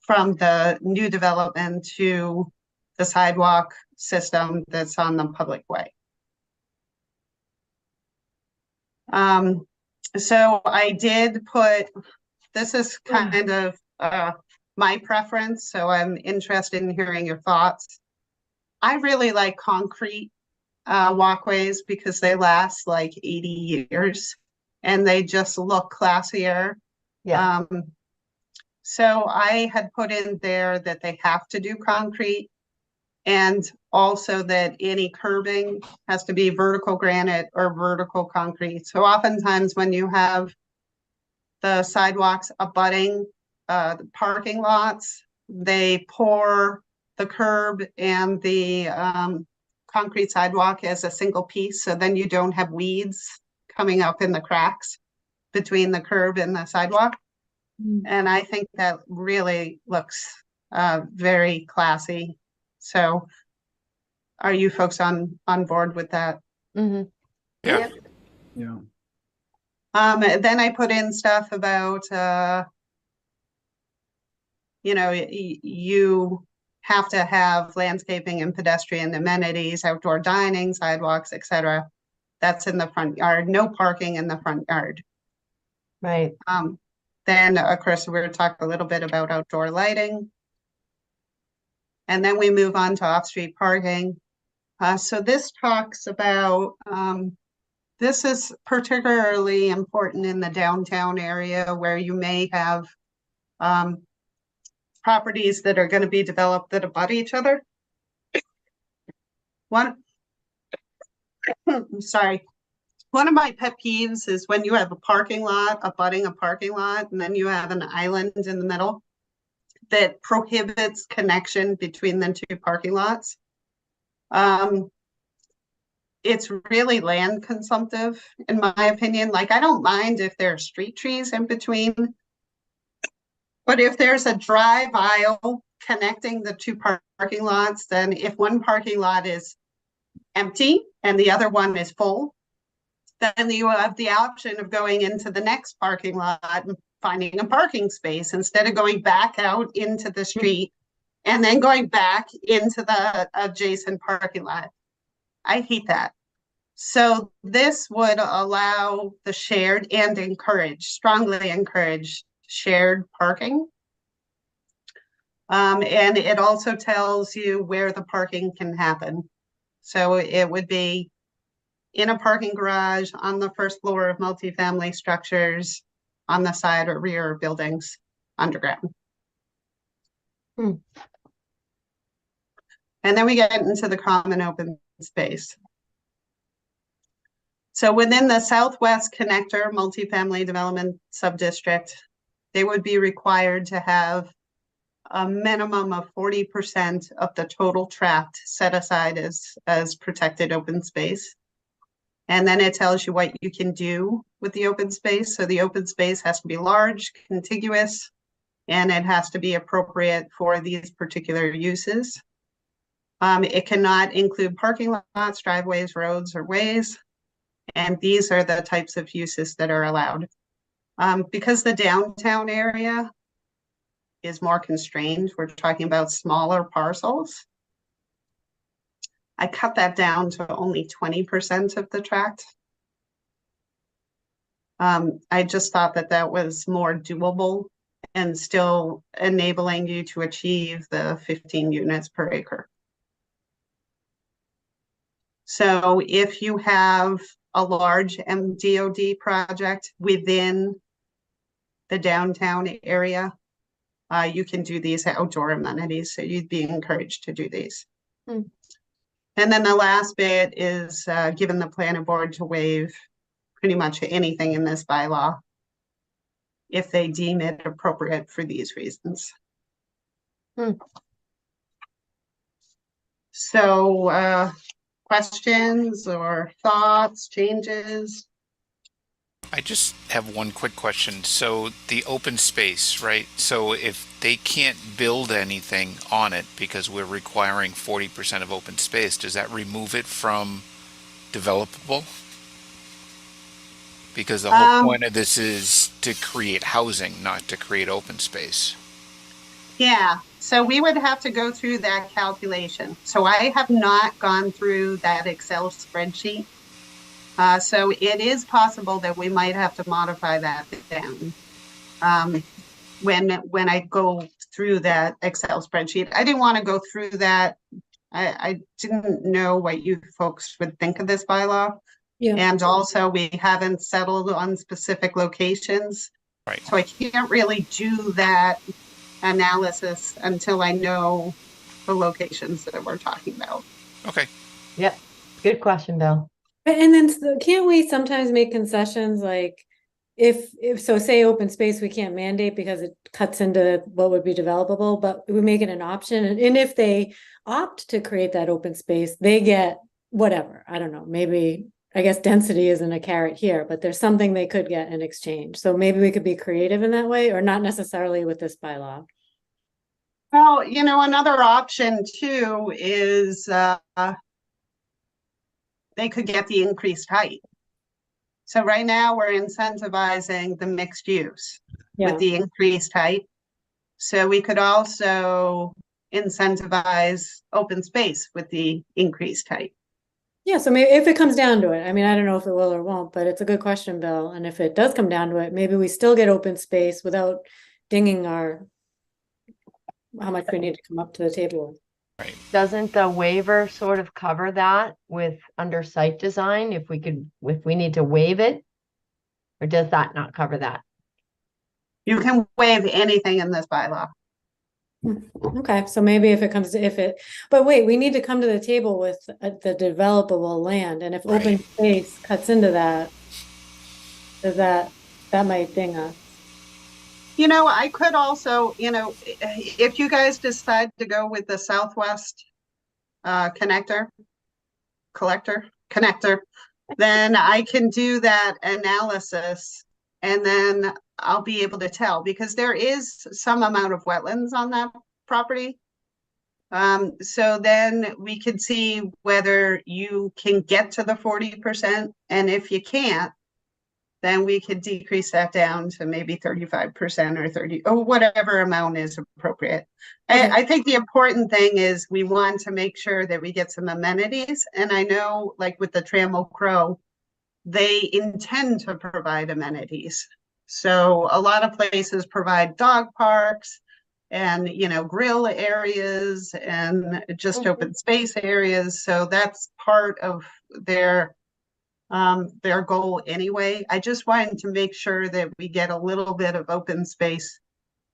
from the new development to the sidewalk system that's on the public way. So I did put, this is kind of my preference, so I'm interested in hearing your thoughts. I really like concrete walkways because they last like 80 years and they just look classier. Yeah. So I had put in there that they have to do concrete, and also that any curbing has to be vertical granite or vertical concrete. So oftentimes when you have the sidewalks abutting the parking lots, they pour the curb and the concrete sidewalk as a single piece, so then you don't have weeds coming up in the cracks between the curb and the sidewalk. And I think that really looks very classy. So are you folks on board with that? Mm-hmm. Yeah. Yeah. Then I put in stuff about you know, you have to have landscaping and pedestrian amenities, outdoor dining, sidewalks, etc. That's in the front yard. No parking in the front yard. Right. Then, of course, we're going to talk a little bit about outdoor lighting. And then we move on to off-street parking. So this talks about, this is particularly important in the downtown area where you may have properties that are going to be developed that abut each other. Sorry. One of my pet peeves is when you have a parking lot abutting a parking lot, and then you have an island in the middle that prohibits connection between the two parking lots. It's really land consumptive, in my opinion. Like, I don't mind if there are street trees in between, but if there's a drive aisle connecting the two parking lots, then if one parking lot is empty and the other one is full, then you have the option of going into the next parking lot and finding a parking space instead of going back out into the street and then going back into the adjacent parking lot. I hate that. So this would allow the shared and strongly encourage shared parking. And it also tells you where the parking can happen. So it would be in a parking garage, on the first floor of multifamily structures, on the side or rear of buildings, underground. And then we get into the common open space. So within the Southwest Connector multifamily development subdistrict, they would be required to have a minimum of 40% of the total tract set aside as protected open space. And then it tells you what you can do with the open space. So the open space has to be large, contiguous, and it has to be appropriate for these particular uses. It cannot include parking lots, driveways, roads, or ways. And these are the types of uses that are allowed. Because the downtown area is more constrained, we're talking about smaller parcels. I cut that down to only 20% of the tract. I just thought that that was more doable and still enabling you to achieve the 15 units per acre. So if you have a large MDOD project within the downtown area, you can do these outdoor amenities. So you'd be encouraged to do these. And then the last bit is given the planning board to waive pretty much anything in this bylaw if they deem it appropriate for these reasons. So questions or thoughts, changes? I just have one quick question. So the open space, right? So if they can't build anything on it because we're requiring 40% of open space, does that remove it from developable? Because the whole point of this is to create housing, not to create open space. Yeah, so we would have to go through that calculation. So I have not gone through that Excel spreadsheet. So it is possible that we might have to modify that down. When I go through that Excel spreadsheet, I didn't want to go through that. I didn't know what you folks would think of this bylaw. Yeah. And also we haven't settled on specific locations. Right. So I can't really do that analysis until I know the locations that we're talking about. Okay. Yep. Good question, Bill. And then can't we sometimes make concessions like if so say open space we can't mandate because it cuts into what would be developable, but we make it an option, and if they opt to create that open space, they get whatever. I don't know, maybe I guess density isn't a carrot here, but there's something they could get in exchange. So maybe we could be creative in that way, or not necessarily with this bylaw. Well, you know, another option too is they could get the increased height. So right now we're incentivizing the mixed use with the increased height. So we could also incentivize open space with the increased height. Yeah, so maybe if it comes down to it, I mean, I don't know if it will or won't, but it's a good question, Bill. And if it does come down to it, maybe we still get open space without dinging our how much we need to come up to the table. Right. Doesn't the waiver sort of cover that with under site design if we need to waive it? Or does that not cover that? You can waive anything in this bylaw. Okay, so maybe if it comes to but wait, we need to come to the table with the developable land, and if open space cuts into that, does that might ding us. You know, I could also, you know, if you guys decide to go with the Southwest connector, then I can do that analysis and then I'll be able to tell, because there is some amount of wetlands on that property. So then we could see whether you can get to the 40%, and if you can't, then we could decrease that down to maybe 35% or 30 or whatever amount is appropriate. Okay. I think the important thing is we want to make sure that we get some amenities. And I know, like with the Trammell Crow, they intend to provide amenities. So a lot of places provide dog parks and, you know, grill areas and just open space areas. So that's part of their goal anyway. I just wanted to make sure that we get a little bit of open space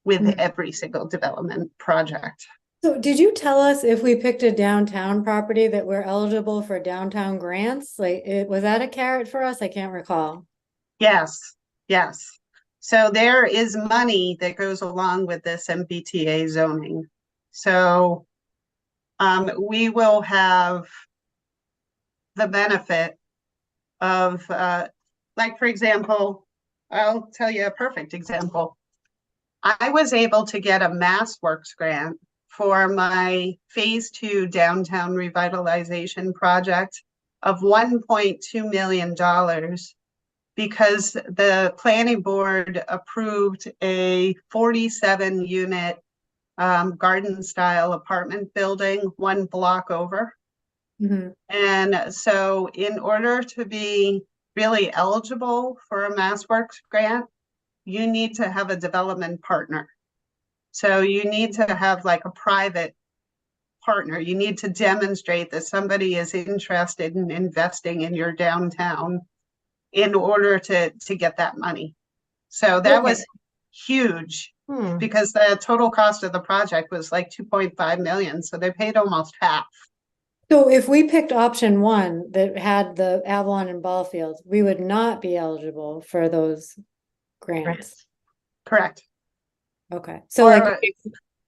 with every single development project. So did you tell us if we picked a downtown property that we're eligible for downtown grants? Like, was that a carrot for us? I can't recall. Yes, yes. So there is money that goes along with this MBTA zoning. So we will have the benefit of, like, for example, I'll tell you a perfect example. I was able to get a MassWorks grant for my phase 2 downtown revitalization project of $1.2 million because the planning board approved a 47 unit garden style apartment building 1 block over. And so in order to be really eligible for a MassWorks grant, you need to have a development partner. So you need to have like a private partner. You need to demonstrate that somebody is interested in investing in your downtown in order to get that money. So that was huge because the total cost of the project was like 2.5 million. So they paid almost half. So if we picked option 1 that had the Avalon and ball fields, we would not be eligible for those grants. Correct. Okay. So like,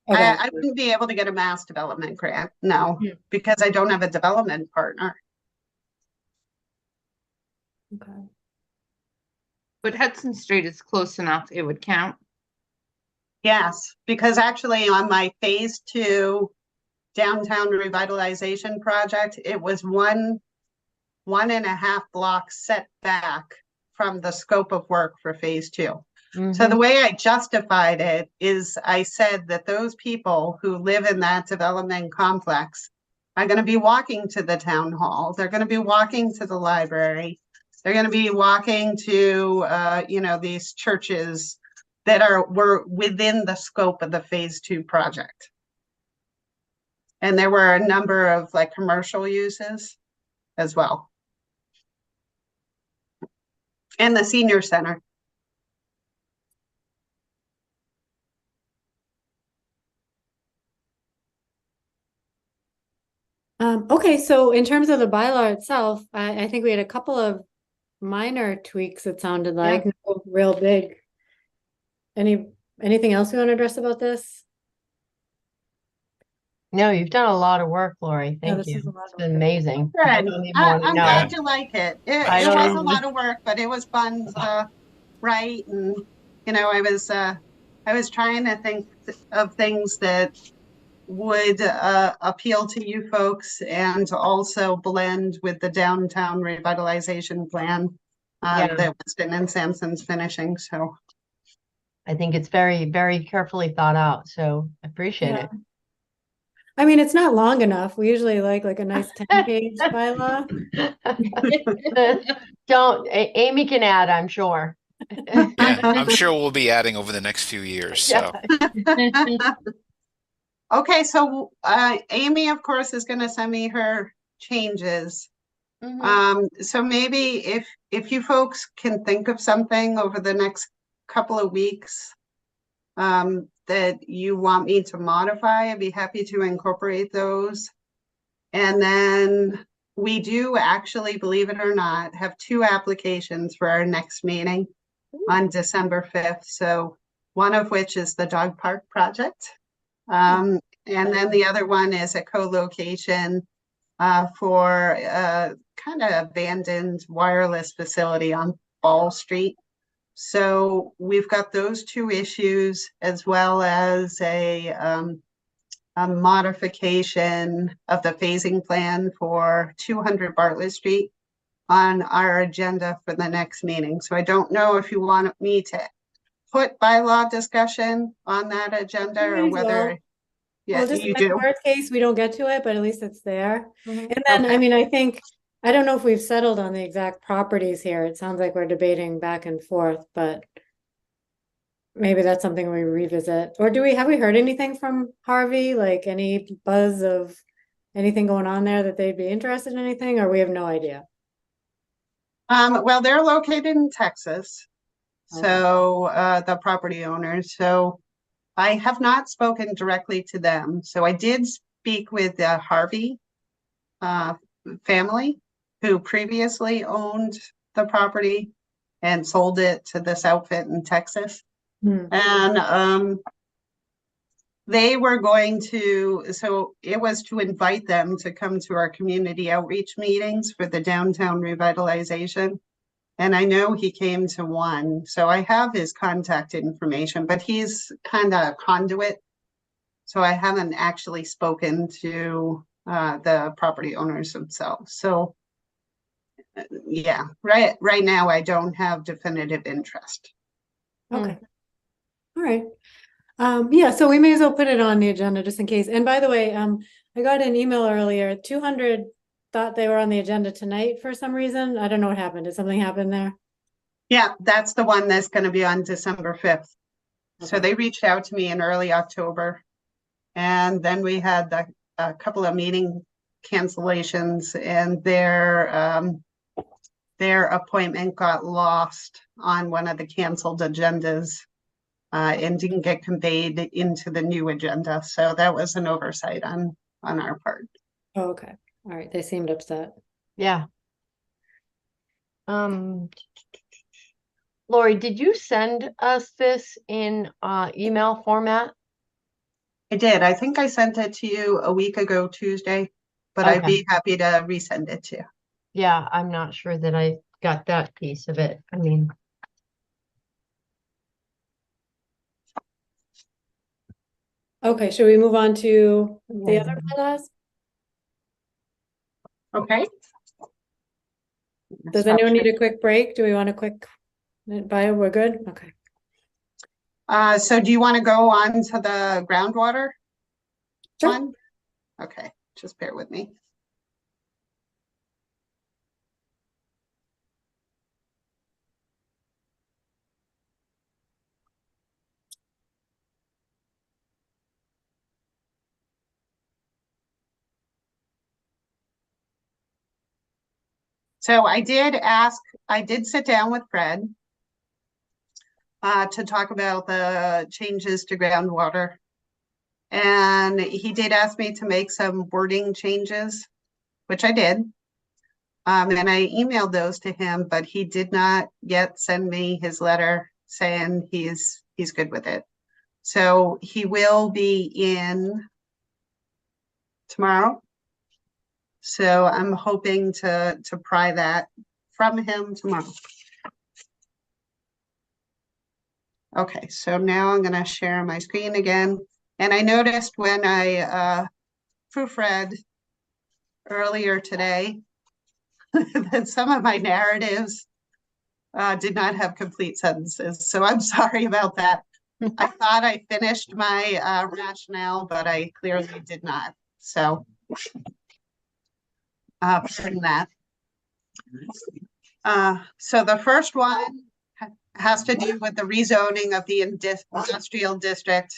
I wouldn't be able to get a mass development grant, no, because I don't have a development partner. Okay. But Hudson Street is close enough, it would count. Yes, because actually on my phase 2 downtown revitalization project, it was one and a half blocks set back from the scope of work for phase 2. So the way I justified it is I said that those people who live in that development complex are going to be walking to the town hall. They're going to be walking to the library. They're going to be walking to, you know, these churches that were within the scope of the phase 2 project. And there were a number of like commercial uses as well. And the senior center. Okay, so in terms of the bylaw itself, I think we had a couple of minor tweaks, it sounded like, no real big. Anything else you want to address about this? No, you've done a lot of work, Lori. Yeah, Thank this you. is a lot It's of been work. amazing. I Good. don't need more to I'm know. glad you like it. I It don't was a know. lot of work, but it was fun to write. And, you know, I was trying to think of things that would appeal to you folks and also blend with the downtown revitalization plan that Winston and Sampson's finishing. So I think it's very, very carefully thought out. So I appreciate it. I mean, it's not long enough. We usually like a nice 10-page bylaw. Don't, Amy can add, I'm sure. Yeah, I'm sure we'll be adding over the next few years. So okay, so Amy, of course, is going to send me her changes. So maybe if you folks can think of something over the next couple of weeks that you want me to modify, I'd be happy to incorporate those. And then we do actually, believe it or not, have 2 applications for our next meeting on December 5th. So one of which is the dog park project. And then the other one is a co-location for a kind of abandoned wireless facility on Ball Street. So we've got those 2 issues, as well as a modification of the phasing plan for 200 Bartlett Street on our agenda for the next meeting. So I don't know if you want me to put bylaw discussion on that agenda or whether Well, just you like do. worst case, we don't get to it, but at least it's there. Mhm. And then, Okay. I mean, I don't know if we've settled on the exact properties here. It sounds like we're debating back and forth, but maybe that's something we revisit. Or have we heard anything from Harvey? Like any buzz of anything going on there that they'd be interested in anything, or we have no idea? Well, they're located in Texas. Okay. So the property owners. So I have not spoken directly to them. So I did speak with the Harvey family, who previously owned the property and sold it to this outfit in Texas. And they were going to, so it was to invite them to come to our community outreach meetings for the downtown revitalization. And I know he came to one, so I have his contact information, but he's kind of a conduit. So I haven't actually spoken to the property owners themselves. So yeah, right now I don't have definitive interest. Okay. All right. Yeah, so we may as well put it on the agenda just in case. And by the way, I got an email earlier. 200 thought they were on the agenda tonight for some reason. I don't know what happened. Did something happen there? Yeah, that's the one that's going to be on December 5th. So they reached out to me in early October. And then we had a couple of meeting cancellations, and their appointment got lost on one of the canceled agendas and didn't get conveyed into the new agenda. So that was an oversight on our part. Oh, okay. All right. They seemed upset. Yeah. Lori, did you send us this in email format? I did. I think I sent it to you a week ago, Tuesday, but I'd be happy to resend it to you. Yeah, I'm not sure that I got that piece of it. I mean, Okay, should we move on to the other bylaws? Okay. Does anyone need a quick break? Do we want a quick bio? We're good? Okay. So do you want to go on to the groundwater Sure. one? Okay, just bear with me. So I did sit down with Fred to talk about the changes to groundwater. And he did ask me to make some wording changes, which I did. And I emailed those to him, but he did not yet send me his letter saying he's good with it. So he will be in tomorrow. So I'm hoping to pry that from him tomorrow. Okay, so now I'm gonna share my screen again. And I noticed when I proofread earlier today that some of my narratives did not have complete sentences. So I'm sorry about that. I thought I finished my rationale, but I clearly did not. So pardon that. So the first one has to do with the rezoning of the industrial district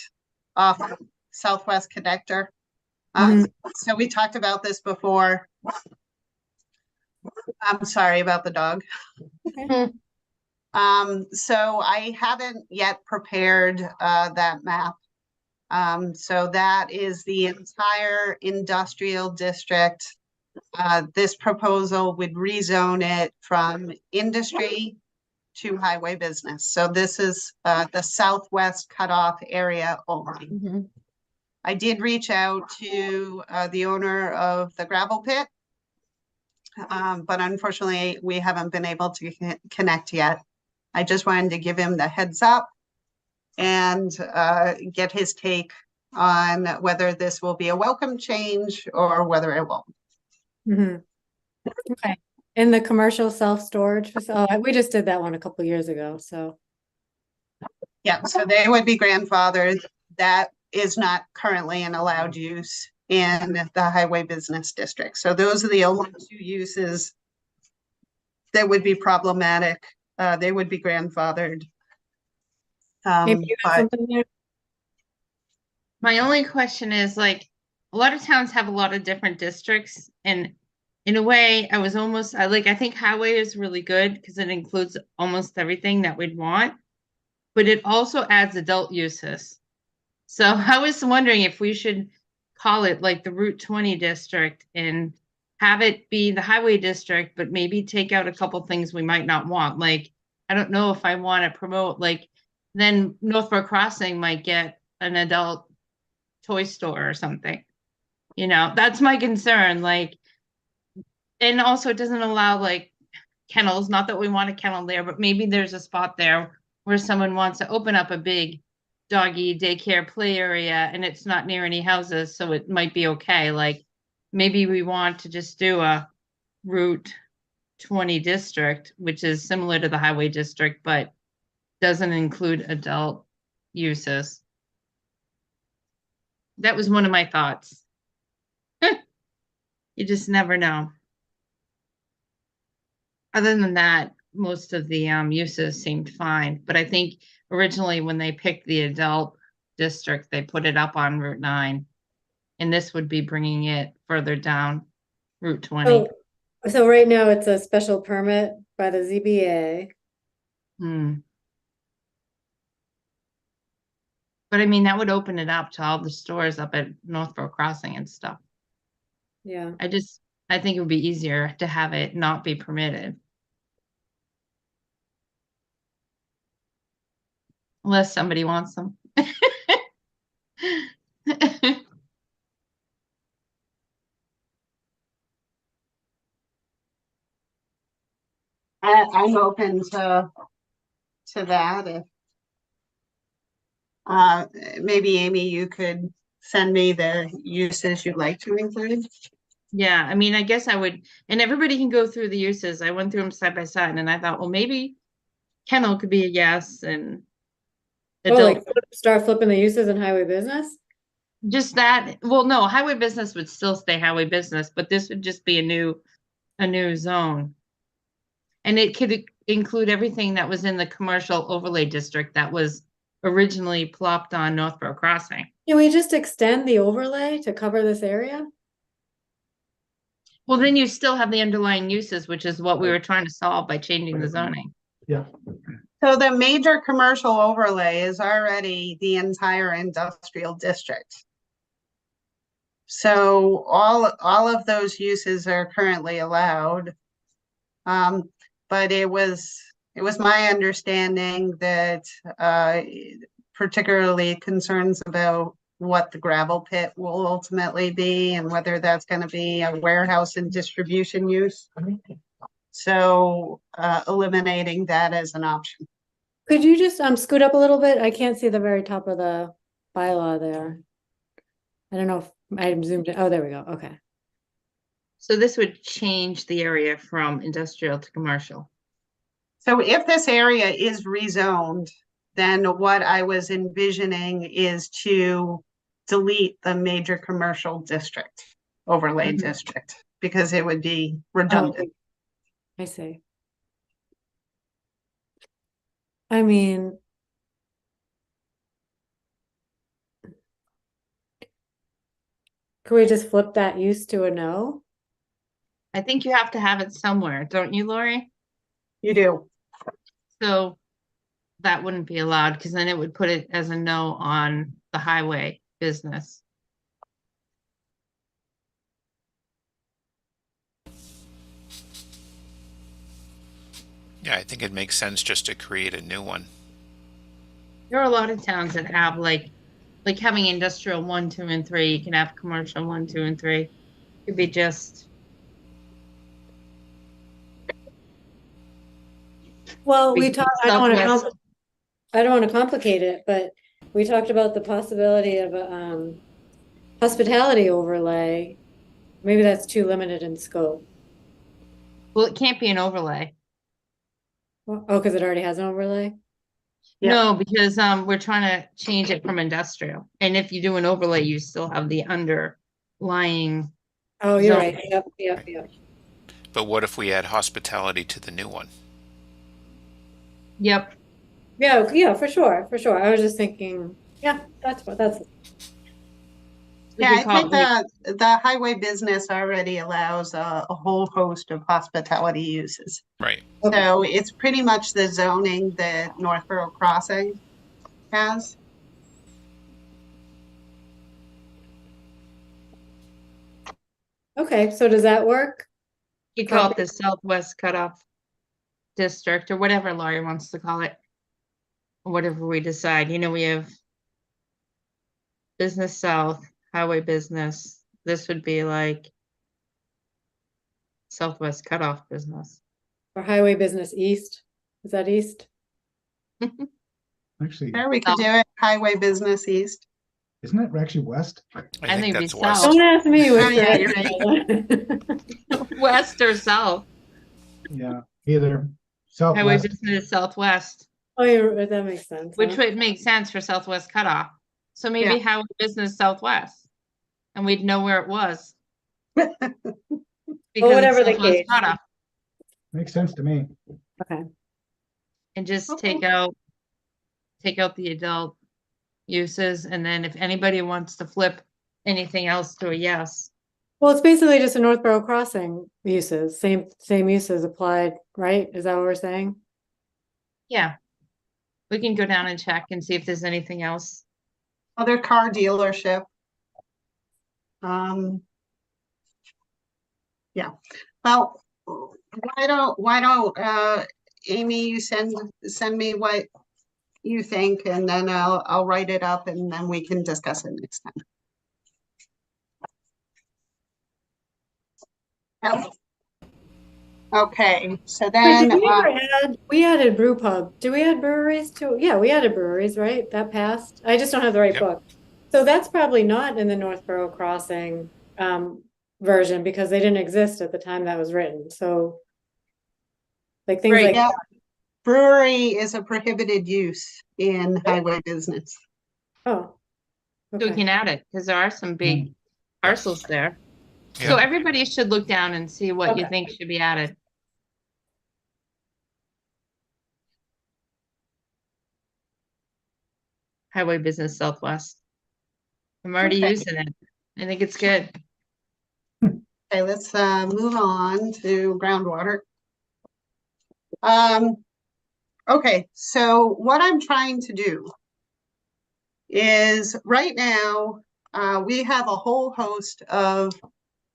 off Southwest Connector. So we talked about this before. I'm sorry about the dog. Okay. So I haven't yet prepared that map. So that is the entire industrial district. This proposal would rezone it from industry to highway business. So this is the southwest cutoff area only. I did reach out to the owner of the gravel pit, but unfortunately we haven't been able to connect yet. I just wanted to give him the heads up and get his take on whether this will be a welcome change or whether it won't. Okay. In the commercial self-storage, we just did that one a couple years ago, so. Yeah, so they would be grandfathered. That is not currently an allowed use in the highway business district. So those are the only two uses that would be problematic. They would be grandfathered. Maybe you have But something there? My only question is, like, a lot of towns have a lot of different districts, and in a way, I think highway is really good because it includes almost everything that we'd want, but it also adds adult uses. So I was wondering if we should call it like the Route 20 district and have it be the highway district, but maybe take out a couple things we might not want. Like, I don't know if I want to promote, like, then Northborough Crossing might get an adult toy store or something. That's my concern. Like, and also it doesn't allow like kennels, not that we want a kennel there, but maybe there's a spot there where someone wants to open up a big doggy daycare play area and it's not near any houses, so it might be okay. Like, maybe we want to just do a Route 20 district, which is similar to the highway district, but doesn't include adult uses. That was one of my thoughts. You just never know. Other than that, most of the uses seemed fine, but I think originally when they picked the adult district, they put it up on Route 9, and this would be bringing it further down Route 20. Oh, so right now it's a special permit by the ZBA. But I mean, that would open it up to all the stores up at Northborough Crossing and stuff. Yeah. I think it would be easier to have it not be permitted. Unless somebody wants them. I'm open to that. maybe Amy, you could send me the uses you'd like to include. Yeah, I mean, I guess I would, and everybody can go through the uses. I went through them side by side and I thought, well, maybe kennel could be a yes and Oh, like adult, start flipping the uses in highway business? just that. Well, no, highway business would still stay highway business, but this would just be a new zone. And it could include everything that was in the commercial overlay district that was originally plopped on Northborough Crossing. Can we just extend the overlay to cover this area? Well, then you still have the underlying uses, which is what we were trying to solve by changing the zoning. Yeah. So the major commercial overlay is already the entire industrial district. So all of those uses are currently allowed. But it was my understanding that particularly concerns about what the gravel pit will ultimately be and whether that's going to be a warehouse and distribution use. So eliminating that as an option. Could you just scoot up a little bit? I can't see the very top of the bylaw there. I don't know if I zoomed in. Oh, there we go. Okay. So this would change the area from industrial to commercial. So if this area is rezoned, then what I was envisioning is to delete the major commercial district, overlay district, because it would be redundant. I see. I mean, could we just flip that use to a no? I think you have to have it somewhere, don't you, Lori? You do. So that wouldn't be allowed because then it would put it as a no on the highway business. Yeah, I think it makes sense just to create a new one. There are a lot of towns that have like having industrial 1, 2, and 3. You can have commercial 1, 2, and 3. It could be just. Well, we talked, I don't want to complicate it, but we talked about the possibility of a hospitality overlay. Maybe that's too limited in scope. Well, it can't be an overlay. Oh, because it already has an overlay? Yeah. No, because we're trying to change it from industrial. And if you do an overlay, you still have the underlying. Oh, you're zone. right. Yep. But what if we add hospitality to the new one? Yep. Yeah, for sure. I was just thinking, yeah, that's. Yeah, I think the highway business already allows a whole host of hospitality uses. Right. So it's pretty much the zoning that Northborough Crossing has. Okay, so does that work? You call it the Southwest Cutoff District or whatever Laurie wants to call it. Whatever we decide. You know, we have business south, highway business. This would be like Southwest Cutoff business. Or highway business east? Is that east? Actually, There we could do it. Highway business east. isn't it actually west? I think it'd be that's west. south. Don't ask me. Oh, yeah, you're right. West or south. Yeah, either Highway southwest. business is southwest, Oh, that makes sense. which huh? would make sense for Southwest Cutoff. So maybe Yeah. highway business southwest, and we'd know where it was. Because whatever it's the Southwest case. Cutoff, Makes sense to me. Okay. and just Okay. take out the adult uses, and then if anybody wants to flip anything else to a yes. Well, it's basically just a Northborough Crossing uses, same uses applied, right? Is that what we're saying? Yeah. We can go down and check and see if there's anything else. Other car dealership. Yeah. Well, why don't Amy, you send me what you think, and then I'll write it up, and then we can discuss it next time. Okay, so Wait, then, did we ever we added brew pub. Do we add breweries too? Yeah, we added breweries, right? That passed. I just don't have the right Yep. book. So that's probably not in the Northborough Crossing version because they didn't exist at the time that was written. So like things Right. like yeah, brewery is a prohibited use in highway business. oh, So we okay. can add it, because there are some big parcels there. Yeah. So everybody should look down and see what you Okay. think should be added. Highway Business Southwest. I'm already Okay. using it. I think it's good. Okay, let's move on to groundwater. Okay, so what I'm trying to do is right now, we have a whole host of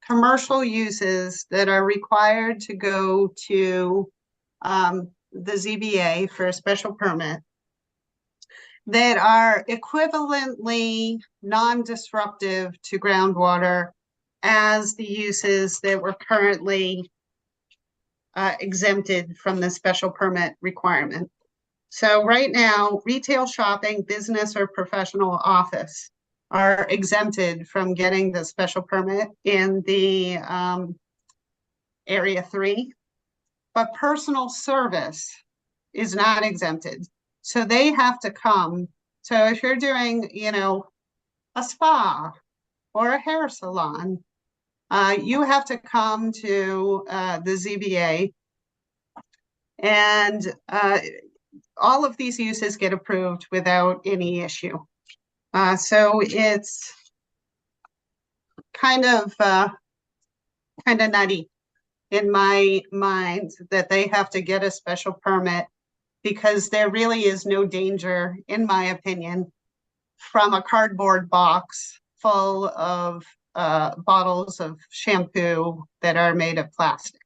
commercial uses that are required to go to the ZBA for a special permit that are equivalently non-disruptive to groundwater as the uses that were currently exempted from the special permit requirement. So right now, retail, shopping, business, or professional office are exempted from getting the special permit in the Area 3, but personal service is not exempted. So they have to come. So if you're doing, you know, a spa or a hair salon, you have to come to the ZBA, and all of these uses get approved without any issue. So it's kind of nutty in my mind that they have to get a special permit, because there really is no danger, in my opinion, from a cardboard box full of bottles of shampoo that are made of plastic.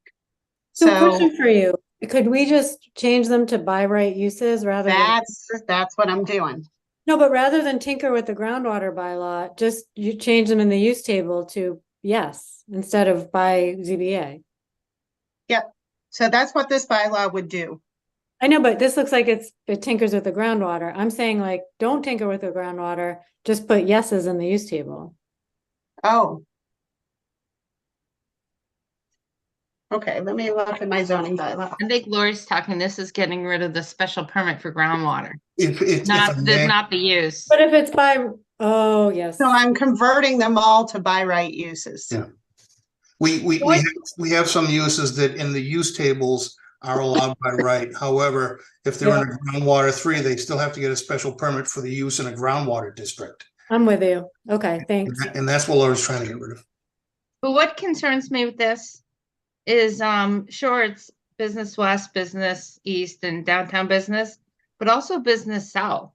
So question for you. Could we just change them to by right uses rather than that's what I'm doing. no, but rather than tinker with the groundwater bylaw, just you change them in the use table to yes instead of by ZBA. Yep. So that's what this bylaw would do. I know, but this looks like it tinkers with the groundwater. I'm saying like, don't tinker with the groundwater, just put yeses in the use table. Oh. Okay, let me look at my zoning bylaw. I think Lori's talking, this is getting rid of the special permit for groundwater, If not, I may, not the use. But if it's by, oh, yes. So I'm converting them all to by right uses. Yeah. we have some uses that in the use tables are allowed by right. However, if they're in a groundwater 3, they still have to get a special permit for the use in a groundwater district. I'm with you. Okay, thanks. And that's what Laura's trying to get rid of. But what concerns me with this is, sure, it's business west, business east, and downtown business, but also business south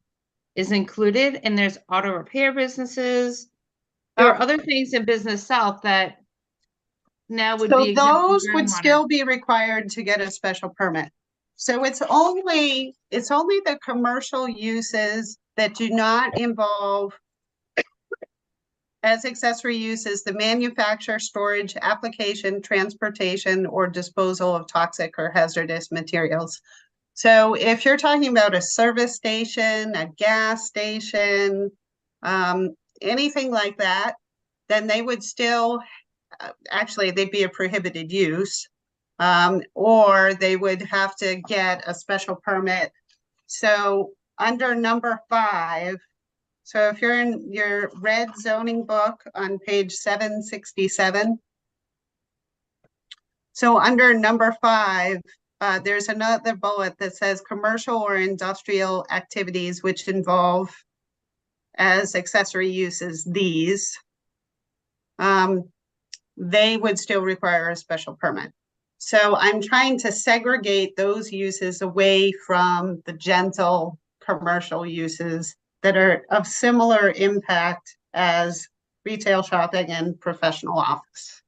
is included, and there's auto repair businesses. There are other things in business south that now would So be exempt from those would groundwater. still be required to get a special permit. So it's only the commercial uses that do not involve as accessory uses the manufacture, storage, application, transportation, or disposal of toxic or hazardous materials. So if you're talking about a service station, a gas station, anything like that, then they would still, actually, they'd be a prohibited use, or they would have to get a special permit. So under number 5, so if you're in your red zoning book on page 767, so under number 5, there's another bullet that says commercial or industrial activities which involve as accessory uses these, they would still require a special permit. So I'm trying to segregate those uses away from the gentle commercial uses that are of similar impact as retail, shopping, and professional office.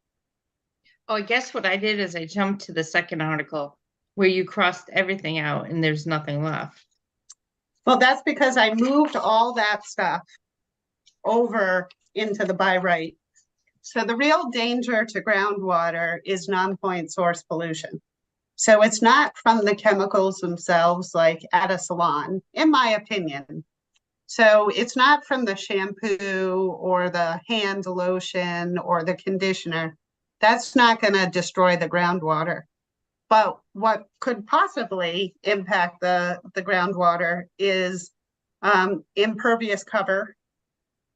Oh, I guess what I did is I jumped to the second article where you crossed everything out and there's nothing left. Well, that's because I moved all that stuff over into the by right. So the real danger to groundwater is non-point source pollution. So it's not from the chemicals themselves, like at a salon, in my opinion. So it's not from the shampoo or the hand lotion or the conditioner. That's not going to destroy the groundwater. But what could possibly impact the groundwater is impervious cover.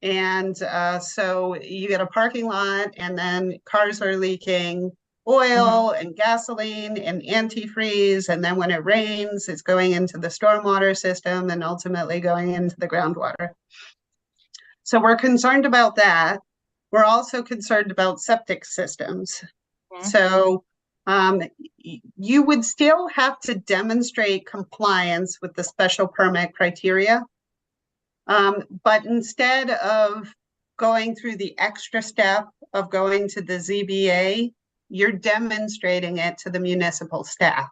And so you get a parking lot and then cars are leaking oil and gasoline and antifreeze. And then when it rains, it's going into the stormwater system and ultimately going into the groundwater. So we're concerned about that. We're also concerned about septic systems. So you would still have to demonstrate compliance with the special permit criteria. But instead of going through the extra step of going to the ZBA, you're demonstrating it to the municipal staff.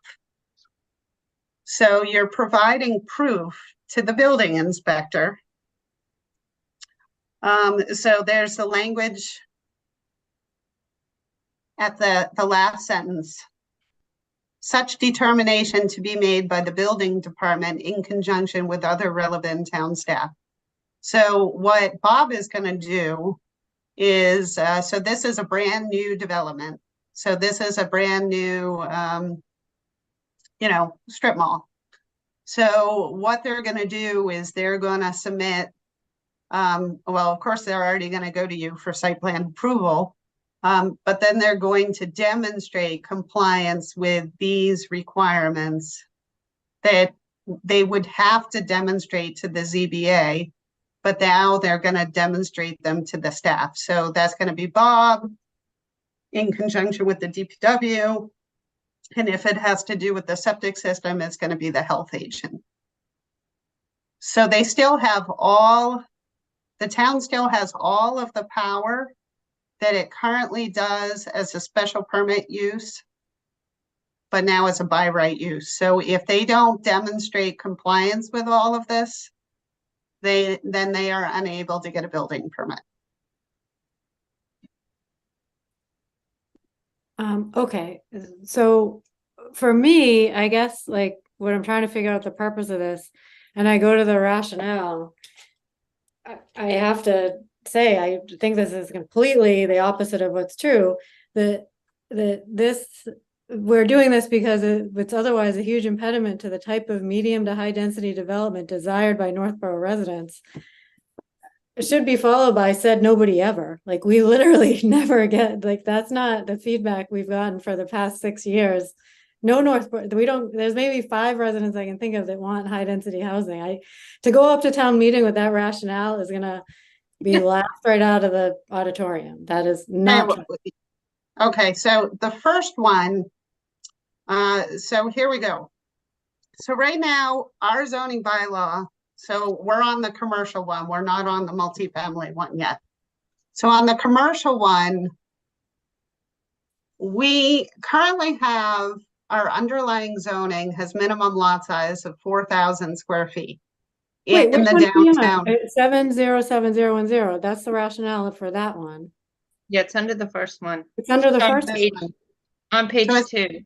So you're providing proof to the building inspector. So there's the language at the last sentence. Such determination to be made by the building department in conjunction with other relevant town staff. So what Bob is going to do is, so this is a brand new development. So this is a brand new, strip mall. So what they're going to do is they're going to submit, well, of course, they're already going to go to you for site plan approval, but then they're going to demonstrate compliance with these requirements that they would have to demonstrate to the ZBA, but now they're going to demonstrate them to the staff. So that's going to be Bob in conjunction with the DPW. And if it has to do with the septic system, it's going to be the health agent. So they still have the town still has all of the power that it currently does as a special permit use, but now it's a by right use. So if they don't demonstrate compliance with all of this, then they are unable to get a building permit. Okay, so for me, I guess like what I'm trying to figure out the purpose of this, and I go to the rationale, I have to say, I think this is completely the opposite of what's true. We're doing this because it's otherwise a huge impediment to the type of medium to high density development desired by Northborough residents. It should be followed by said nobody ever. Like we literally never get, like that's not the feedback we've gotten for the past 6 years. No Northborough, there's maybe 5 residents I can think of that want high density housing. To go up to town meeting with that rationale is gonna be laughed right out of the auditorium. That is not true. Okay, so the first one, so here we go. So right now, our zoning bylaw, so we're on the commercial one, we're not on the multifamily one yet. So on the commercial one, we currently have our underlying zoning has minimum lot size of 4,000 square feet. Wait, in which the one downtown. 707010. That's the rationale for that one. Yeah, it's under the first one. It's under the On first page, one. on page So 2.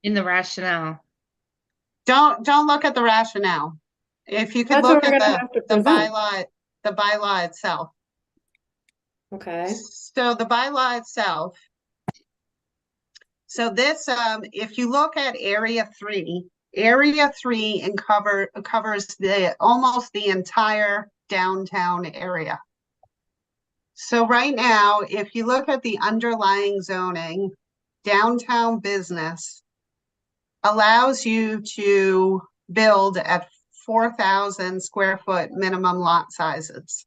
In the rationale. Don't look at the rationale. If you could That's look what we're at gonna have to the present. bylaw itself. Okay. So the bylaw itself. So this, if you look at area 3 and covers almost the entire downtown area. So right now, if you look at the underlying zoning, downtown business allows you to build at 4,000 square foot minimum lot sizes.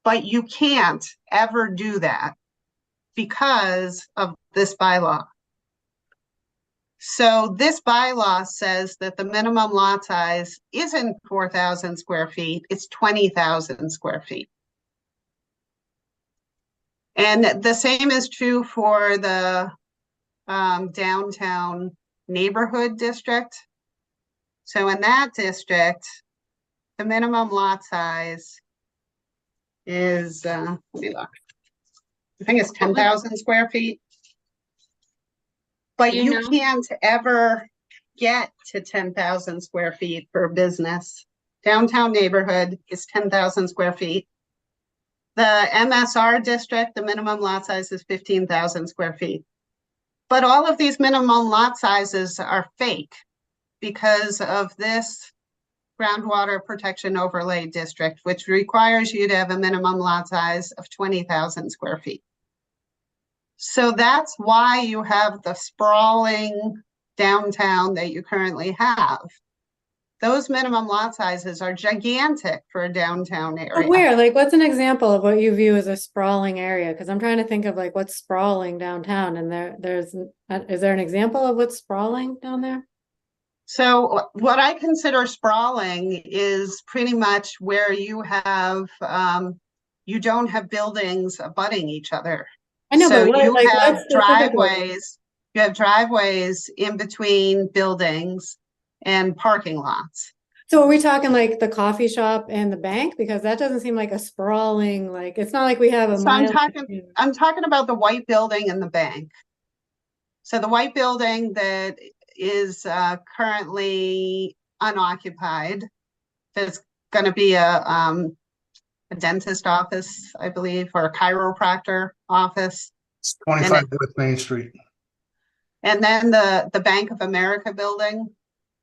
But you can't ever do that because of this bylaw. So this bylaw says that the minimum lot size isn't 4,000 square feet, it's 20,000 square feet. And the same is true for the downtown neighborhood district. So in that district, the minimum lot size is, let me look. I think it's 10,000 square feet. But You you know? can't ever get to 10,000 square feet for business. Downtown neighborhood is 10,000 square feet. The MSR district, the minimum lot size is 15,000 square feet. But all of these minimum lot sizes are fake because of this groundwater protection overlay district, which requires you to have a minimum lot size of 20,000 square feet. So that's why you have the sprawling downtown that you currently have. Those minimum lot sizes are gigantic for a downtown But area. where, like, what's an example of what you view as a sprawling area? Because I'm trying to think of like what's sprawling downtown, and is there an example of what's sprawling down there? So what I consider sprawling is pretty much where you have, you don't have buildings abutting each other. I know, So but you like, have what specifically? driveways in between buildings and parking lots. So are we talking like the coffee shop and the bank? Because that doesn't seem like a sprawling, like, it's not like we have a So mile. I'm talking about the white building and the bank. So the white building that is currently unoccupied, there's going to be a dentist office, I believe, or a chiropractor office. It's 25 West Main Street. And then the Bank of America building,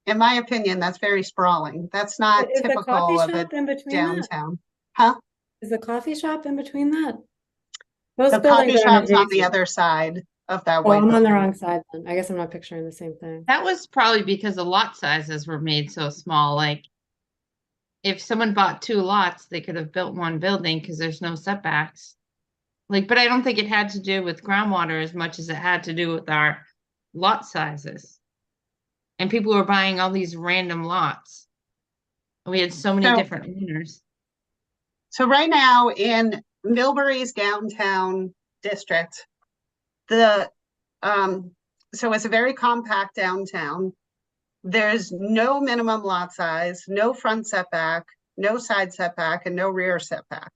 in my opinion, that's very sprawling. That's not Is the coffee typical of a shop in between that? downtown. Huh? Is the coffee shop in between that? Those The buildings coffee aren't shop's on the adjacent. other side of that Oh, white I'm on the building. wrong side then. I guess I'm not picturing the same thing. That was probably because the lot sizes were made so small. Like, if someone bought 2 lots, they could have built one building because there's no setbacks. Like, but I don't think it had to do with groundwater as much as it had to do with our lot sizes. And people were buying all these random lots. We had so many different owners. So right now in Millbury's downtown district, so it's a very compact downtown. There's no minimum lot size, no front setback, no side setback, and no rear setback.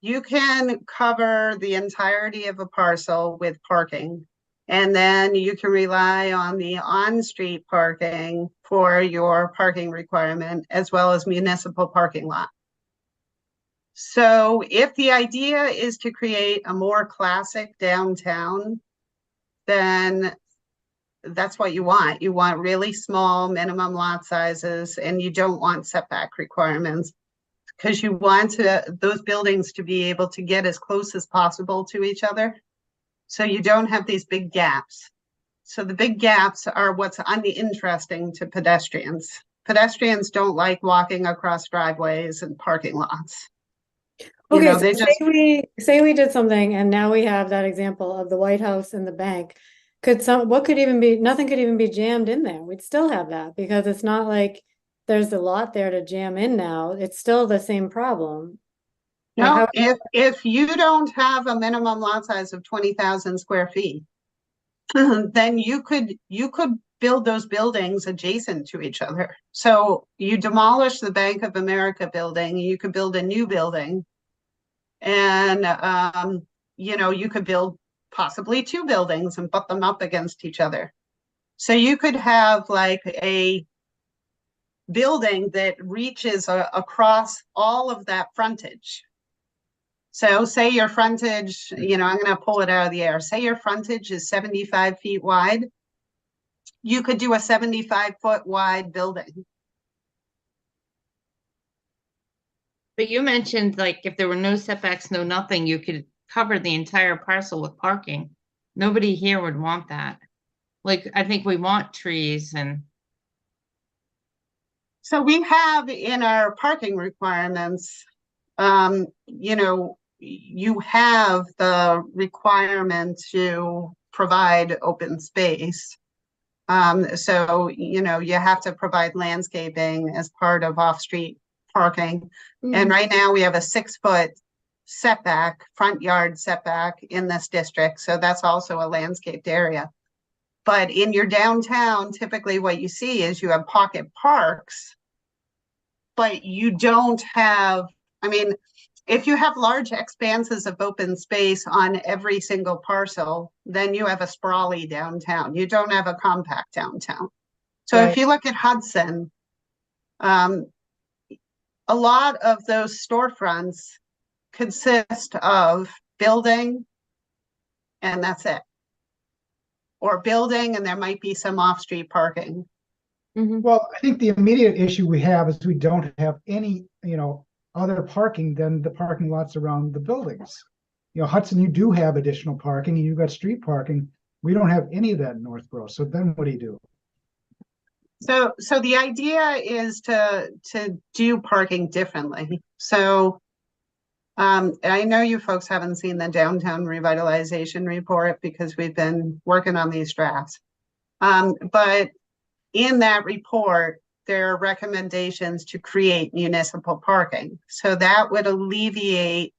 You can cover the entirety of a parcel with parking, and then you can rely on the on-street parking for your parking requirement, as well as municipal parking lot. So if the idea is to create a more classic downtown, then that's what you want. You want really small minimum lot sizes, and you don't want setback requirements because you want those buildings to be able to get as close as possible to each other. So you don't have these big gaps. So the big gaps are what's uninteresting to pedestrians. Pedestrians don't like walking across driveways and parking lots. Okay, know, so they just say we did something and now we have that example of the White House and the bank. Nothing could even be jammed in there. We'd still have that because it's not like there's a lot there to jam in now. It's still the same problem. no, if you don't have a minimum lot size of 20,000 square feet, then you could build those buildings adjacent to each other. So you demolish the Bank of America building, you could build a new building, and you could build possibly 2 buildings and butt them up against each other. So you could have like a building that reaches across all of that frontage. So say your frontage, I'm going to pull it out of the air. Say your frontage is 75 feet wide. You could do a 75-foot wide building. But you mentioned like if there were no setbacks, no nothing, you could cover the entire parcel with parking. Nobody here would want that. Like, I think we want trees and. So we have in our parking requirements, you have the requirement to provide open space. So, you have to provide landscaping as part of off-street parking. And right now we have a 6-foot setback, front yard setback in this district. So that's also a landscaped area. But in your downtown, typically what you see is you have pocket parks, but you don't have, if you have large expanses of open space on every single parcel, then you have a sprawly downtown. You don't have a compact downtown. So if Right. you look at Hudson, a lot of those storefronts consist of building, and that's it. Or building, and there might be some off-street parking. Well, I think the immediate issue we have is we don't have any, other parking than the parking lots around the buildings. Hudson, you do have additional parking and you've got street parking. We don't have any of that in Northborough. So then what do you do? So the idea is to do parking differently. So I know you folks haven't seen the downtown revitalization report because we've been working on these drafts. But in that report, there are recommendations to create municipal parking. So that would alleviate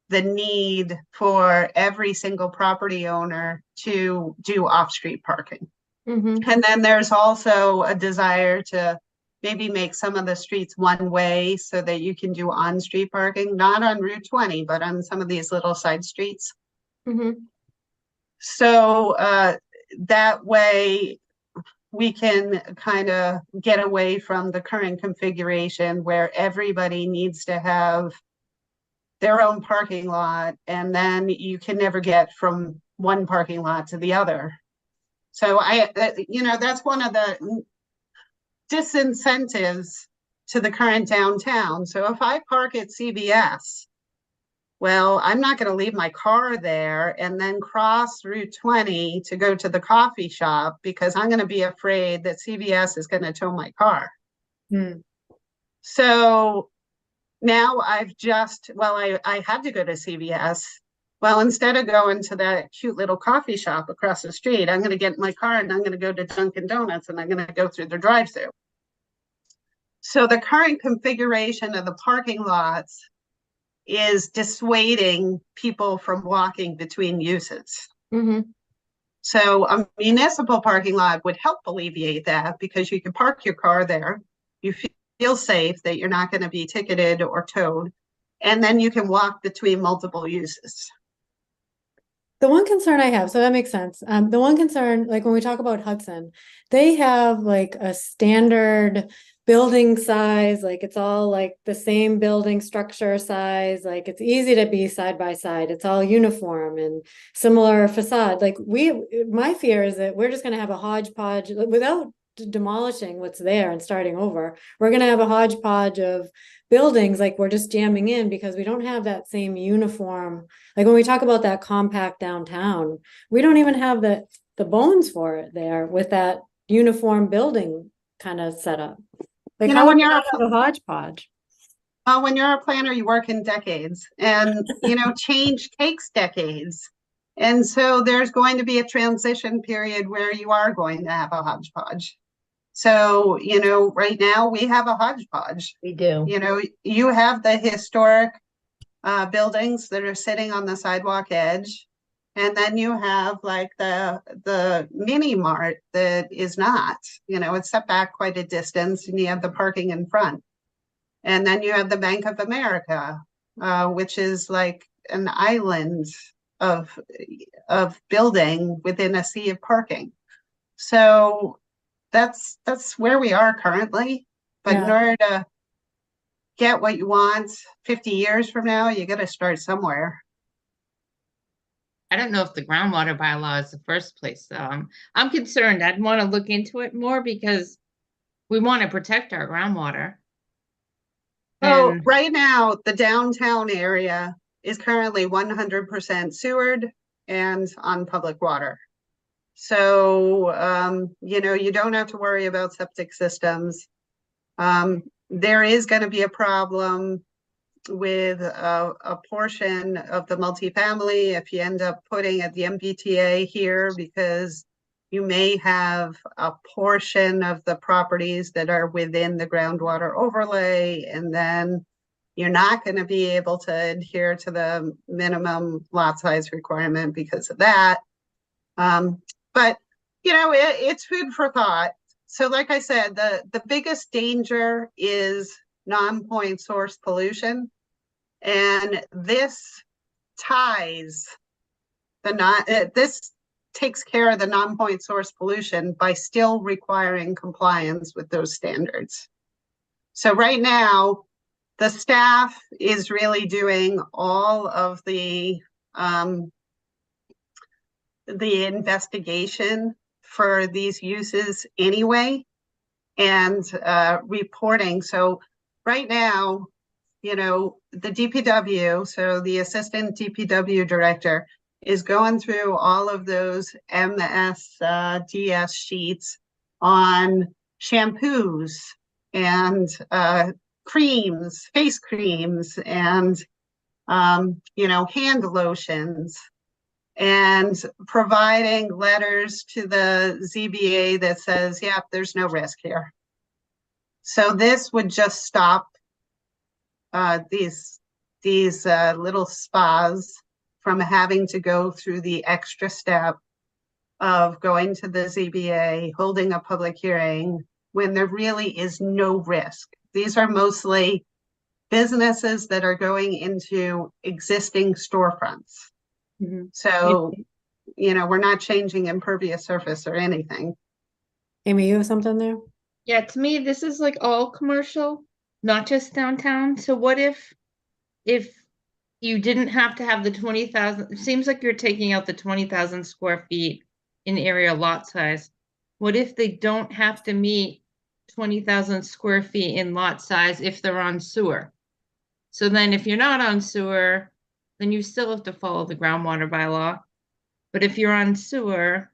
the need for every single property owner to do off-street parking. And then there's also a desire to maybe make some of the streets one way so that you can do on-street parking, not on Route 20, but on some of these little side streets. So that way we can kind of get away from the current configuration where everybody needs to have their own parking lot, and then you can never get from one parking lot to the other. So that's one of the disincentives to the current downtown. So if I park at CVS, well, I'm not going to leave my car there and then cross Route 20 to go to the coffee shop because I'm going to be afraid that CVS is going to tow my car. So now I had to go to CVS. Well, instead of going to that cute little coffee shop across the street, I'm going to get in my car and I'm going to go to Dunkin' Donuts and I'm going to go through the drive-thru. So the current configuration of the parking lots is dissuading people from walking between uses. So a municipal parking lot would help alleviate that because you can park your car there. You feel safe that you're not going to be ticketed or towed. And then you can walk between multiple uses. The one concern I have, so that makes sense. The one concern, like when we talk about Hudson, they have like a standard building size, like it's all like the same building structure size, like it's easy to be side by side. It's all uniform and similar facade. Like my fear is that we're just going to have a hodgepodge without demolishing what's there and starting over. We're going to have a hodgepodge of buildings, like we're just jamming in because we don't have that same uniform. Like when we talk about that compact downtown, we don't even have the bones for it there with that uniform building kind of setup. Like how when do you you're not have a hodgepodge? When you're a planner, you work in decades, and change takes decades. And so there's going to be a transition period where you are going to have a hodgepodge. So, right now we have a hodgepodge. We do. You have the historic buildings that are sitting on the sidewalk edge. And then you have like the mini mart that is not, it's set back quite a distance, and you have the parking in front. And then you have the Bank of America, which is like an island of building within a sea of parking. So that's where we are currently. But in order to get what you want 50 years from now, you got to start somewhere. I don't know if the groundwater bylaw is the first place, though. I'm concerned. I'd want to look into it more because we want to protect our groundwater. So right now, the downtown area is currently 100% sewered and on public water. So, you don't have to worry about septic systems. There is going to be a problem with a portion of the multifamily if you end up putting at the MBTA here, because you may have a portion of the properties that are within the groundwater overlay, and then you're not going to be able to adhere to the minimum lot size requirement because of that. But, it's food for thought. So like I said, the biggest danger is non-point source pollution. And this ties this takes care of the non-point source pollution by still requiring compliance with those standards. So right now, the staff is really doing all of the investigation for these uses anyway, and reporting. So right now, you know, the DPW, so the assistant DPW director, is going through all of those MS-DS sheets on shampoos and creams, face creams, and you know, hand lotions, and providing letters to the ZBA that says, yeah, there's no risk here. So this would just stop these little spas from having to go through the extra step of going to the ZBA, holding a public hearing, when there really is no risk. These are mostly businesses that are going into existing storefronts. Mhm. So, you know, we're not changing impervious surface or anything. Amy, you have something there? Yeah, to me, this is like all commercial, not just downtown. So what if you didn't have to have the 20,000, it seems like you're taking out the 20,000 square feet in area lot size. What if they don't have to meet 20,000 square feet in lot size if they're on sewer? So then if you're not on sewer, then you still have to follow the groundwater bylaw. But if you're on sewer,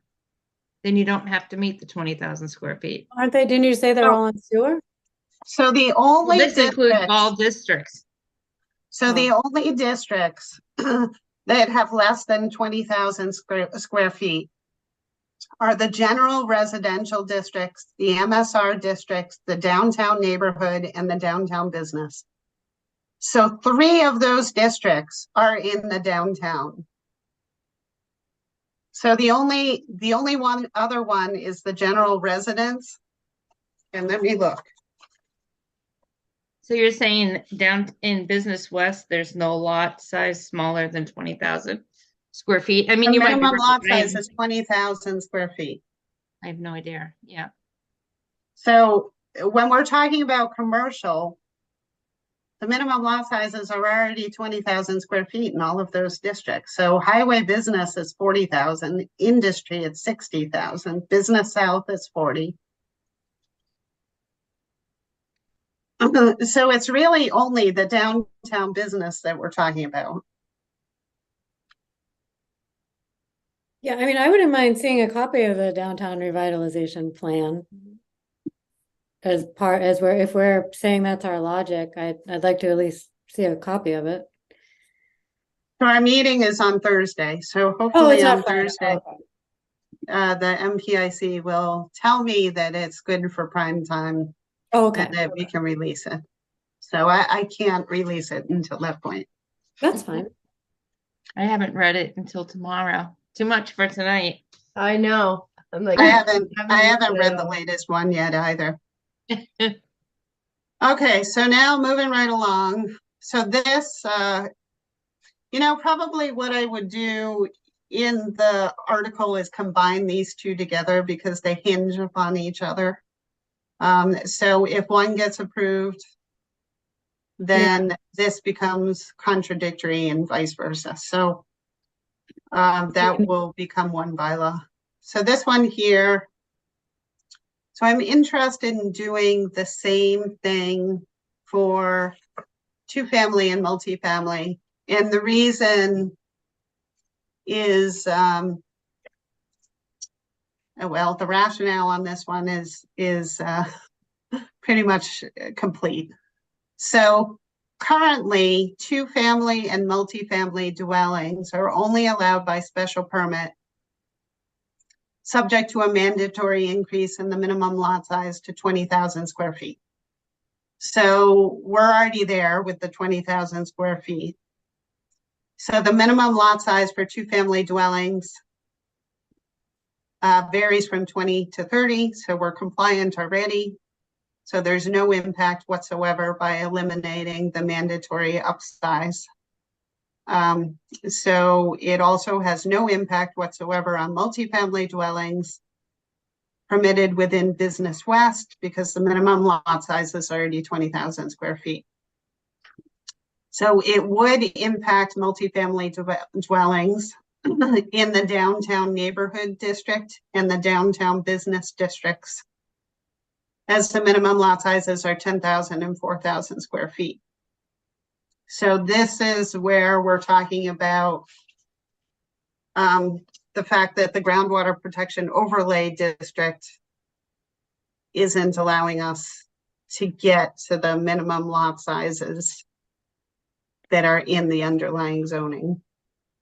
then you don't have to meet the 20,000 square feet. Aren't they? Didn't you say they're all on sewer? So the Well, only this includes districts, all districts. so the only districts that have less than 20,000 square feet are the general residential districts, the MSR districts, the downtown neighborhood, and the downtown business. So 3 of those districts are in the downtown. So the only other one is the general residence. And let me look. So you're saying down in Business West, there's no lot size smaller than 20,000 square feet? I mean, The you might be minimum lot right. size is 20,000 square feet. I have no idea. Yeah. So when we're talking about commercial, the minimum lot sizes are already 20,000 square feet in all of those districts. So highway business is 40,000, industry it's 60,000, business south is 40. So it's really only the downtown business that we're talking about. Yeah, I mean, I wouldn't mind seeing a copy of the downtown revitalization plan. If we're saying that's our logic, I'd like to at least see a copy of it. So our meeting is on Thursday, so Oh, hopefully it's on not Friday. Thursday, the MPIC will tell me that it's good for prime time Oh, okay. and that we can release it. So I can't release it until that point. That's fine. I haven't read it until tomorrow. Too much for tonight. I know. I'm like, I haven't looked read at the it. latest one yet either. Okay, so now moving right along. So this, you know, probably what I would do in the article is combine these two together because they hinge upon each other. So if one gets approved, then this becomes contradictory and vice versa. So that will become one bylaw. So this one here, so I'm interested in doing the same thing for 2-family and multifamily. And the reason is, well, the rationale on this one is pretty much complete. So currently, 2-family and multifamily dwellings are only allowed by special permit, subject to a mandatory increase in the minimum lot size to 20,000 square feet. So we're already there with the 20,000 square feet. So the minimum lot size for 2-family dwellings varies from 20 to 30, so we're compliant already. So there's no impact whatsoever by eliminating the mandatory upsize. So it also has no impact whatsoever on multifamily dwellings permitted within Business West because the minimum lot size is already 20,000 square feet. So it would impact multifamily dwellings in the downtown neighborhood district and the downtown business districts, as the minimum lot sizes are 10,000 and 4,000 square feet. So this is where we're talking about the fact that the groundwater protection overlay district isn't allowing us to get to the minimum lot sizes that are in the underlying zoning.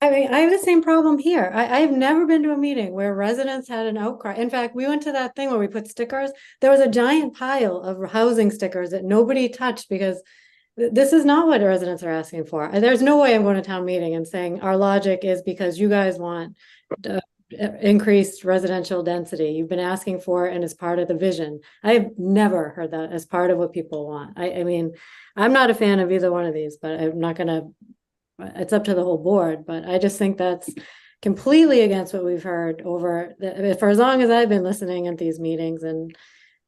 I mean, I have the same problem here. I've never been to a meeting where residents had an outcry. In fact, we went to that thing where we put stickers. There was a giant pile of housing stickers that nobody touched because this is not what residents are asking for. There's no way I'm going to town meeting and saying our logic is because you guys want increased residential density. You've been asking for it and it's part of the vision. I've never heard that as part of what people want. I mean, I'm not a fan of either one of these, but I'm not going to, it's up to the whole board, but I just think that's completely against what we've heard over for as long as I've been listening at these meetings. And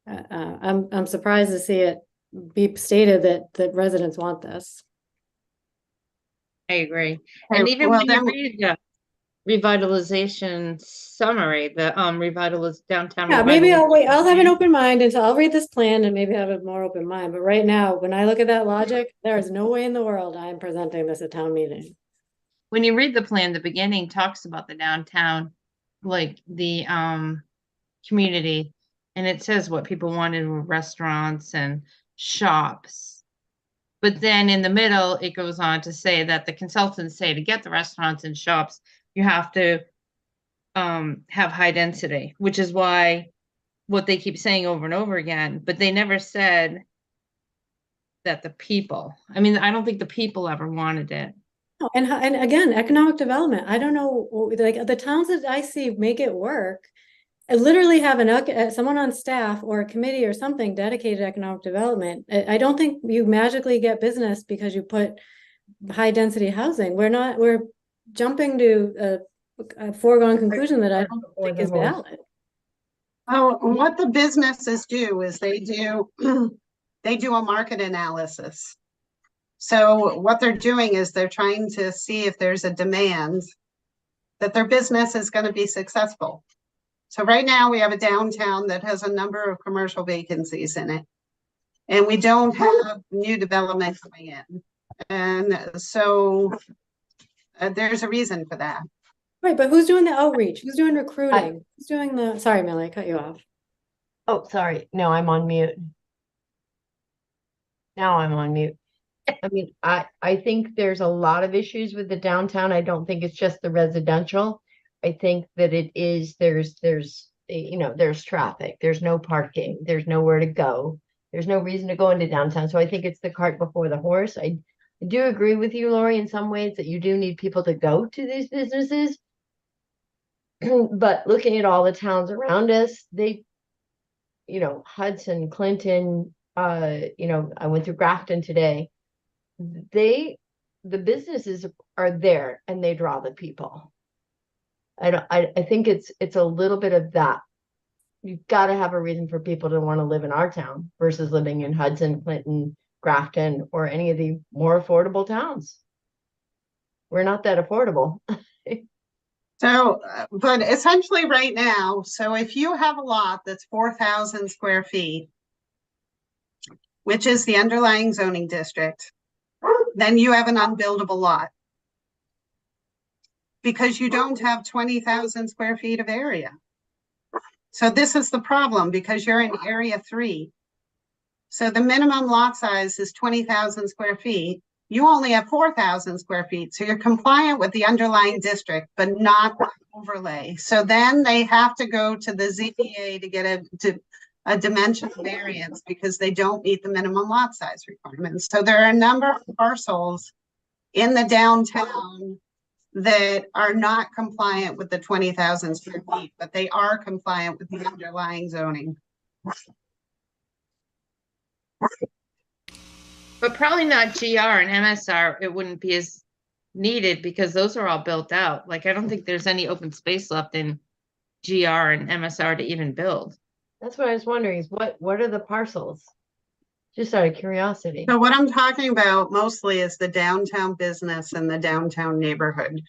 I'm surprised to see it be stated that residents want this. I agree. And even when you read the revitalization summary, the downtown. Yeah, maybe I'll wait. I'll have an open mind until I'll read this plan and maybe have a more open mind. But right now, when I look at that logic, there is no way in the world I'm presenting this at town meeting. When you read the plan, the beginning talks about the downtown, like the community, and it says what people wanted were restaurants and shops. But then in the middle, it goes on to say that the consultants say to get the restaurants and shops, you have to have high density, which is why what they keep saying over and over again, but they never said that the people, I mean, I don't think the people ever wanted it. And again, economic development. I don't know, like the towns that I see make it work. I literally have someone on staff or a committee or something dedicated to economic development. I don't think you magically get business because you put high density housing. We're jumping to a foregone conclusion that I don't think is valid. Oh, what the businesses do is they do a market analysis. So what they're doing is they're trying to see if there's a demand that their business is going to be successful. So right now we have a downtown that has a number of commercial vacancies in it, and we don't have new development coming in. And so there's a reason for that. Right, but who's doing the outreach? Who's doing recruiting? Who's doing sorry, Millie, I cut you off. Oh, sorry. No, I'm on mute. Now I'm on mute. I mean, I think there's a lot of issues with the downtown. I don't think it's just the residential. I think that it is, there's traffic, there's no parking, there's nowhere to go. There's no reason to go into downtown. So I think it's the cart before the horse. I do agree with you, Lori, in some ways that you do need people to go to these businesses. But looking at all the towns around us, Hudson, Clinton, I went through Grafton today. The businesses are there and they draw the people. I think it's a little bit of that. You've got to have a reason for people to want to live in our town versus living in Hudson, Clinton, Grafton, or any of the more affordable towns. We're not that affordable. So, but essentially right now, so if you have a lot that's 4,000 square feet, which is the underlying zoning district, then you have an unbuildable lot because you don't have 20,000 square feet of area. So this is the problem because you're in area 3. So the minimum lot size is 20,000 square feet. You only have 4,000 square feet. So you're compliant with the underlying district, but not the overlay. So then they have to go to the ZBA to get a dimensional variance because they don't meet the minimum lot size requirements. So there are a number of parcels in the downtown that are not compliant with the 20,000 square feet, but they are compliant with the underlying zoning. But probably not GR and MSR, it wouldn't be as needed because those are all built out. Like, I don't think there's any open space left in GR and MSR to even build. That's what I was wondering is what are the parcels? Just out of curiosity. So what I'm talking about mostly is the downtown business and the downtown neighborhood.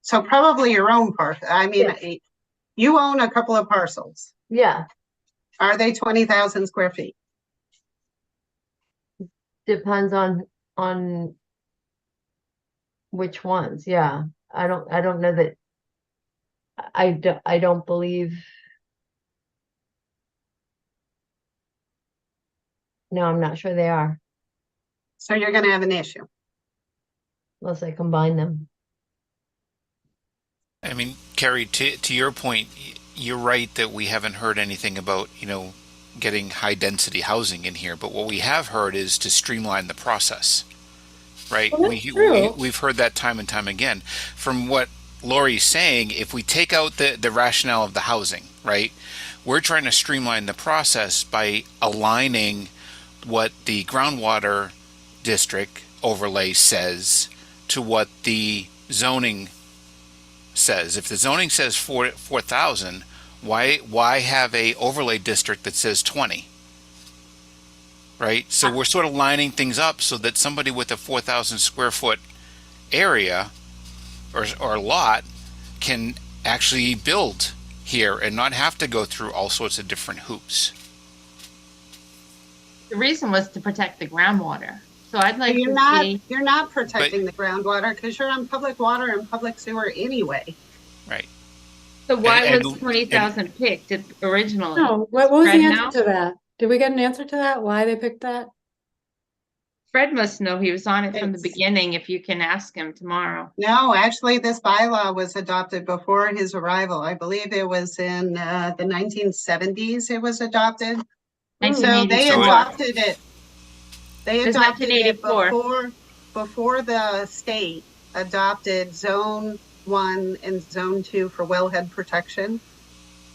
So probably your own part. I mean, Yes. you own a couple of parcels. Yeah, Are they 20,000 square feet? depends on which ones. Yeah. I don't know that I don't believe. No, I'm not sure they are, So you're going to have an issue. unless I combine them. I mean, Carrie, to your point, you're right that we haven't heard anything about, getting high density housing in here, but what we have heard is to streamline the process, right? Well, that's true. We've heard that time and time again. From what Lori's saying, if we take out the rationale of the housing, right, we're trying to streamline the process by aligning what the groundwater district overlay says to what the zoning says. If the zoning says 4,000, why have a overlay district that says 20? Right? So we're sort of lining things up so that somebody with a 4,000 square foot area or lot can actually build here and not have to go through all sorts of different hoops. The reason was to protect the groundwater. So I'd like You're to see. you're not protecting the groundwater because you're on public water and public sewer anyway. Right. So why And- was 20,000 picked originally? No, what was the Fred answer know? to that? Did we get an answer to that? Why they picked that? Fred must know. He was on it from the It's- beginning. If you can ask him tomorrow. No, actually, this bylaw was adopted before his arrival. I believe it was in the 1970s it was adopted. So they 1984. adopted it. They It was adopted it 1984. before the state adopted Zone 1 and Zone 2 for wellhead protection.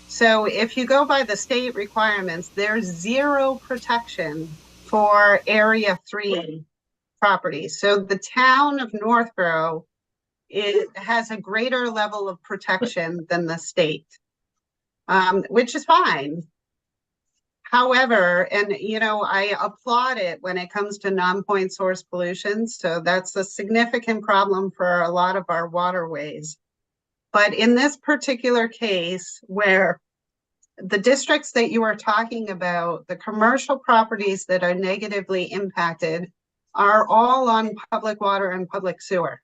So if you go by the state requirements, there's zero protection for Area 3 properties. So the town of Northborough, it has a greater level of protection than the state, which is fine. However, and I applaud it when it comes to non-point source pollution. So that's a significant problem for a lot of our waterways. But in this particular case, where the districts that you are talking about, the commercial properties that are negatively impacted are all on public water and public sewer.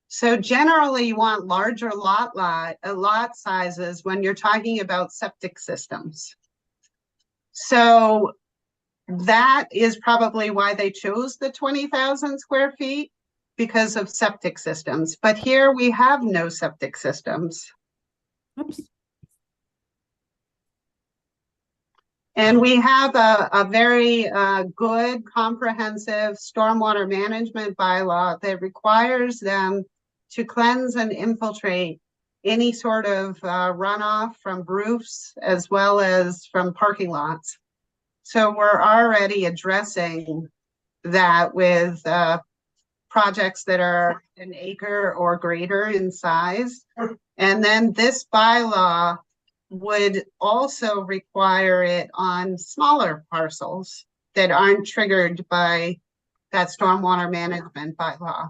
So generally you want larger lot sizes when you're talking about septic systems. So that is probably why they chose the 20,000 square feet, because of septic systems. But here we have no septic systems. Oops. And we have a very good, comprehensive stormwater management bylaw that requires them to cleanse and infiltrate any sort of runoff from roofs as well as from parking lots. So we're already addressing that with projects that are an acre or greater in size. And then this bylaw would also require it on smaller parcels that aren't triggered by that stormwater management bylaw.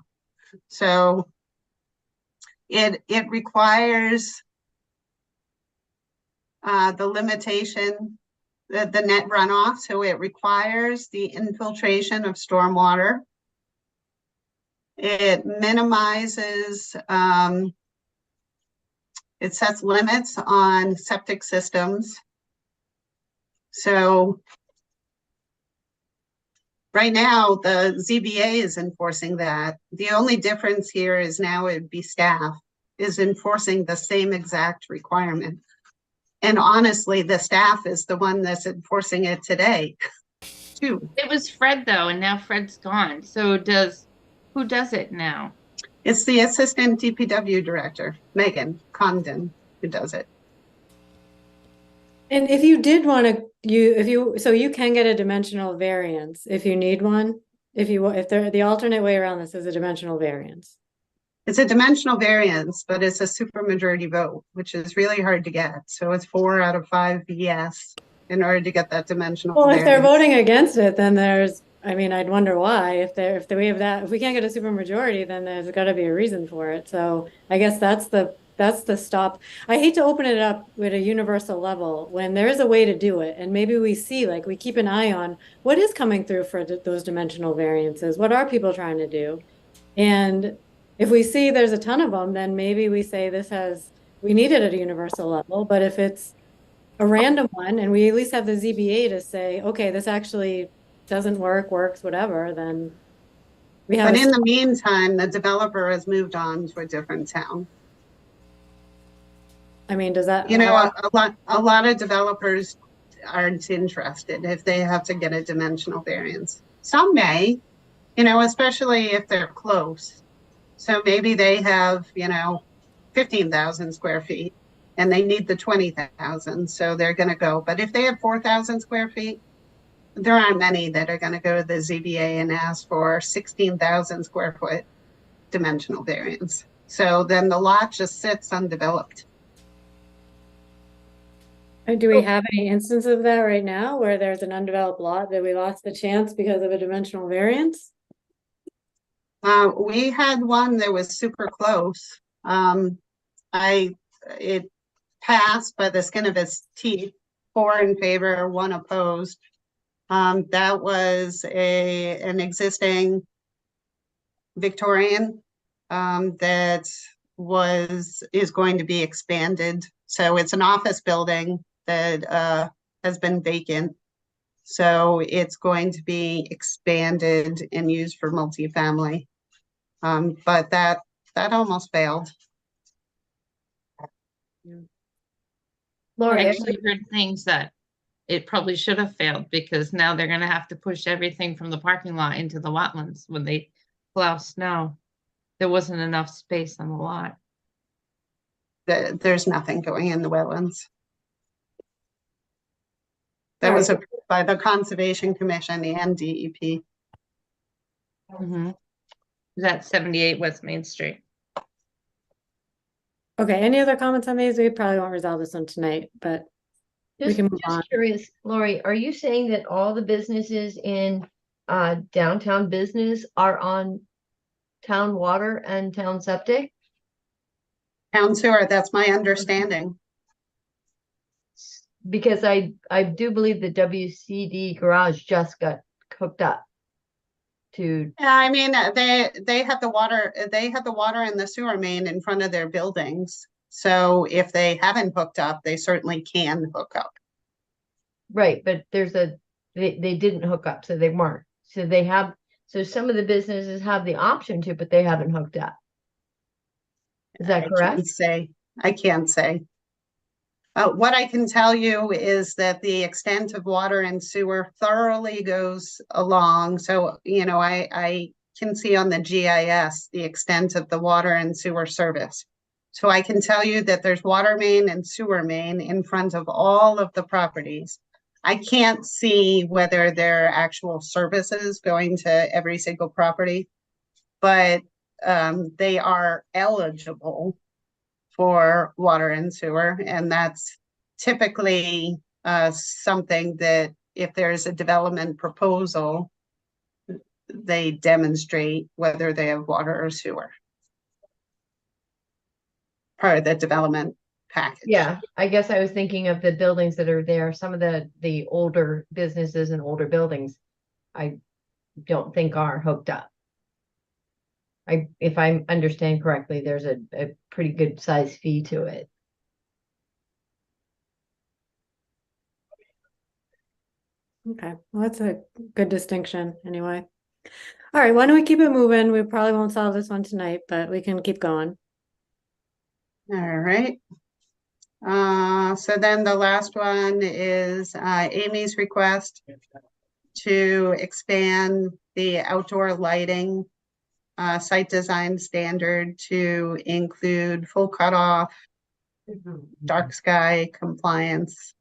So it requires the limitation, the net runoff. So it requires the infiltration of stormwater. It minimizes, it sets limits on septic systems. So right now, the ZBA is enforcing that. The only difference here is now it'd be staff is enforcing the same exact requirement. And honestly, the staff is the one that's enforcing it today, too. It was Fred though, and now Fred's gone. So who does it now? It's the assistant DPW director, Megan Condon, who does it. And if you did want to, so you can get a dimensional variance if you need one. If the alternate way around this is a dimensional variance. It's a dimensional variance, but it's a supermajority vote, which is really hard to get. So it's 4 out of 5 yes in order to get that dimensional Well, if they're variance. voting against it, then I'd wonder why. If we have that, if we can't get a supermajority, then there's got to be a reason for it. So I guess that's the stop. I hate to open it up with a universal level when there is a way to do it, and maybe we see, like, we keep an eye on what is coming through for those dimensional variances. What are people trying to do? And if we see there's a ton of them, then maybe we say we need it at a universal level. But if it's a random one and we at least have the ZBA to say, okay, this actually doesn't work, works, whatever, then we have. But in the meantime, the developer has moved on to a different town. I mean, does that? You know, a lot of developers aren't interested if they have to get a dimensional variance. Some may, you know, especially if they're close. So maybe they have, you know, 15,000 square feet and they need the 20,000. So they're going to go. But if they have 4,000 square feet, there aren't many that are going to go to the ZBA and ask for 16,000 square foot dimensional variance. So then the lot just sits undeveloped. Do we have any instance of that right now where there's an undeveloped lot that we lost the chance because of a dimensional variance? We had one that was super close. It passed by the skin of its teeth, 4 in favor, 1 opposed. That was an existing Victorian that is going to be expanded. So it's an office building that has been vacant. So it's going to be expanded and used for multifamily. But that almost failed. Lori, I actually heard things that it probably should have failed because now they're gonna have to push everything from the parking lot into the wetlands when they plow snow. There wasn't enough space on the lot. There's nothing going in the wetlands. That Right. was approved by the Conservation Commission and DEP. That's 78 West Main Street. Okay, any other comments on these? We probably won't resolve this one tonight, but we can move on. Just curious, Lori, are you saying that all the businesses in downtown business are on town water and town septic? Town sewer, that's my understanding. Because I do believe the WCD garage just got hooked up to. Yeah, I mean, they have the water, and the sewer main in front of their buildings. So if they haven't hooked up, they certainly can hook up. Right, but they didn't hook up, so they weren't. So some of the businesses have the option to, but they haven't hooked up. Is that correct? I can't say. What I can tell you is that the extent of water and sewer thoroughly goes along. So, you know, I can see on the GIS the extent of the water and sewer service. So I can tell you that there's water main and sewer main in front of all of the properties. I can't see whether there are actual services going to every single property, but they are eligible for water and sewer. And that's typically something that if there's a development proposal, they demonstrate whether they have water or sewer. Part of the development package. Yeah, I guess I was thinking of the buildings that are there, some of the older businesses and older buildings, I don't think are hooked up. If I understand correctly, there's a pretty good size fee to it. Okay, well, that's a good distinction anyway. All right, why don't we keep it moving? We probably won't solve this one tonight, but we can keep going. All right. So then the last one is Amy's request to expand the outdoor lighting site design standard to include full cutoff, dark sky compliance.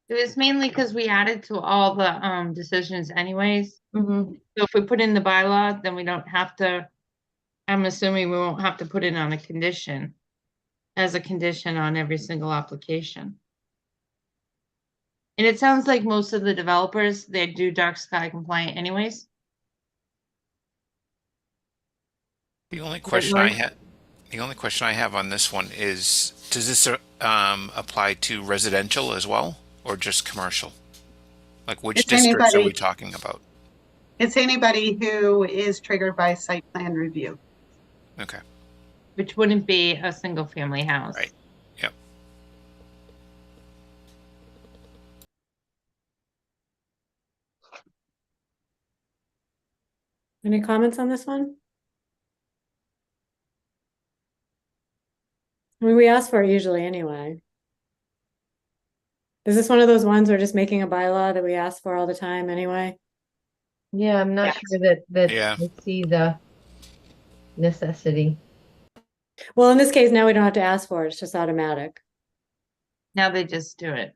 It was mainly because we added to all the decisions anyways. Mm-hmm. So if we put in the bylaw, then we don't have to, I'm assuming we won't have to put it on a condition, as a condition on every single application. And it sounds like most of the developers, they do dark sky compliant anyways. The only Right, question Lori? the only question I have on this one is, does this apply to residential as well, or just commercial? Like which It's districts are we anybody, talking about? it's anybody who is triggered by site plan review. Okay, Which wouldn't be a single family house. right. Yep. Any comments on this one? I mean, we ask for it usually anyway. Is this one of those ones we're just making a bylaw that we ask for all the time anyway? Yeah, I'm not Yes. sure that Yeah. I see the necessity. Well, in this case, now we don't have to ask for it. It's just automatic. Now they just do it.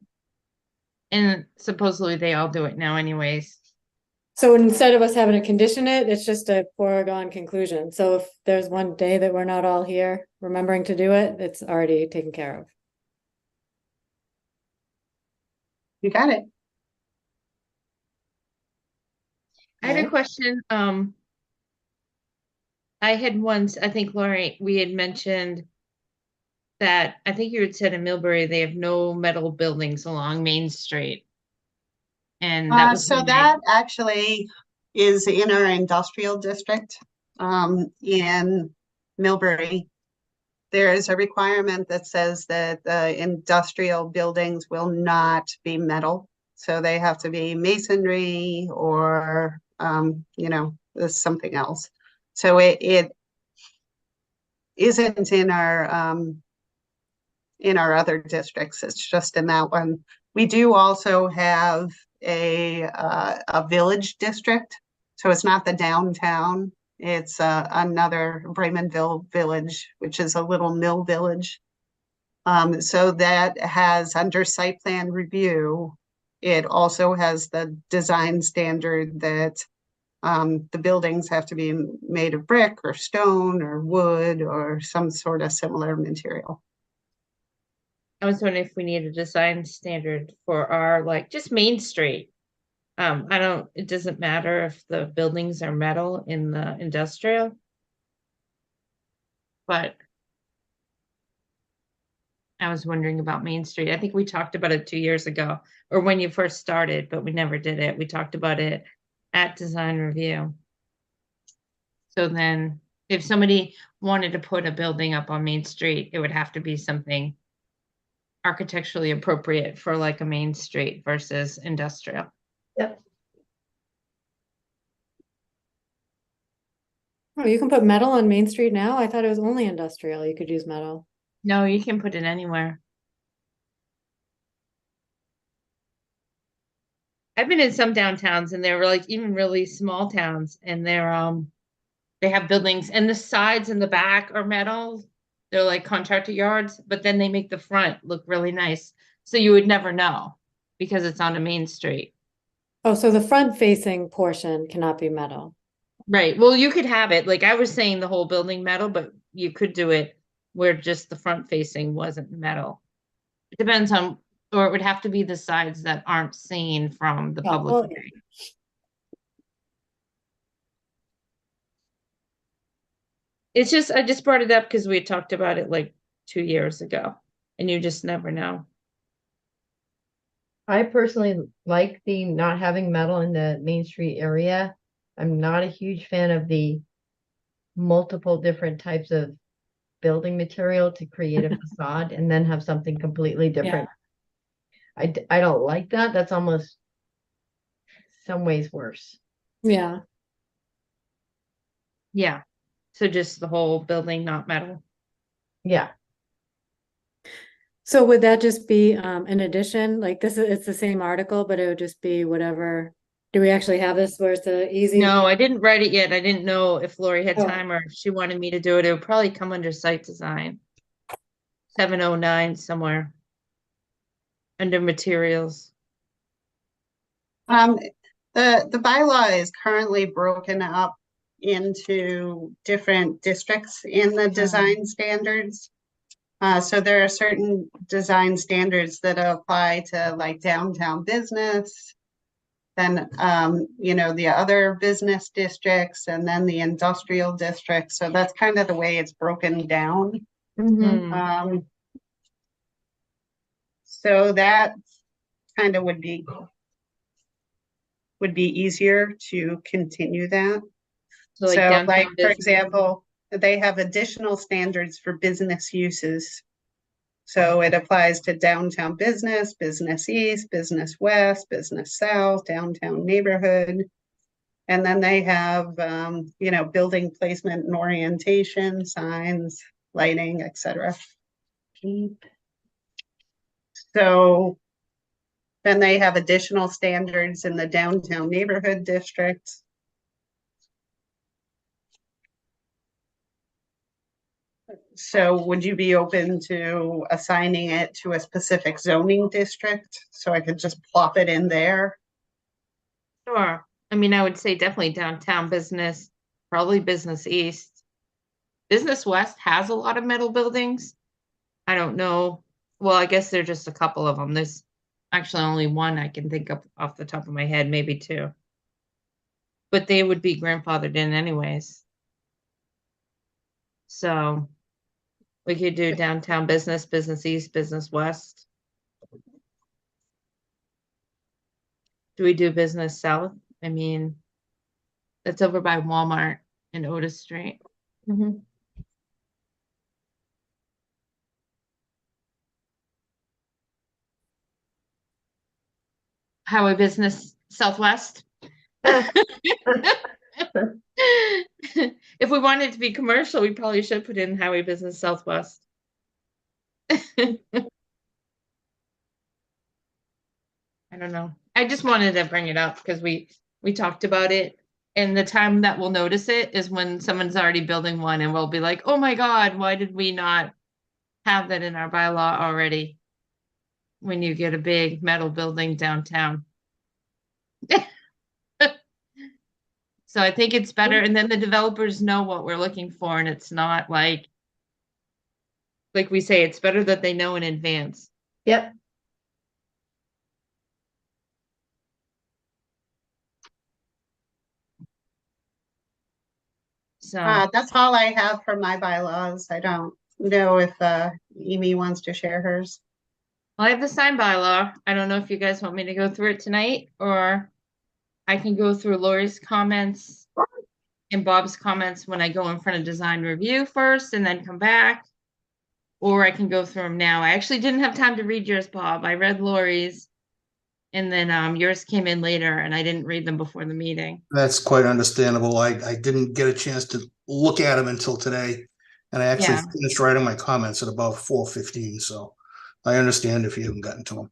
And supposedly they all do it now anyways. So instead of us having to condition it, it's just a foregone conclusion. So if there's one day that we're not all here remembering to do it, it's already taken care of. You got it. I had a Okay. question. I had once, I think Lori, we had mentioned that I think you had said in Millbury they have no metal buildings along Main Street. And that was So when that actually is in our industrial district, in Millbury. There is a requirement that says that the industrial buildings will not be metal. So they have to be masonry or, there's something else. So it isn't in our other districts. It's just in that one. We do also have a village district. So it's not the downtown. It's another Bremenville village, which is a little mill village. So that has under site plan review, it also has the design standard that the buildings have to be made of brick or stone or wood or some sort of similar material. I was wondering if we need a design standard for our, like, just Main Street. It doesn't matter if the buildings are metal in the industrial. But I was wondering about Main Street. I think we talked about it 2 years ago, or when you first started, but we never did it. We talked about it at design review. So then if somebody wanted to put a building up on Main Street, it would have to be something architecturally appropriate for like a Main Street versus industrial. Yep. Oh, you can put metal on Main Street now? I thought it was only industrial. You could use metal. No, you can put it anywhere. I've been in some downtowns and they're like even really small towns and they have buildings and the sides and the back are metal. They're like contractor yards, but then they make the front look really nice. So you would never know because it's on a main street. Oh, so the front facing portion cannot be metal. Right. Well, you could have it, like I was saying, the whole building metal, but you could do it where just the front facing wasn't metal. It depends on, or it would have to be the sides that aren't seen from the Yeah, public well, way. It's just, I just brought it up because we had talked about it like 2 years ago and you just never know. I personally like the not having metal in the Main Street area. I'm not a huge fan of the multiple different types of building material to create a facade and then have something completely different. I don't like that. That's almost some ways worse. Yeah. Yeah. So just the whole building, not metal. Yeah. So would that just be an addition? Like it's the same article, but it would just be whatever. Do we actually have this where it's a easy? No, I didn't write it yet. I didn't know if Lori had Oh. time or if she wanted me to do it. It would probably come under site design. 709 somewhere. Under materials. The bylaw is currently broken up into different districts in the design standards. So there are certain design standards that apply to like downtown business, then, you know, the other business districts, and then the industrial districts. So that's kind of the way it's broken down. Mhm. So that kind of would be easier to continue that. So like So downtown like, for business. example, they have additional standards for business uses. So it applies to downtown business, business east, business west, business south, downtown neighborhood. And then they have, you know, building placement and orientation, signs, lighting, etc. So then they have additional standards in the downtown neighborhood district. So would you be open to assigning it to a specific zoning district? So I could just plop it in there? Sure. I mean, I would say definitely downtown business, probably business east. Business west has a lot of metal buildings. I don't know. Well, I guess there's just a couple of them. There's actually only one I can think of off the top of my head, maybe two. But they would be grandfathered in anyways. So we could do downtown business, business east, business west. Do we do business south? I mean, that's over by Walmart and Otis Street. Mhm. Highway business southwest. If we wanted to be commercial, we probably should put in highway business southwest. I don't know. I just wanted to bring it up because we talked about it, and the time that we'll notice it is when someone's already building one, and we'll be like, "Oh my God, why did we not have that in our bylaw already?" When you get a big metal building downtown. So I think it's better, and then the developers know what we're looking for, and it's not like we say, it's better that they know in advance. Yep. So That's all I have for my bylaws. I don't know if Amy wants to share hers. I have the sign bylaw. I don't know if you guys want me to go through it tonight, or I can go through Lori's comments and Bob's comments when I go in front of design review first and then come back. Or I can go through them now. I actually didn't have time to read yours, Bob. I read Lori's, and then yours came in later, and I didn't read them before the meeting. That's quite understandable. I didn't get a chance to look at them until today. And I actually Yeah. finished writing my comments at about 4:15, so I understand if you haven't gotten to them.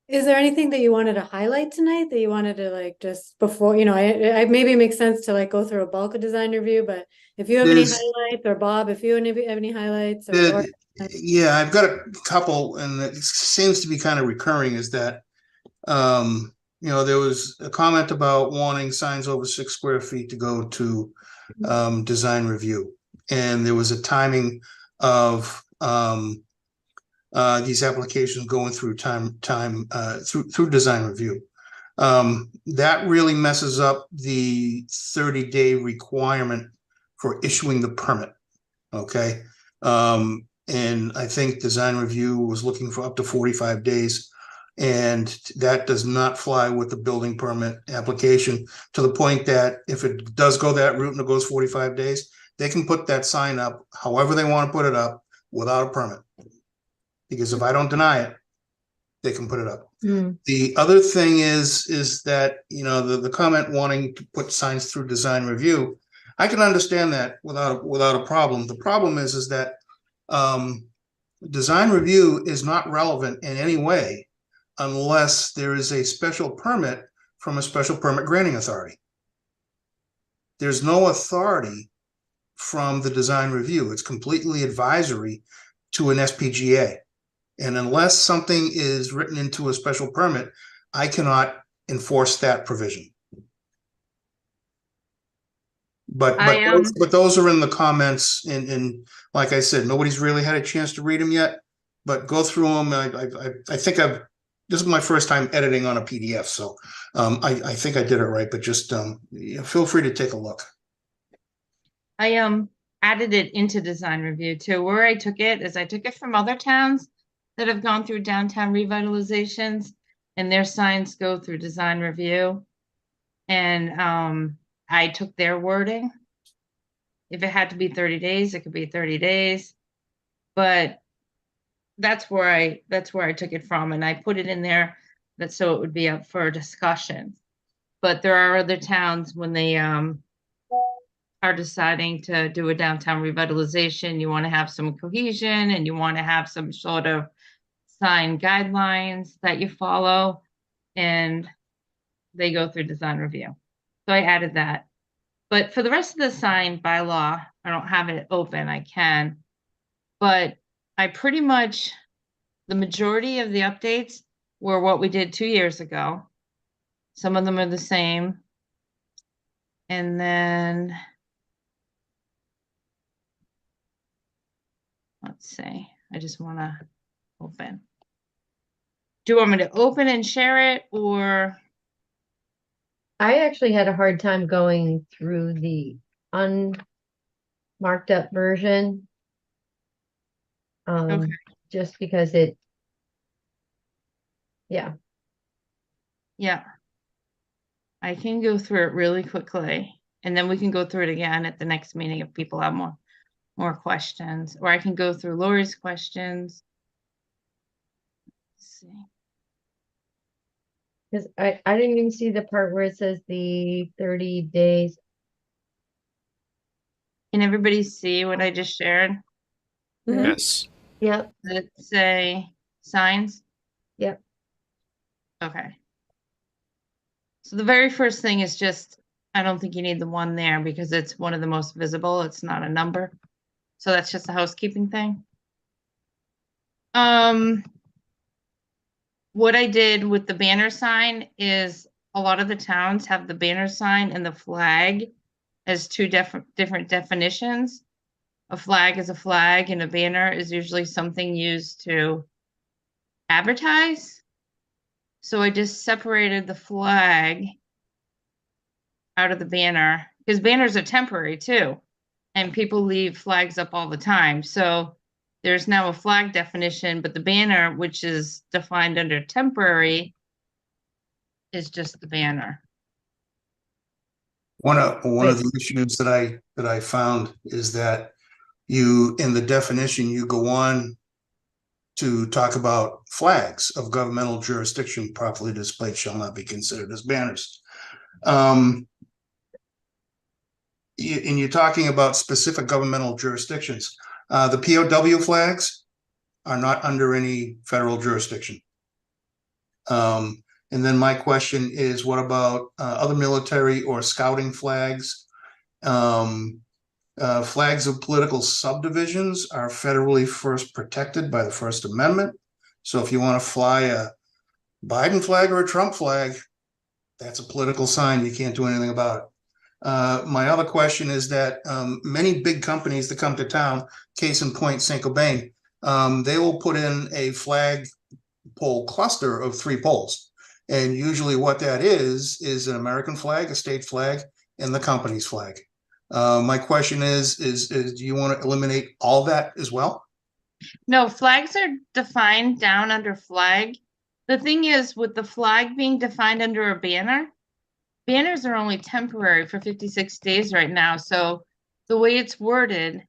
Is there anything that you wanted to highlight tonight that you wanted to like just before, you know, I maybe it makes sense to like go through a bulk of design review, but if you have any There's- highlights, or Bob, if you have any highlights, or Laura, Yeah, I've got a couple, and it seems to be kind of recurring, is that, you know, there was a comment about wanting signs over 6 square feet to go to design review. And there was a timing of these applications going through through design review. That really messes up the 30-day requirement for issuing the permit. Okay. And I think design review was looking for up to 45 days. And that does not fly with the building permit application, to the point that if it does go that route and it goes 45 days, they can put that sign up however they want to put it up without a permit. Because if I don't deny it, they can put it up. The other thing is that, you know, the comment wanting to put signs through design review, I can understand that without a problem. The problem is that design review is not relevant in any way unless there is a special permit from a special permit granting authority. There's no authority from the design review. It's completely advisory to an SPGA. And unless something is written into a special permit, I cannot enforce that provision. But I, those are in the comments, and like I said, nobody's really had a chance to read them yet. But go through them. I think this is my first time editing on a PDF, so I think I did it right. But just feel free to take a look. I added it into design review too. Where I took it from other towns that have gone through downtown revitalizations, and their signs go through design review. And I took their wording. If it had to be 30 days, it could be 30 days. But that's where I took it from, and I put it in there that so it would be up for discussion. But there are other towns when they are deciding to do a downtown revitalization, you want to have some cohesion and you want to have some sort of sign guidelines that you follow, and they go through design review. So I added that. But for the rest of the sign bylaw, I don't have it open. I can, but I pretty much, the majority of the updates were what we did 2 years ago. Some of them are the same. And then, let's see, I just want to open. Do you want me to open and share it, or? I actually had a hard time going through the unmarked up version. Okay. Just because yeah. Yeah. I can go through it really quickly, and then we can go through it again at the next meeting if people have more questions, or I can go through Lori's questions. Let's see. Because I didn't even see the part where it says the 30 days. Can everybody see what I just shared? Mhm. Yes. Yep. Does it say signs? Yep. Okay. So the very first thing is just, I don't think you need the one there because it's one of the most visible. It's not a number. So that's just a housekeeping thing. What I did with the banner sign is a lot of the towns have the banner sign and the flag as two different definitions. A flag is a flag, and a banner is usually something used to advertise. So I just separated the flag out of the banner, because banners are temporary too, and people leave flags up all the time. So there's now a flag definition, but the banner, which is defined under temporary, is just the banner. One of the issues that I found is that you, in the definition, you go on to talk about flags of governmental jurisdiction properly displayed shall not be considered as banners. And you're talking about specific governmental jurisdictions. The POW flags are not under any federal jurisdiction. And then my question is, what about other military or scouting flags? Flags of political subdivisions are federally first protected by the First Amendment. So if you want to fly a Biden flag or a Trump flag, that's a political sign. You can't do anything about it. My other question is that many big companies that come to town, case in point, Saint-Gobain, they will put in a flag pole cluster of 3 poles. And usually what that is an American flag, a state flag, and the company's flag. My question is do you want to eliminate all that as well? No, flags are defined down under flag. The thing is, with the flag being defined under a banner, banners are only temporary for 56 days right now. So the way it's worded.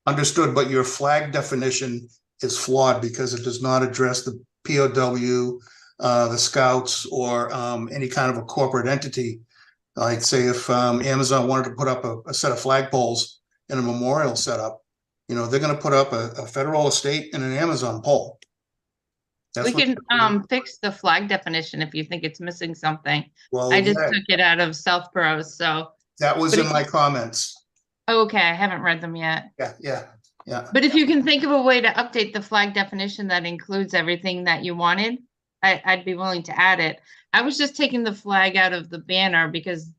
Understood, but your flag definition is flawed because it does not address the POW, the scouts, or any kind of a corporate entity. Like say if Amazon wanted to put up a set of flagpoles in a memorial setup, they're going to put up a federal estate and an Amazon pole. We can fix the flag definition if you think it's missing something. Well, I just took it out of Southborough's, so. That was in my comments. Okay, I haven't read them yet. Yeah. But if you can think of a way to update the flag definition that includes everything that you wanted, I'd be willing to add it. I was just taking the flag out of the banner because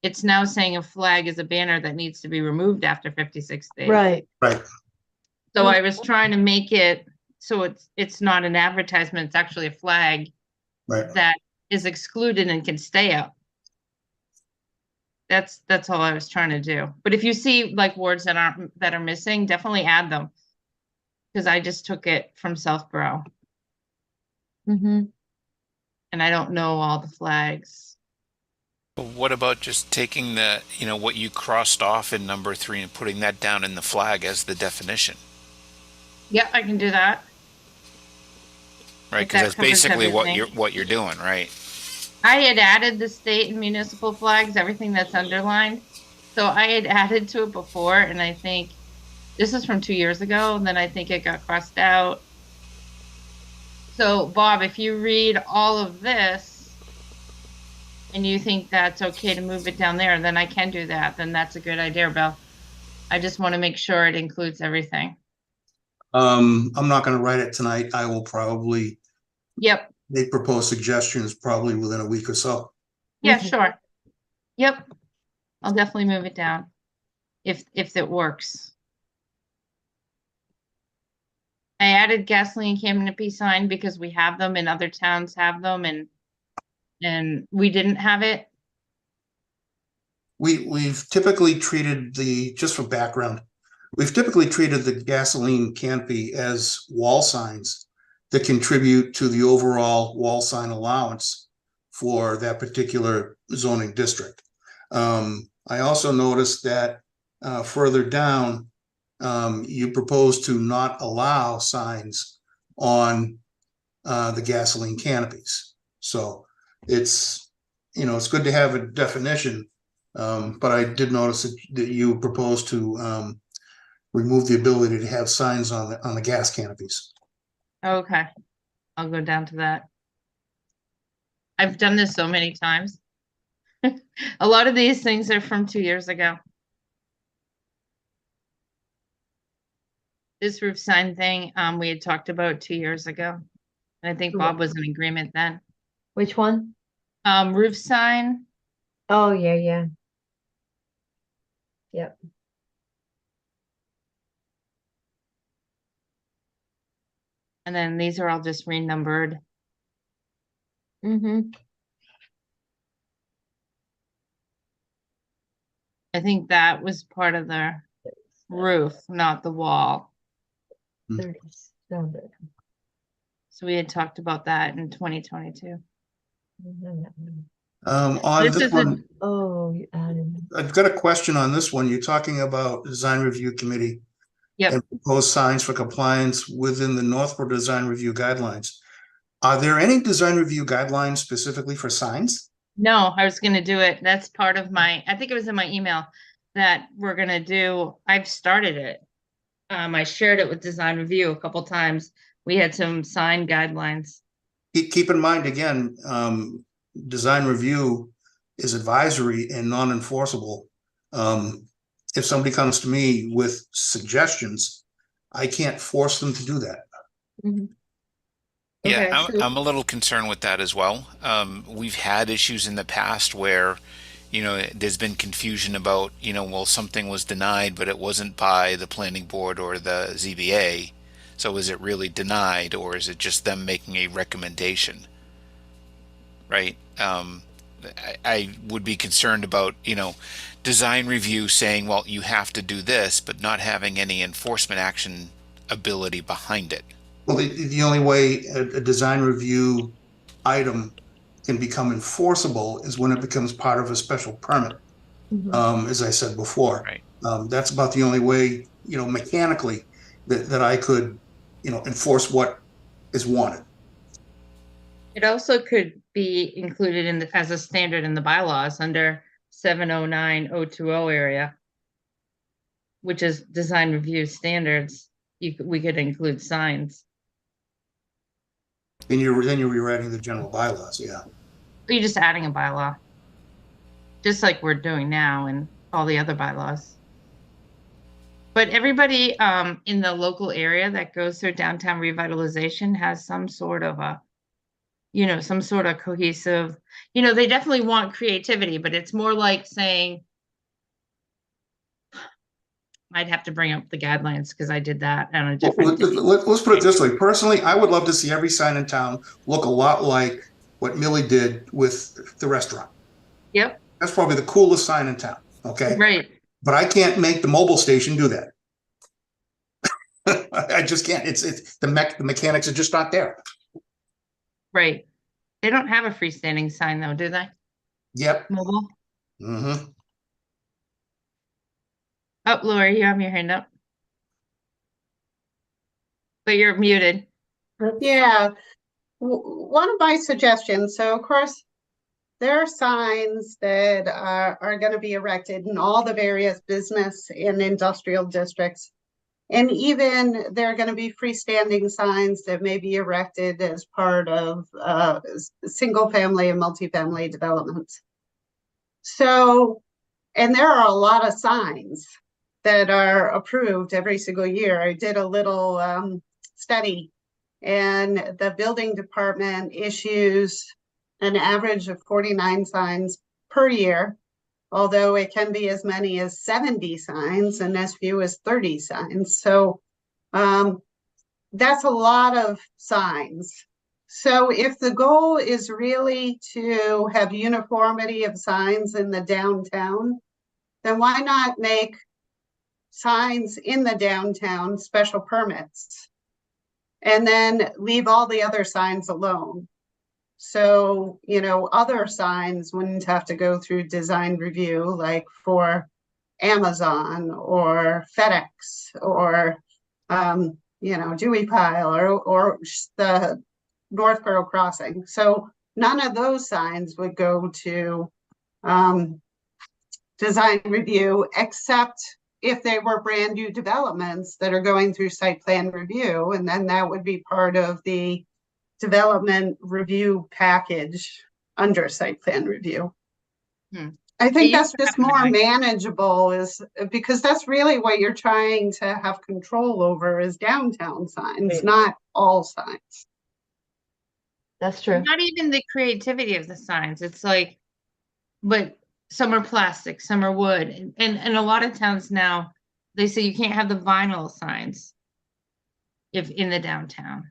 it's now saying a flag is a banner that needs to be removed after 56 days. Right. Right. So I was trying to make it so it's not an advertisement, it's actually a flag Right. that is excluded and can stay up. That's all I was trying to do. But if you see like words that are missing, definitely add them. Because I just took it from Southborough. Mm-hmm. And I don't know all the flags. But what about just taking the, what you crossed off in number 3 and putting that down in the flag as the definition? Yeah, I can do that. Right, If because that that's covers basically everything. what you're doing, right? I had added the state and municipal flags, everything that's underlined. So I had added to it before, and I think this is from 2 years ago, and then I think it got crossed out. So Bob, if you read all of this and you think that's okay to move it down there, then I can do that. Then that's a good idea, Bill. I just want to make sure it includes everything. I'm not going to write it tonight. I will probably Yep. make proposed suggestions probably within a week or so. Yeah, Okay. sure. Yep. I'll definitely move it down if it works. I added gasoline canopy sign because we have them and other towns have them and we didn't have it. We've typically treated just for background, we've typically treated the gasoline canopy as wall signs that contribute to the overall wall sign allowance for that particular zoning district. I also noticed that further down, you propose to not allow signs on the gasoline canopies. So it's good to have a definition, but I did notice that you propose to remove the ability to have signs on the gas canopies. Okay. I'll go down to that. I've done this so many times. A lot of these things are from 2 years ago. This roof sign thing, we had talked about 2 years ago. And I think Bob was in agreement then. Which one? Roof sign, Oh, yeah, yeah. Yep. and then these are all just renumbered. Mm-hmm. I think that was part of the roof, not the wall. 37. So we had talked about that in 2022. On This this is one, Oh, you added. I've got a question on this one. You're talking about design review committee. Yep. And proposed signs for compliance within the Northborough Design Review Guidelines. Are there any design review guidelines specifically for signs? No, I was going to do it. That's part of I think it was in my email that we're going to do. I've started it. I shared it with design review a couple times. We had some sign guidelines. Keep in mind, again, design review is advisory and non-enforceable. If somebody comes to me with suggestions, I can't force them to do that. Mm-hmm. Yeah, Okay, so- I'm a little concerned with that as well. We've had issues in the past where, there's been confusion about, well, something was denied, but it wasn't by the planning board or the ZBA. So is it really denied, or is it just them making a recommendation? Right? I would be concerned about, design review saying, well, you have to do this, but not having any enforcement action ability behind it. Well, the only way a design review item can become enforceable is when it becomes part of a special permit. Mm-hmm. As I said before, Right. That's about the only way, mechanically that I could, enforce what is wanted. It also could be included as a standard in the bylaws under 709.020 area, which is design review standards. We could include signs. And then you're rewriting the general bylaws, yeah. Or you're just adding a bylaw, just like we're doing now and all the other bylaws. But everybody in the local area that goes through downtown revitalization has some sort of a you know, some sort of cohesive, you know, they definitely want creativity, but it's more like saying, I'd have to bring up the guidelines because I did that on a different. Let's put it this way. Personally, I would love to see every sign in town look a lot like what Millie did with the restaurant. Yep. That's probably the coolest sign in town. Okay. Right. But I can't make the mobile station do that. I just can't. It's the mechanics are just not there. Right. They don't have a freestanding sign though, do they? Yep. Mobile. Mm-hmm. Oh, Lori, you have your hand up. But you're muted. Yeah, one of my suggestions, so of course, there are signs that are going to be erected in all the various business and industrial districts. And even there are going to be freestanding signs that may be erected as part of single family and multifamily developments. So, and there are a lot of signs that are approved every single year. I did a little study, and the building department issues an average of 49 signs per year, although it can be as many as 70 signs and as few as 30 signs. So that's a lot of signs. So if the goal is really to have uniformity of signs in the downtown, then why not make signs in the downtown special permits and then leave all the other signs alone? So, you know, other signs wouldn't have to go through design review, like for Amazon or FedEx or, you know, Dewey Pile or the Northborough Crossing. So none of those signs would go to design review, except if they were brand new developments that are going through site plan review, and then that would be part of the development review package under site plan review. I think that's just more manageable, is because that's really what you're trying to have control over is downtown signs, not all signs. That's true. Not even the creativity of the signs. It's like, but some are plastic, some are wood. And a lot of towns now, they say you can't have the vinyl signs if in the downtown.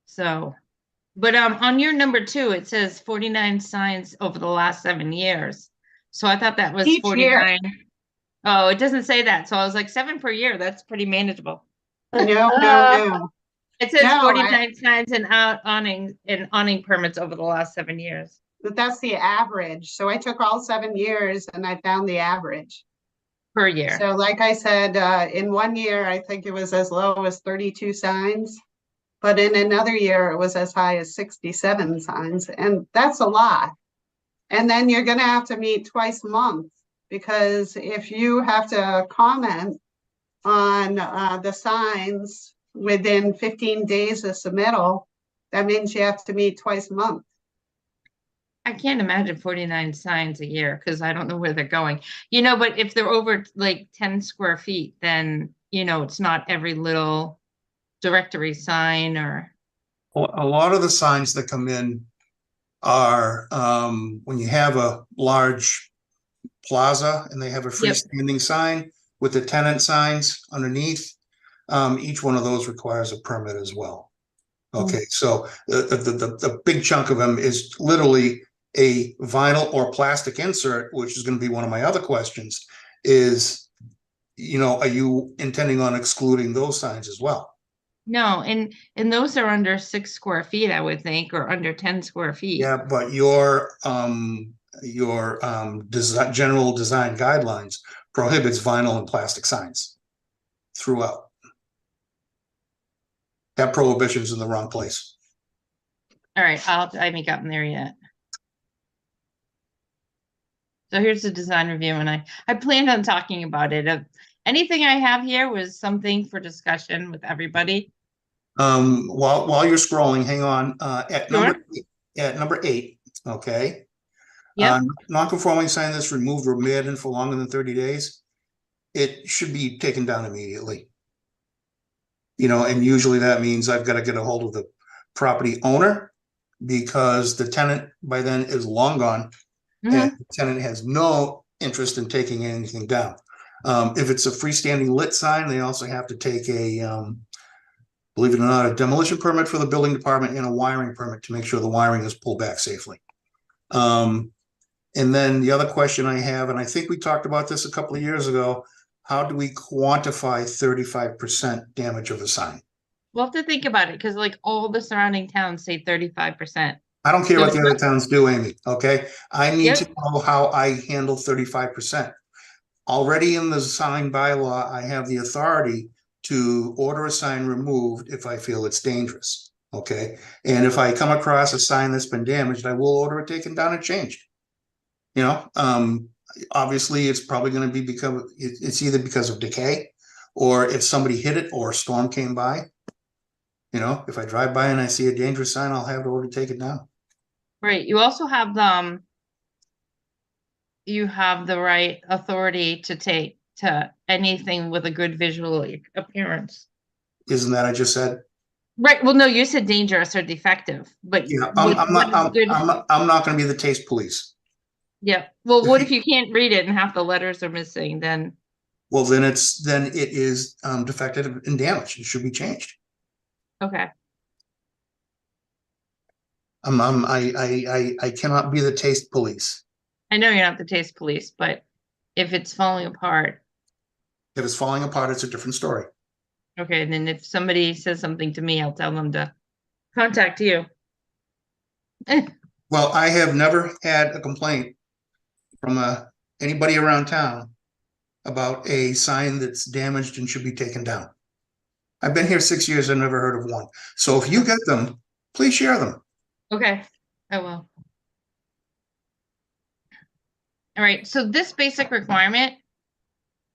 So, but on your number 2, it says 49 signs over the last 7 years. So I thought that was Each 49. year. Oh, it doesn't say that. So I was like 7 per year. That's pretty manageable. No. It says No, 49 signs and awning permits over the last 7 years. But that's the average. So I took all 7 years and I found the average Per year. So like I said, in 1 year, I think it was as low as 32 signs. But in another year, it was as high as 67 signs. And that's a lot. And then you're going to have to meet twice a month, because if you have to comment on the signs within 15 days of submittal, that means you have to meet twice a month. I can't imagine 49 signs a year because I don't know where they're going. You know, but if they're over like 10 square feet, then, you know, it's not every little directory sign or. A lot of the signs that come in are when you have a large plaza and they have a freestanding sign with the tenant signs underneath. Each one of those requires a permit as well. Okay, so the big chunk of them is literally a vinyl or plastic insert, which is going to be one of my other questions, is, you know, are you intending on excluding those signs as well? No, and those are under 6 square feet, I would think, or under 10 square feet. Yeah, but your general design guidelines prohibits vinyl and plastic signs throughout. That prohibition's in the wrong place. All right, I haven't gotten there yet. So here's the design review, and I planned on talking about it. Anything I have here was something for discussion with everybody. While you're scrolling, hang on. At number 8, okay. Yeah. Non-conforming sign that's removed or abandoned for longer than 30 days. It should be taken down immediately. You know, and usually that means I've got to get a hold of the property owner, because the tenant by then is long gone, and the tenant has no interest in taking anything down. If it's a freestanding lit sign, they also have to take a, believe it or not, a demolition permit for the building department and a wiring permit to make sure the wiring is pulled back safely. And then the other question I have, and I think we talked about this a couple of years ago, how do we quantify 35% damage of a sign? We'll have to think about it because like all the surrounding towns say 35%. I don't care what the other towns do, Amy, okay? I need to Yep. know how I handle 35%. Already in the sign bylaw, I have the authority to order a sign removed if I feel it's dangerous, okay? And if I come across a sign that's been damaged, I will order it taken down and changed. You know, obviously it's probably going to be because it's either because of decay or if somebody hit it or a storm came by. You know, if I drive by and I see a dangerous sign, I'll have to order to take it down. Right. You also have you have the right authority to take to anything with a good visual appearance. Isn't that I just said? Right. Well, no, you said dangerous or defective, but Yeah, what I'm is good? not going to be the taste police. Yeah. Well, what if you can't read it and half the letters are missing? Then Well, then it is defective and damaged. It should be changed. okay. I cannot be the taste police. I know you're not the taste police, but if it's falling apart, If it's falling apart, it's a different story. okay. And then if somebody says something to me, I'll tell them to contact you. Well, I have never had a complaint from anybody around town about a sign that's damaged and should be taken down. I've been here 6 years and never heard of one. So if you get them, please share them. Okay, I will. All right, so this basic requirement,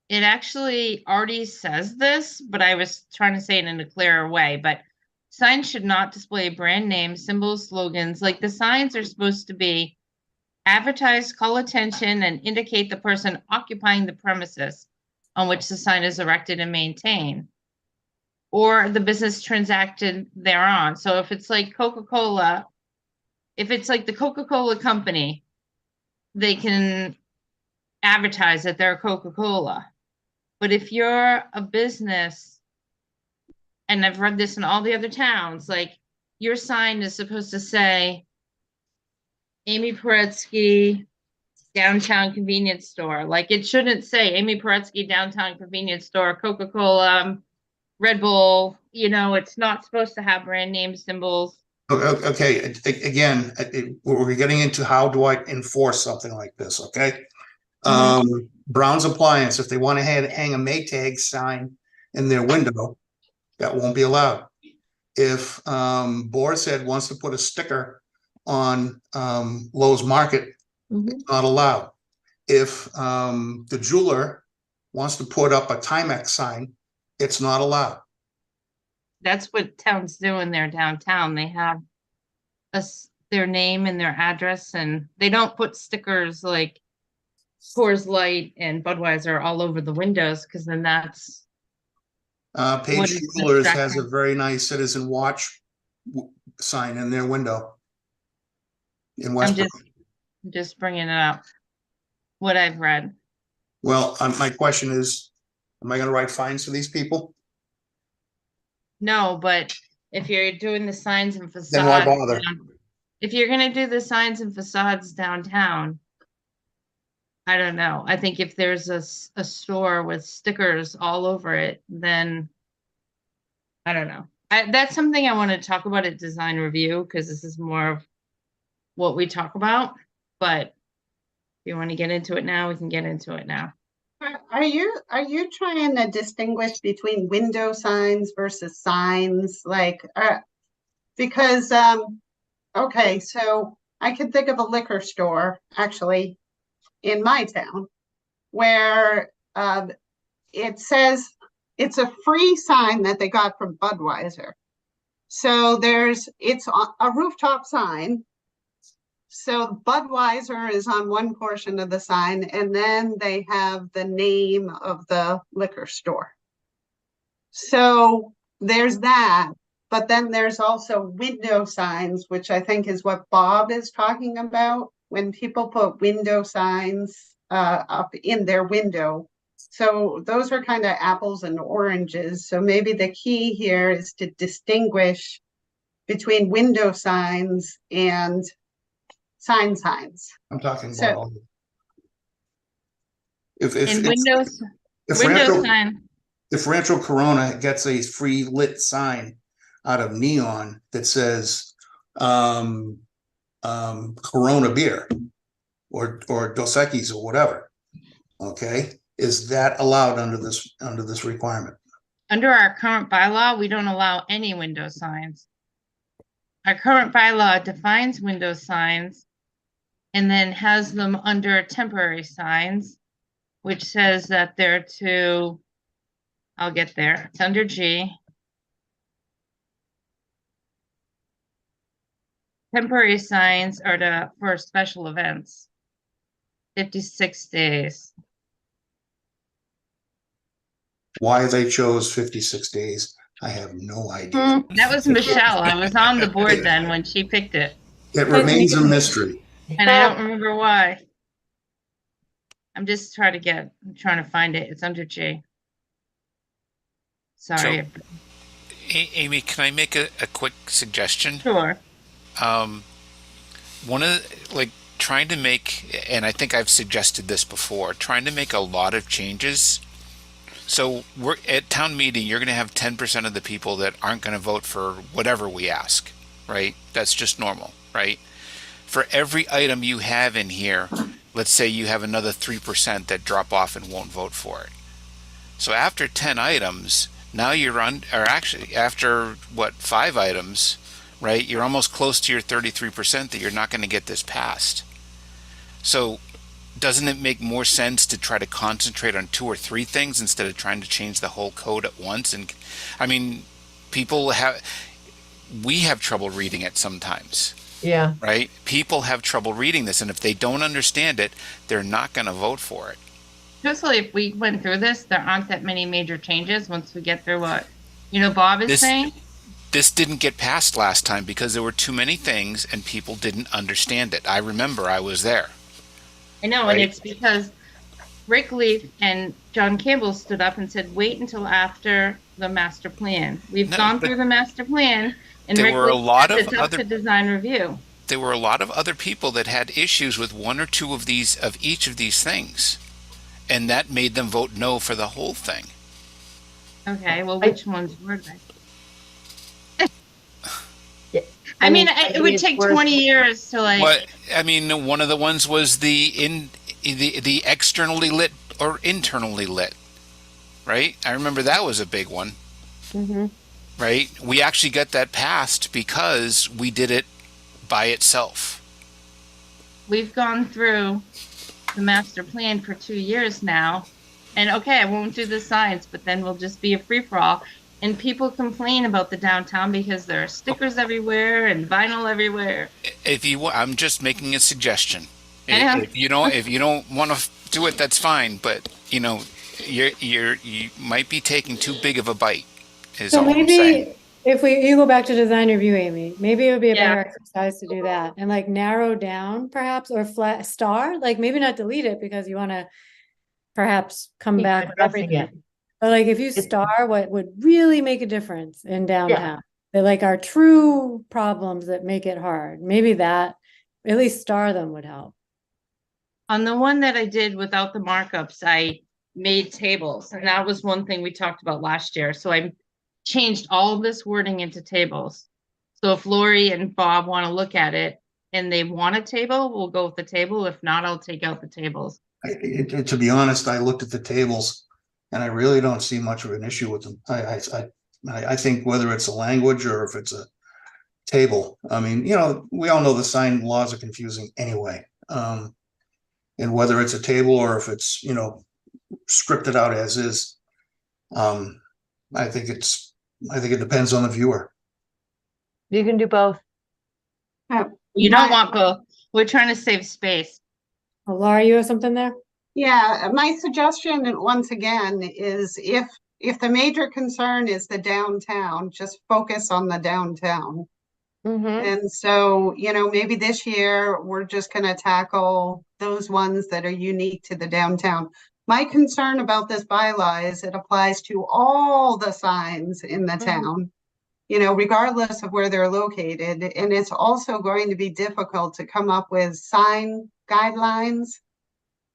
it actually already says this, but I was trying to say it in a clearer way, but signs should not display brand names, symbols, slogans. Like the signs are supposed to be advertise, call attention, and indicate the person occupying the premises on which the sign is erected and maintained, or the business transacted thereon. So if it's like Coca-Cola, if it's like the Coca-Cola company, they can advertise that they're Coca-Cola. But if you're a business, and I've read this in all the other towns, like your sign is supposed to say Amy Paretsky downtown convenience store. Like it shouldn't say Amy Paretsky downtown convenience store, Coca-Cola, Red Bull. You know, it's not supposed to have brand name symbols. Okay, again, we're getting into how do I enforce something like this, okay? Brown's Appliance, if they want to hang a Maytag sign in their window, that won't be allowed. If Boar's Head wants to put a sticker on Lowe's Market, it's not allowed. If the jeweler wants to put up a Timex sign, it's not allowed. That's what towns do in their downtown. They have their name and their address, and they don't put stickers like Coors Light and Budweiser all over the windows, because then that's Page Jewelers has a very nice Citizen Watch sign in their window in Westbrook. I'm just bringing it up, what I've read. Well, my question is, am I going to write fines for these people? No, but if you're doing the signs and facades, Then why bother? If you're going to do the signs and facades downtown, I don't know. I think if there's a store with stickers all over it, then I don't know. That's something I want to talk about at design review, because this is more of what we talk about. But if you want to get into it now, we can get into it now. Are you trying to distinguish between window signs versus signs? Like, because, okay, so I can think of a liquor store actually in my town where it says it's a free sign that they got from Budweiser. So it's a rooftop sign. So Budweiser is on one portion of the sign, and then they have the name of the liquor store. So there's that. But then there's also window signs, which I think is what Bob is talking about, when people put window signs up in their window. So those are kind of apples and oranges. So maybe the key here is to distinguish between window signs and signs. I'm talking So- about all. If In Windows, if Windows Rancho, sign, if Rancho Corona gets a free lit sign out of neon that says Corona beer or Dos Equis or whatever, okay, is that allowed under this requirement? under our current bylaw, we don't allow any window signs. Our current bylaw defines window signs and then has them under temporary signs, which says that they're to, I'll get there, it's under G. Temporary signs are for special events. 56 days. Why they chose 56 days, I have no idea. That was Michelle. I was on the board then when she picked it, It remains a mystery. and I don't remember why. I'm trying to find it. It's under G. Sorry. Amy, can I make a quick suggestion? Sure. One of like trying to make, and I think I've suggested this before, trying to make a lot of changes. So we're at town meeting, you're going to have 10% of the people that aren't going to vote for whatever we ask, right? That's just normal, right? For every item you have in here, let's say you have another 3% that drop off and won't vote for it. So after 10 items, now you're on, or actually after what, 5 items, right? You're almost close to your 33% that you're not going to get this passed. So doesn't it make more sense to try to concentrate on 2 or 3 things instead of trying to change the whole code at once? And I mean, we have trouble reading it sometimes. Yeah. Right? People have trouble reading this, and if they don't understand it, they're not going to vote for it. Truthfully, if we went through this, there aren't that many major changes once we get through what, Bob is saying. This didn't get passed last time because there were too many things and people didn't understand it. I remember I was there. I know, Right. and it's because Rick Leaf and John Campbell stood up and said, wait until after the master plan. We've No, gone but through the master plan, and there Rick were a Leaf lot said of it's up other- to design review. There were a lot of other people that had issues with 1 or 2 of each of these things, and that made them vote no for the whole thing. Okay, well, which ones were they? Yeah, I mean, maybe it would it's take worth- 20 years to like. What I mean, one of the ones was the externally lit or internally lit, right? I remember that was a big one, Mhm. right? We actually got that passed because we did it by itself. We've gone through the master plan for 2 years now, and okay, I won't do the signs, but then we'll just be a free-for-all. And people complain about the downtown because there are stickers everywhere and vinyl everywhere. I'm just making a suggestion. I know. If you don't want to do it, that's fine. But you might be taking too big of a bite. Is So all I'm saying. maybe if you go back to design review, Amy, maybe it would be a Yeah. better exercise to do that and like narrow down perhaps or flat star, like maybe not delete it because you want to perhaps come Keep back with addressing everything. it. But like if you It's- star what would really make a difference in downtown, that like are true problems that make it hard, maybe that at least star them would help. On the one that I did without the markups, I made tables, and that was one thing we talked about last year. So I changed all of this wording into tables. So if Lori and Bob want to look at it and they want a table, we'll go with the table. If not, I'll take out the tables. To be honest, I looked at the tables and I really don't see much of an issue with them. I think whether it's a language or if it's a table, I mean, we all know the sign laws are confusing anyway. And whether it's a table or if it's, scripted out as is, I think it depends on the viewer. You can do both. You don't want both. We're trying to save space. Oh, Laura, you have something there? Yeah, my suggestion, once again, is if if the major concern is the downtown, just focus on the downtown. Mm-hmm. And so, maybe this year we're just going to tackle those ones that are unique to the downtown. My concern about this bylaw is it applies to all the signs in the town, regardless of where they're located. And it's also going to be difficult to come up with sign guidelines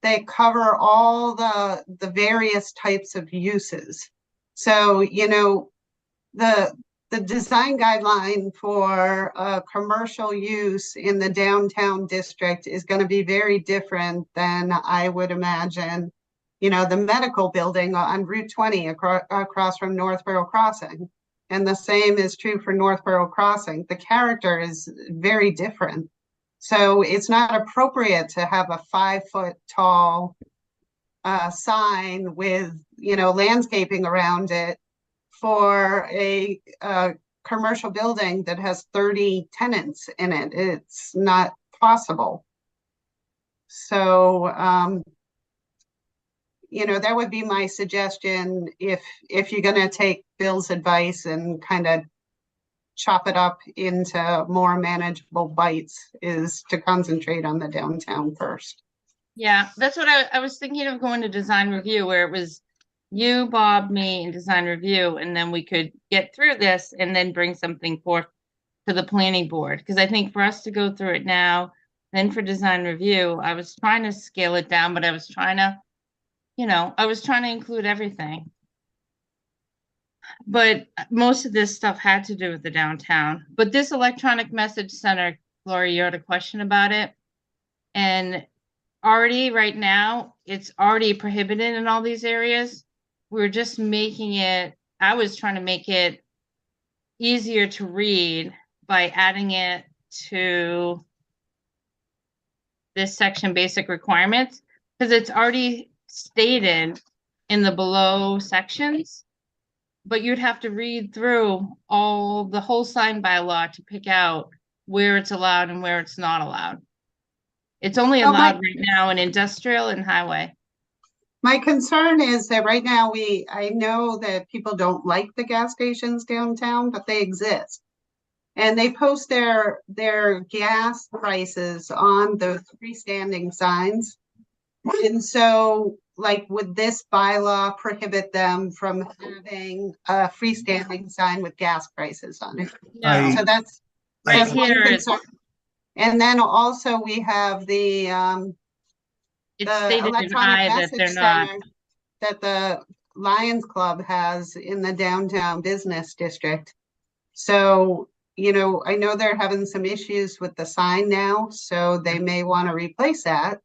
that cover all the various types of uses. So, the design guideline for commercial use in the downtown district is going to be very different than I would imagine, the medical building on Route 20 across from Northborough Crossing. And the same is true for Northborough Crossing. The character is very different. So it's not appropriate to have a 5-foot tall sign with, landscaping around it for a commercial building that has 30 tenants in it. It's not possible. So, that would be my suggestion if you're going to take Bill's advice and kind of chop it up into more manageable bites, is to concentrate on the downtown first. Yeah, that's what I was thinking of, going to design review, where it was you, Bob, me, and design review, and then we could get through this and then bring something forth to the planning board. Because I think for us to go through it now, then for design review, I was trying to scale it down, but I was trying to, I was trying to include everything. But most of this stuff had to do with the downtown. But this electronic message center, Gloria, you had a question about it. And already right now, it's already prohibited in all these areas. We're just making it, I was trying to make it easier to read by adding it to this section, basic requirements, because it's already stated in the below sections, but you'd have to read through the whole sign bylaw to pick out where it's allowed and where it's not allowed. It's only allowed right now in industrial and highway. My concern is that right now I know that people don't like the gas stations downtown, but they exist. And they post their gas prices on the freestanding signs. And so, would this bylaw prohibit them from having a freestanding sign with gas prices on it? No. So that's Right one here is, concern. And then also we have the it's stated in electronic I that message they're not. center that the Lions Club has in the downtown business district. So, I know they're having some issues with the sign now, so they may want to replace that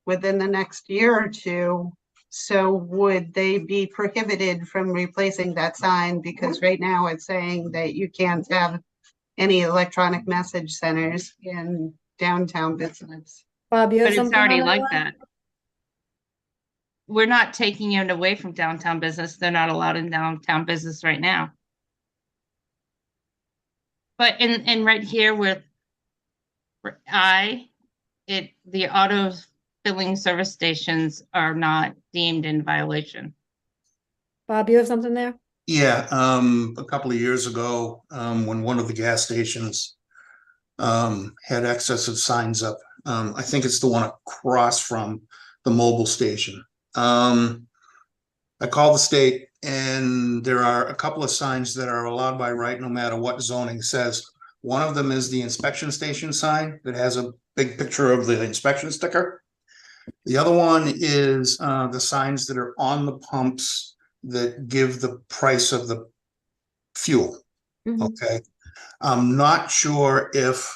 within the next year or two. So would they be prohibited from replacing that sign? Because right now it's saying that you can't have any electronic message centers in downtown business. Bob, you have But it's something already on like one? that. We're not taking it away from downtown business. They're not allowed in downtown business right now. But in right here with the auto filling service stations are not deemed in violation. Bob, you have something there? Yeah, a couple of years ago, when one of the gas stations had excessive signs up, I think it's the one across from the mobile station. I called the state, and there are a couple of signs that are allowed by right no matter what zoning says. One of them is the inspection station sign that has a big picture of the inspection sticker. The other one is the signs that are on the pumps that give the price of the fuel. Mhm. Okay. I'm not sure if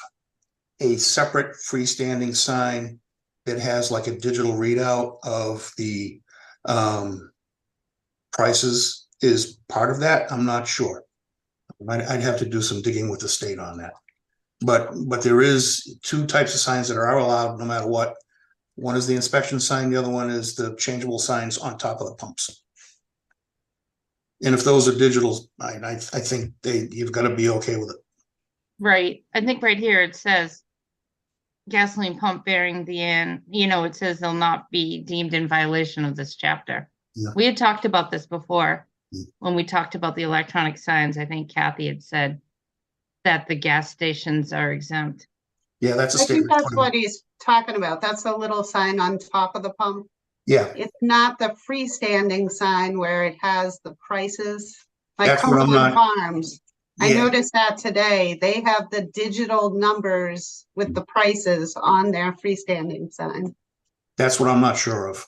a separate freestanding sign that has like a digital readout of the prices is part of that. I'm not sure. I'd have to do some digging with the state on that. But there is two types of signs that are allowed no matter what. One is the inspection sign, the other one is the changeable signs on top of the pumps. And if those are digital, I think you've got to be okay with it. Right. I think right here it says gasoline pump bearing the N, it says they'll not be deemed in violation of this chapter. Yeah. We had talked about this before. when we talked about the electronic signs, I think Kathy had said that the gas stations are exempt. Yeah, that's a I state think that's requirement. what he's talking about. That's the little sign on top of the pump. Yeah, It's not the freestanding sign where it has the prices, like That's what I'm Cumberland not- Farms. I yeah, noticed that today. They have the digital numbers with the prices on their freestanding sign. that's what I'm not sure of.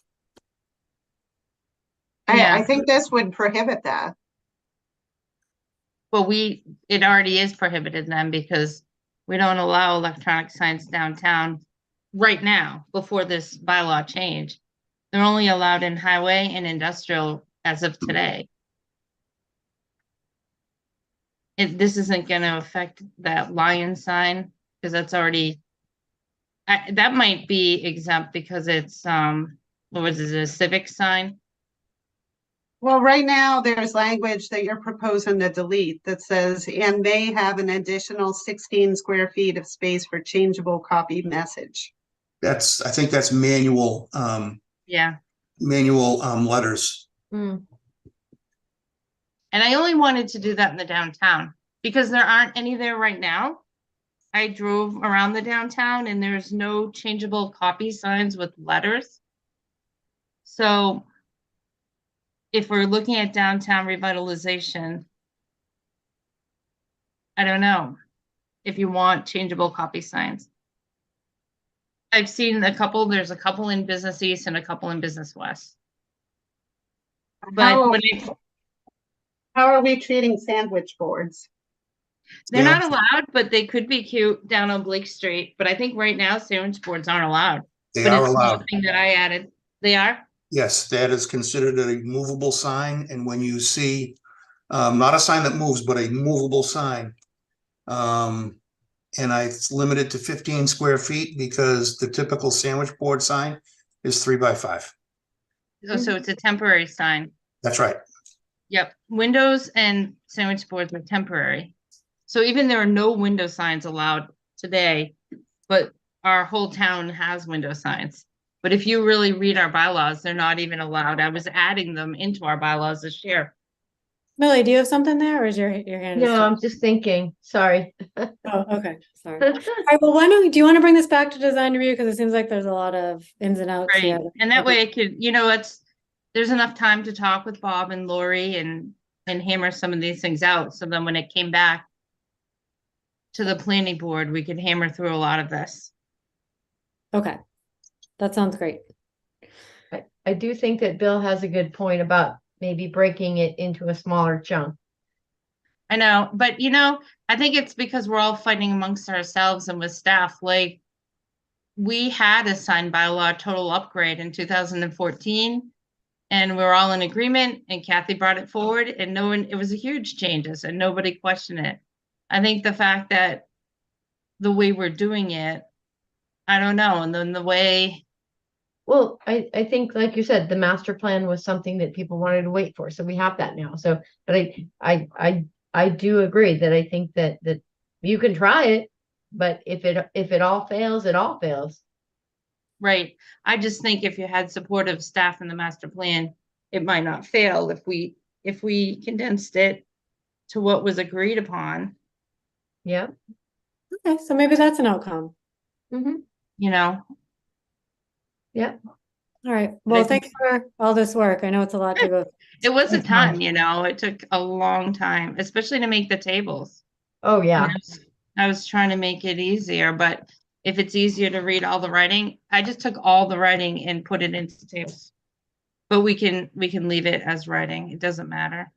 Yeah. I think this would prohibit that. Well, it already is prohibited then because we don't allow electronic signs downtown right now before this bylaw change. They're only allowed in highway and industrial as of today. This isn't going to affect that lion sign because that's already, that might be exempt because it's, what was it, a civic sign? Well, right now, there's language that you're proposing to delete that says, and may have an additional 16 square feet of space for changeable copy message. I think that's manual, Yeah. letters. Hmm. And I only wanted to do that in the downtown because there aren't any there right now. I drove around the downtown and there's no changeable copy signs with letters. So if we're looking at downtown revitalization, I don't know if you want changeable copy signs. I've seen there's a couple in Business East and a couple in Business West. But How are we treating sandwich boards? they're Yeah. not allowed, but they could be cute down on Blake Street. But I think right now sandwich boards aren't allowed. They But are it's allowed. something that I added. They are? Yes, that is considered a movable sign, and when you see, not a sign that moves, but a movable sign. And it's limited to 15 square feet because the typical sandwich board sign is 3 by 5. So it's a temporary sign. That's right. Yep. Windows and sandwich boards are temporary. So even there are no window signs allowed today, but our whole town has window signs. But if you really read our bylaws, they're not even allowed. I was adding them into our bylaws this year. Millie, do you have something there or is your hand? No, I'm just thinking, sorry. Oh, okay, sorry. All right, well, do you want to bring this back to design review? Because it seems like there's a lot of ins and outs Right. here. And that way I could, there's enough time to talk with Bob and Lori and hammer some of these things out. So then when it came back to the planning board, we could hammer through a lot of this. Okay, that sounds great. I do think that Bill has a good point about maybe breaking it into a smaller chunk. I know, but I think it's because we're all fighting amongst ourselves and with staff. Like, we had a sign bylaw total upgrade in 2014, and we were all in agreement, and Kathy brought it forward, and it was a huge changes, and nobody questioned it. I think the fact that the way we're doing it, I don't know, and then the way. Well, I think, like you said, the master plan was something that people wanted to wait for, so we have that now. So, but I do agree that I think that you can try it, but if it all fails, it all fails. Right. I just think if you had supportive staff in the master plan, it might not fail if we condensed it to what was agreed upon. Yeah. Okay, so maybe that's an outcome. Mm-hmm. Yeah. All right. Well, thanks for all this work. I know it's a lot to go through. It was a ton, it took a long time, especially to make the tables. Oh, yeah. I was trying to make it easier, but if it's easier to read all the writing, I just took all the writing and put it into tables. But we can leave it as writing. It doesn't matter.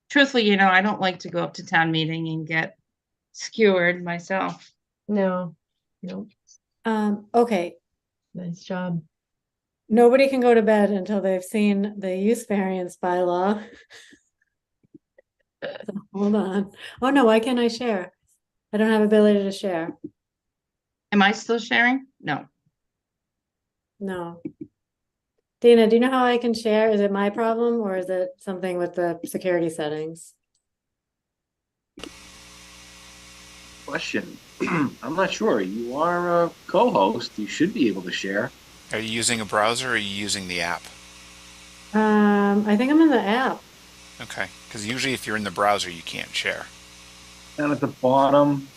Truthfully, I don't like to go up to town meeting and get skewered myself. No. Okay. Nice job. Nobody can go to bed until they've seen the use variance bylaw. So, hold on. Oh no, why can't I share? I don't have ability to share. Am I still sharing? No. No. Dina, do you know how I can share? Is it my problem or is it something with the security settings? Question. I'm not sure. You are a co-host. You should be able to share. Are you using a browser or are you using the app? I think I'm in the app. Okay, because usually if you're in the browser, you can't share. Down at the bottom.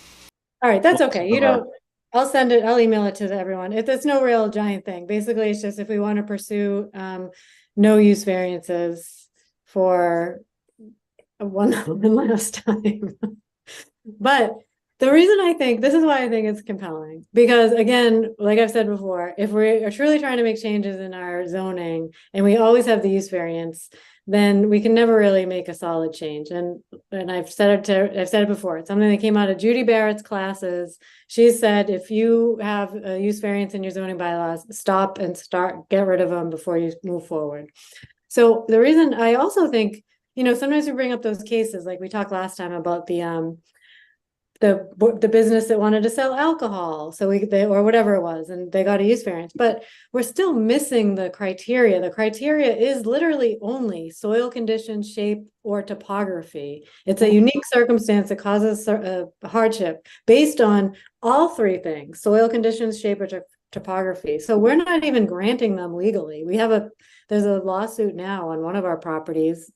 All right, that's okay. You Uh, don't, I'll send it, I'll email it to everyone. It's no real giant thing. Basically, it's just if we want to pursue no use variances for one last time. But the reason I think, this is why I think it's compelling, because again, like I've said before, if we are truly trying to make changes in our zoning and we always have the use variance, then we can never really make a solid change. And I've said it before, it's something that came out of Judy Barrett's classes. She said, if you have a use variance in your zoning bylaws, stop and get rid of them before you move forward. So the reason I also think, sometimes we bring up those cases, like we talked last time about the business that wanted to sell alcohol, so or whatever it was, and they got a use variance, but we're still missing the criteria. The criteria is literally only soil conditions, shape, or topography. It's a unique circumstance that causes a hardship based on all three things: soil conditions, shape, or topography. So we're not even granting them legally. There's a lawsuit now on one of our properties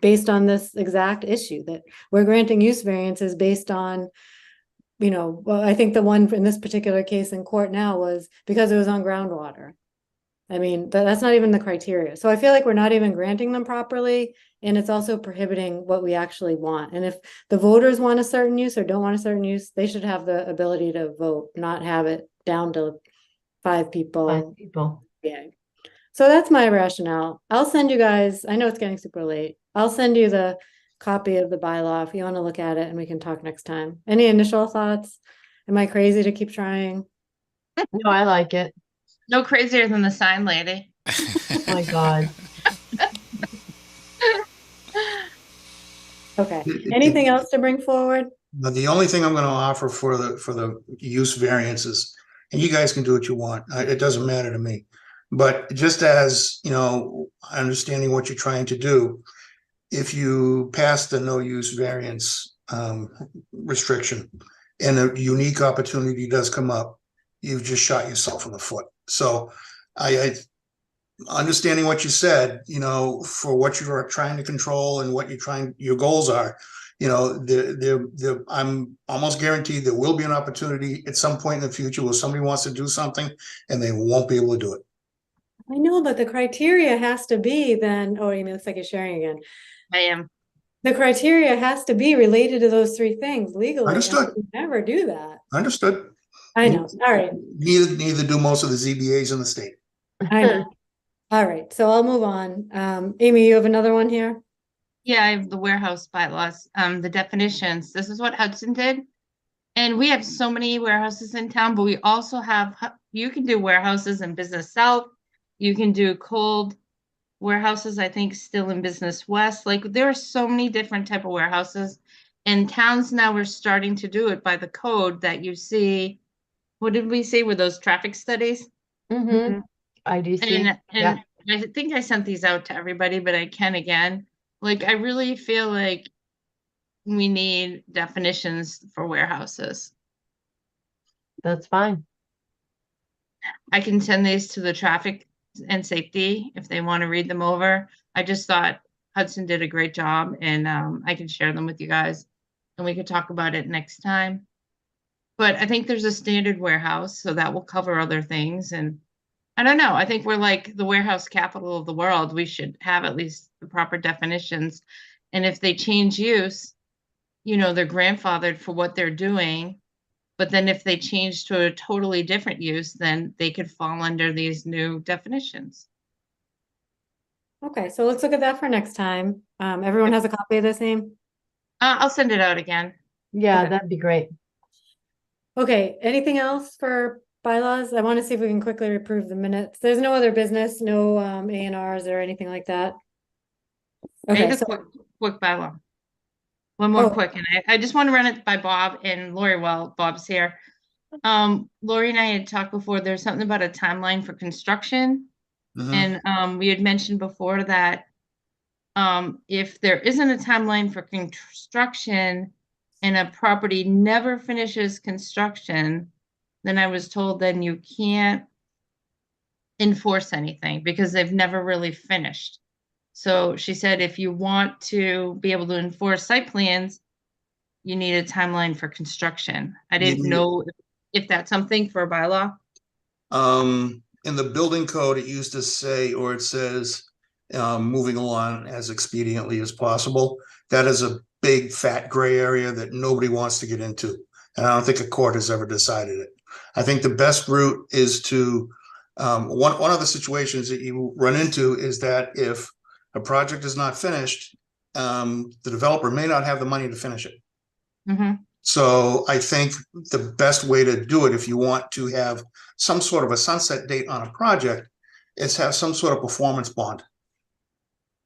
based on this exact issue, that we're granting use variances based on, well, I think the one in this particular case in court now was because it was on groundwater. I mean, that's not even the criteria. So I feel like we're not even granting them properly, and it's also prohibiting what we actually want. And if the voters want a certain use or don't want a certain use, they should have the ability to vote, not have it down to 5 people. 5 people. Yeah. So that's my rationale. I'll send you guys, I know it's getting super late. I'll send you the copy of the bylaw if you want to look at it, and we can talk next time. Any initial thoughts? Am I crazy to keep trying? No, I like it. No crazier than the sign lady. Oh my God. Okay. Anything else to bring forward? But the only thing I'm going to offer for the use variances, and you guys can do what you want. It doesn't matter to me. But just as, understanding what you're trying to do, if you pass the no use variance restriction and a unique opportunity does come up, you've just shot yourself in the foot. So I understanding what you said, for what you're trying to control and what your goals are, I'm almost guaranteed there will be an opportunity at some point in the future where somebody wants to do something and they won't be able to do it. I know, but the criteria has to be then, oh, it looks like you're sharing again. I am. The criteria has to be related to those 3 things legally. Understood. We never do that. Understood. I know. All right. Neither do most of the ZBAs in the state. I know. All right. So I'll move on. Amy, you have another one here? Yeah, I have the warehouse bylaws, the definitions. This is what Hudson did. And we have so many warehouses in town, but we also have, you can do warehouses in Business South. You can do cold warehouses, I think, still in Business West. Like, there are so many different type of warehouses. And towns now are starting to do it by the code that you see. What did we say with those traffic studies? Mm-hmm. IDC. And I think I sent these out to everybody, but I can again. Like, I really feel like we need definitions for warehouses. That's fine. I can send these to the traffic and safety if they want to read them over. I just thought Hudson did a great job, and I can share them with you guys, and we could talk about it next time. But I think there's a standard warehouse, so that will cover other things. And I don't know, I think we're like the warehouse capital of the world. We should have at least the proper definitions. And if they change use, they're grandfathered for what they're doing. But then if they change to a totally different use, then they could fall under these new definitions. Okay, so let's look at that for next time. Everyone has a copy of this, Amy? I'll send it out again. Yeah, Okay. that'd be great. Okay, anything else for bylaws? I want to see if we can quickly approve the minutes. There's no other business, no A&Rs or anything like that. Okay, Make a quick bylaw. One more quick, and I just want to run it by Bob and Lori while Bob's here. Lori and I had talked before, there's something about a timeline for construction. Mhm. And we had mentioned before that if there isn't a timeline for construction and a property never finishes construction, then I was told then you can't enforce anything because they've never really finished. So she said, if you want to be able to enforce site plans, you need a timeline for construction. I didn't know if that's something for a bylaw. In the building code, it used to say, or it says, moving along as expediently as possible. That is a big fat gray area that nobody wants to get into. And I don't think a court has ever decided it. I think the best route is to, one of the situations that you run into is that if a project is not finished, the developer may not have the money to finish it. Mm-hmm. So I think the best way to do it, if you want to have some sort of a sunset date on a project, is have some sort of performance bond.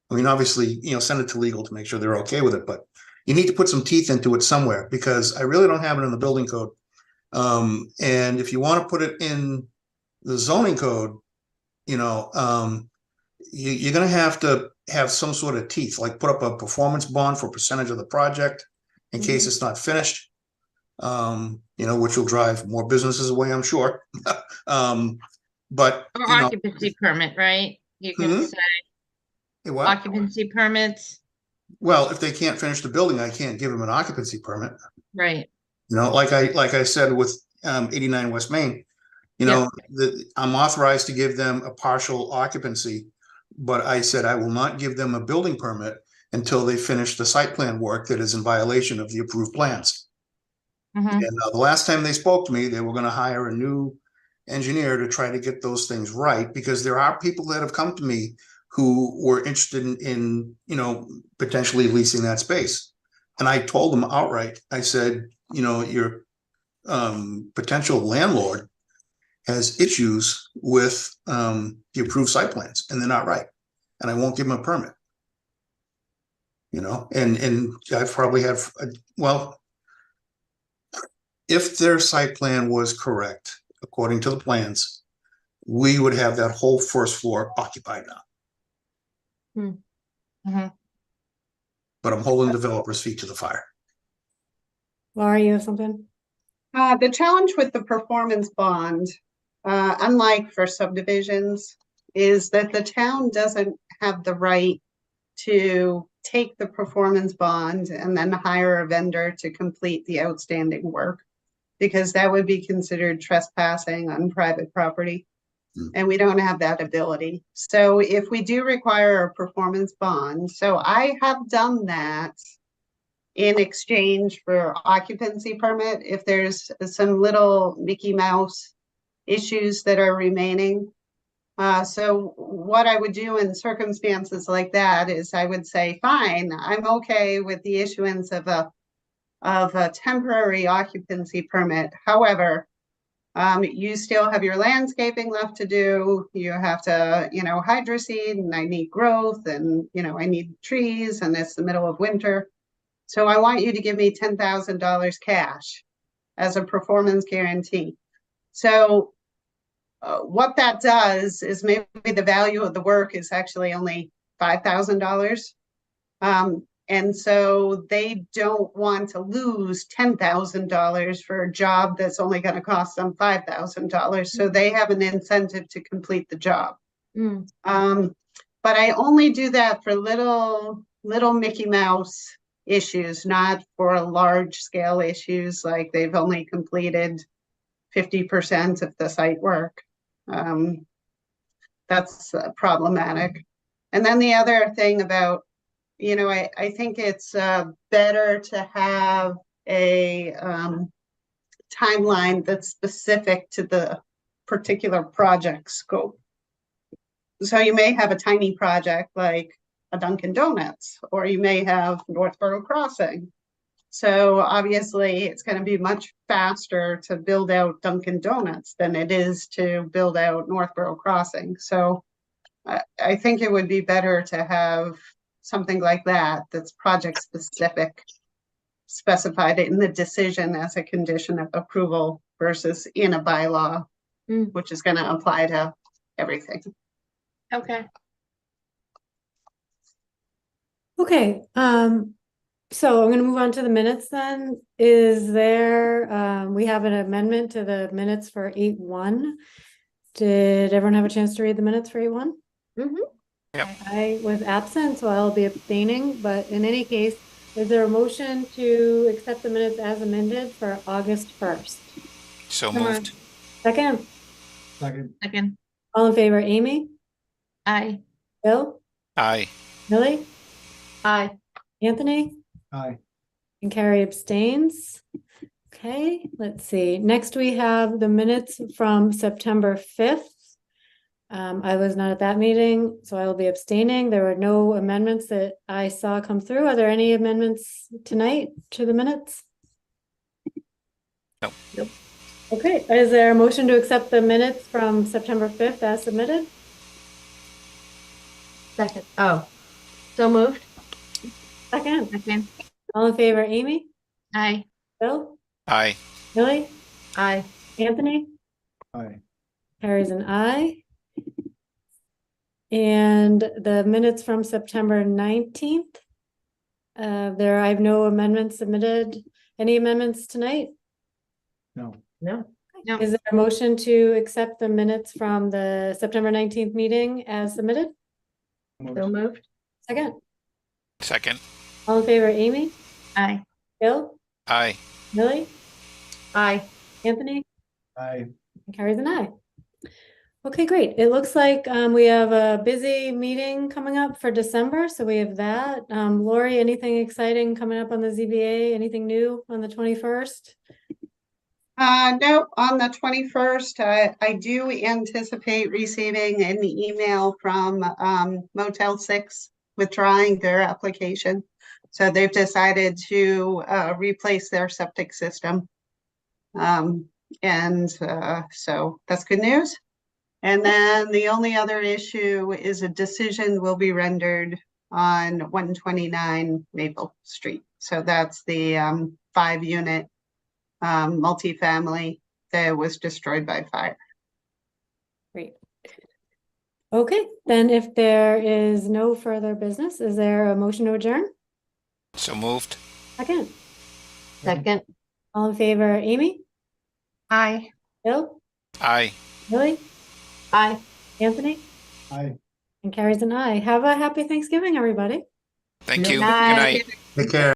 I mean, obviously, send it to legal to make sure they're okay with it, but you need to put some teeth into it somewhere, because I really don't have it in the building code. And if you want to put it in the zoning code, you're going to have some sort of teeth, like put up a performance bond for a percentage of the project in case it's not finished, which will drive more businesses away, I'm sure. But or occupancy permit, right? You can say what? Occupancy permits. Well, if they can't finish the building, I can't give them an occupancy permit. Right. Like I said with 89 West Main, I'm authorized to give them a partial occupancy, but I said I will not give them a building permit until they finish the site plan work that is in violation of the approved plans. Mm-hmm. And the last time they spoke to me, they were going to hire a new engineer to try to get those things right, because there are people that have come to me who were interested in potentially leasing that space. And I told them outright, I said, your potential landlord has issues with the approved site plans, and they're not right. And I won't give them a permit. And I've probably had, if their site plan was correct, according to the plans, we would have that whole first floor occupied now. Mm-hmm. But I'm holding developers' feet to the fire. Laura, you have something? The challenge with the performance bond, unlike for subdivisions, is that the town doesn't have the right to take the performance bond and then hire a vendor to complete the outstanding work, because that would be considered trespassing on private property. And we don't have that ability. So if we do require a performance bond, so I have done that in exchange for occupancy permit, if there's some little Mickey Mouse issues that are remaining. So what I would do in circumstances like that is I would say, fine, I'm okay with the issuance of a temporary occupancy permit. However, you still have your landscaping left to do. You have to, hydroseed, and I need growth, and, I need trees, and it's the middle of winter. So I want you to give me $10,000 cash as a performance guarantee. So what that does is maybe the value of the work is actually only $5,000. And so they don't want to lose $10,000 for a job that's only going to cost them $5,000. So they have an incentive to complete the job. But I only do that for little Mickey Mouse issues, not for large scale issues like they've only completed 50% of the site work. That's problematic. And then the other thing about, I think it's better to have a timeline that's specific to the particular project scope. So you may have a tiny project like a Dunkin' Donuts, or you may have Northborough Crossing. So obviously it's going to be much faster to build out Dunkin' Donuts than it is to build out Northborough Crossing. So I think it would be better to have something like that that's project specific, specified in the decision as a condition of approval versus in a bylaw, which is going to apply to everything. Okay. Okay. So I'm going to move on to the minutes then. Is there, we have an amendment to the minutes for 8-1. Did everyone have a chance to read the minutes for 8-1? Yep. I was absent, so I'll be abstaining, but in any case, is there a motion to accept the minutes as amended for August 1st? So Come on. moved. Second, Second, all in favor, Amy, aye. Bill, Aye. Millie, Aye. Anthony, Aye. and Carrie abstains. Okay, let's see. Next, we have the minutes from September 5th. I was not at that meeting, so I will be abstaining. There were no amendments that I saw come through. Are there any amendments tonight to the minutes? No. Nope. Okay, is there a motion to accept the minutes from September 5th as submitted? Second. Oh, so moved. Second, Second, all in favor, Amy, aye. Bill, Aye. Millie, Aye. Anthony, Aye. carries an aye. And the minutes from September 19th. I have no amendments submitted. Any amendments tonight? No. No. No, Is there a motion to accept the minutes from the September 19th meeting as submitted? So moved. Second, Second. all in favor, Amy, aye. Bill, Aye. Millie, Aye. Anthony, Aye. and carries an aye. Okay, great. It looks like we have a busy meeting coming up for December, so we have that. Lori, anything exciting coming up on the ZBA? Anything new on the 21st? No, on the 21st, I do anticipate receiving an email from Motel 6 withdrawing their application. So they've decided to replace their septic system. So that's good news. And then the only other issue is a decision will be rendered on 129 Maple Street. So that's the 5-unit multifamily that was destroyed by fire. Great. Okay, then if there is no further business, is there a motion to adjourn? So moved. Second, Second. all in favor, Amy, Aye. Bill, Aye. Millie, Aye. Anthony, Aye. and carries an aye. Have a happy Thanksgiving, everybody. Thank you. Good Aye. night. Take care.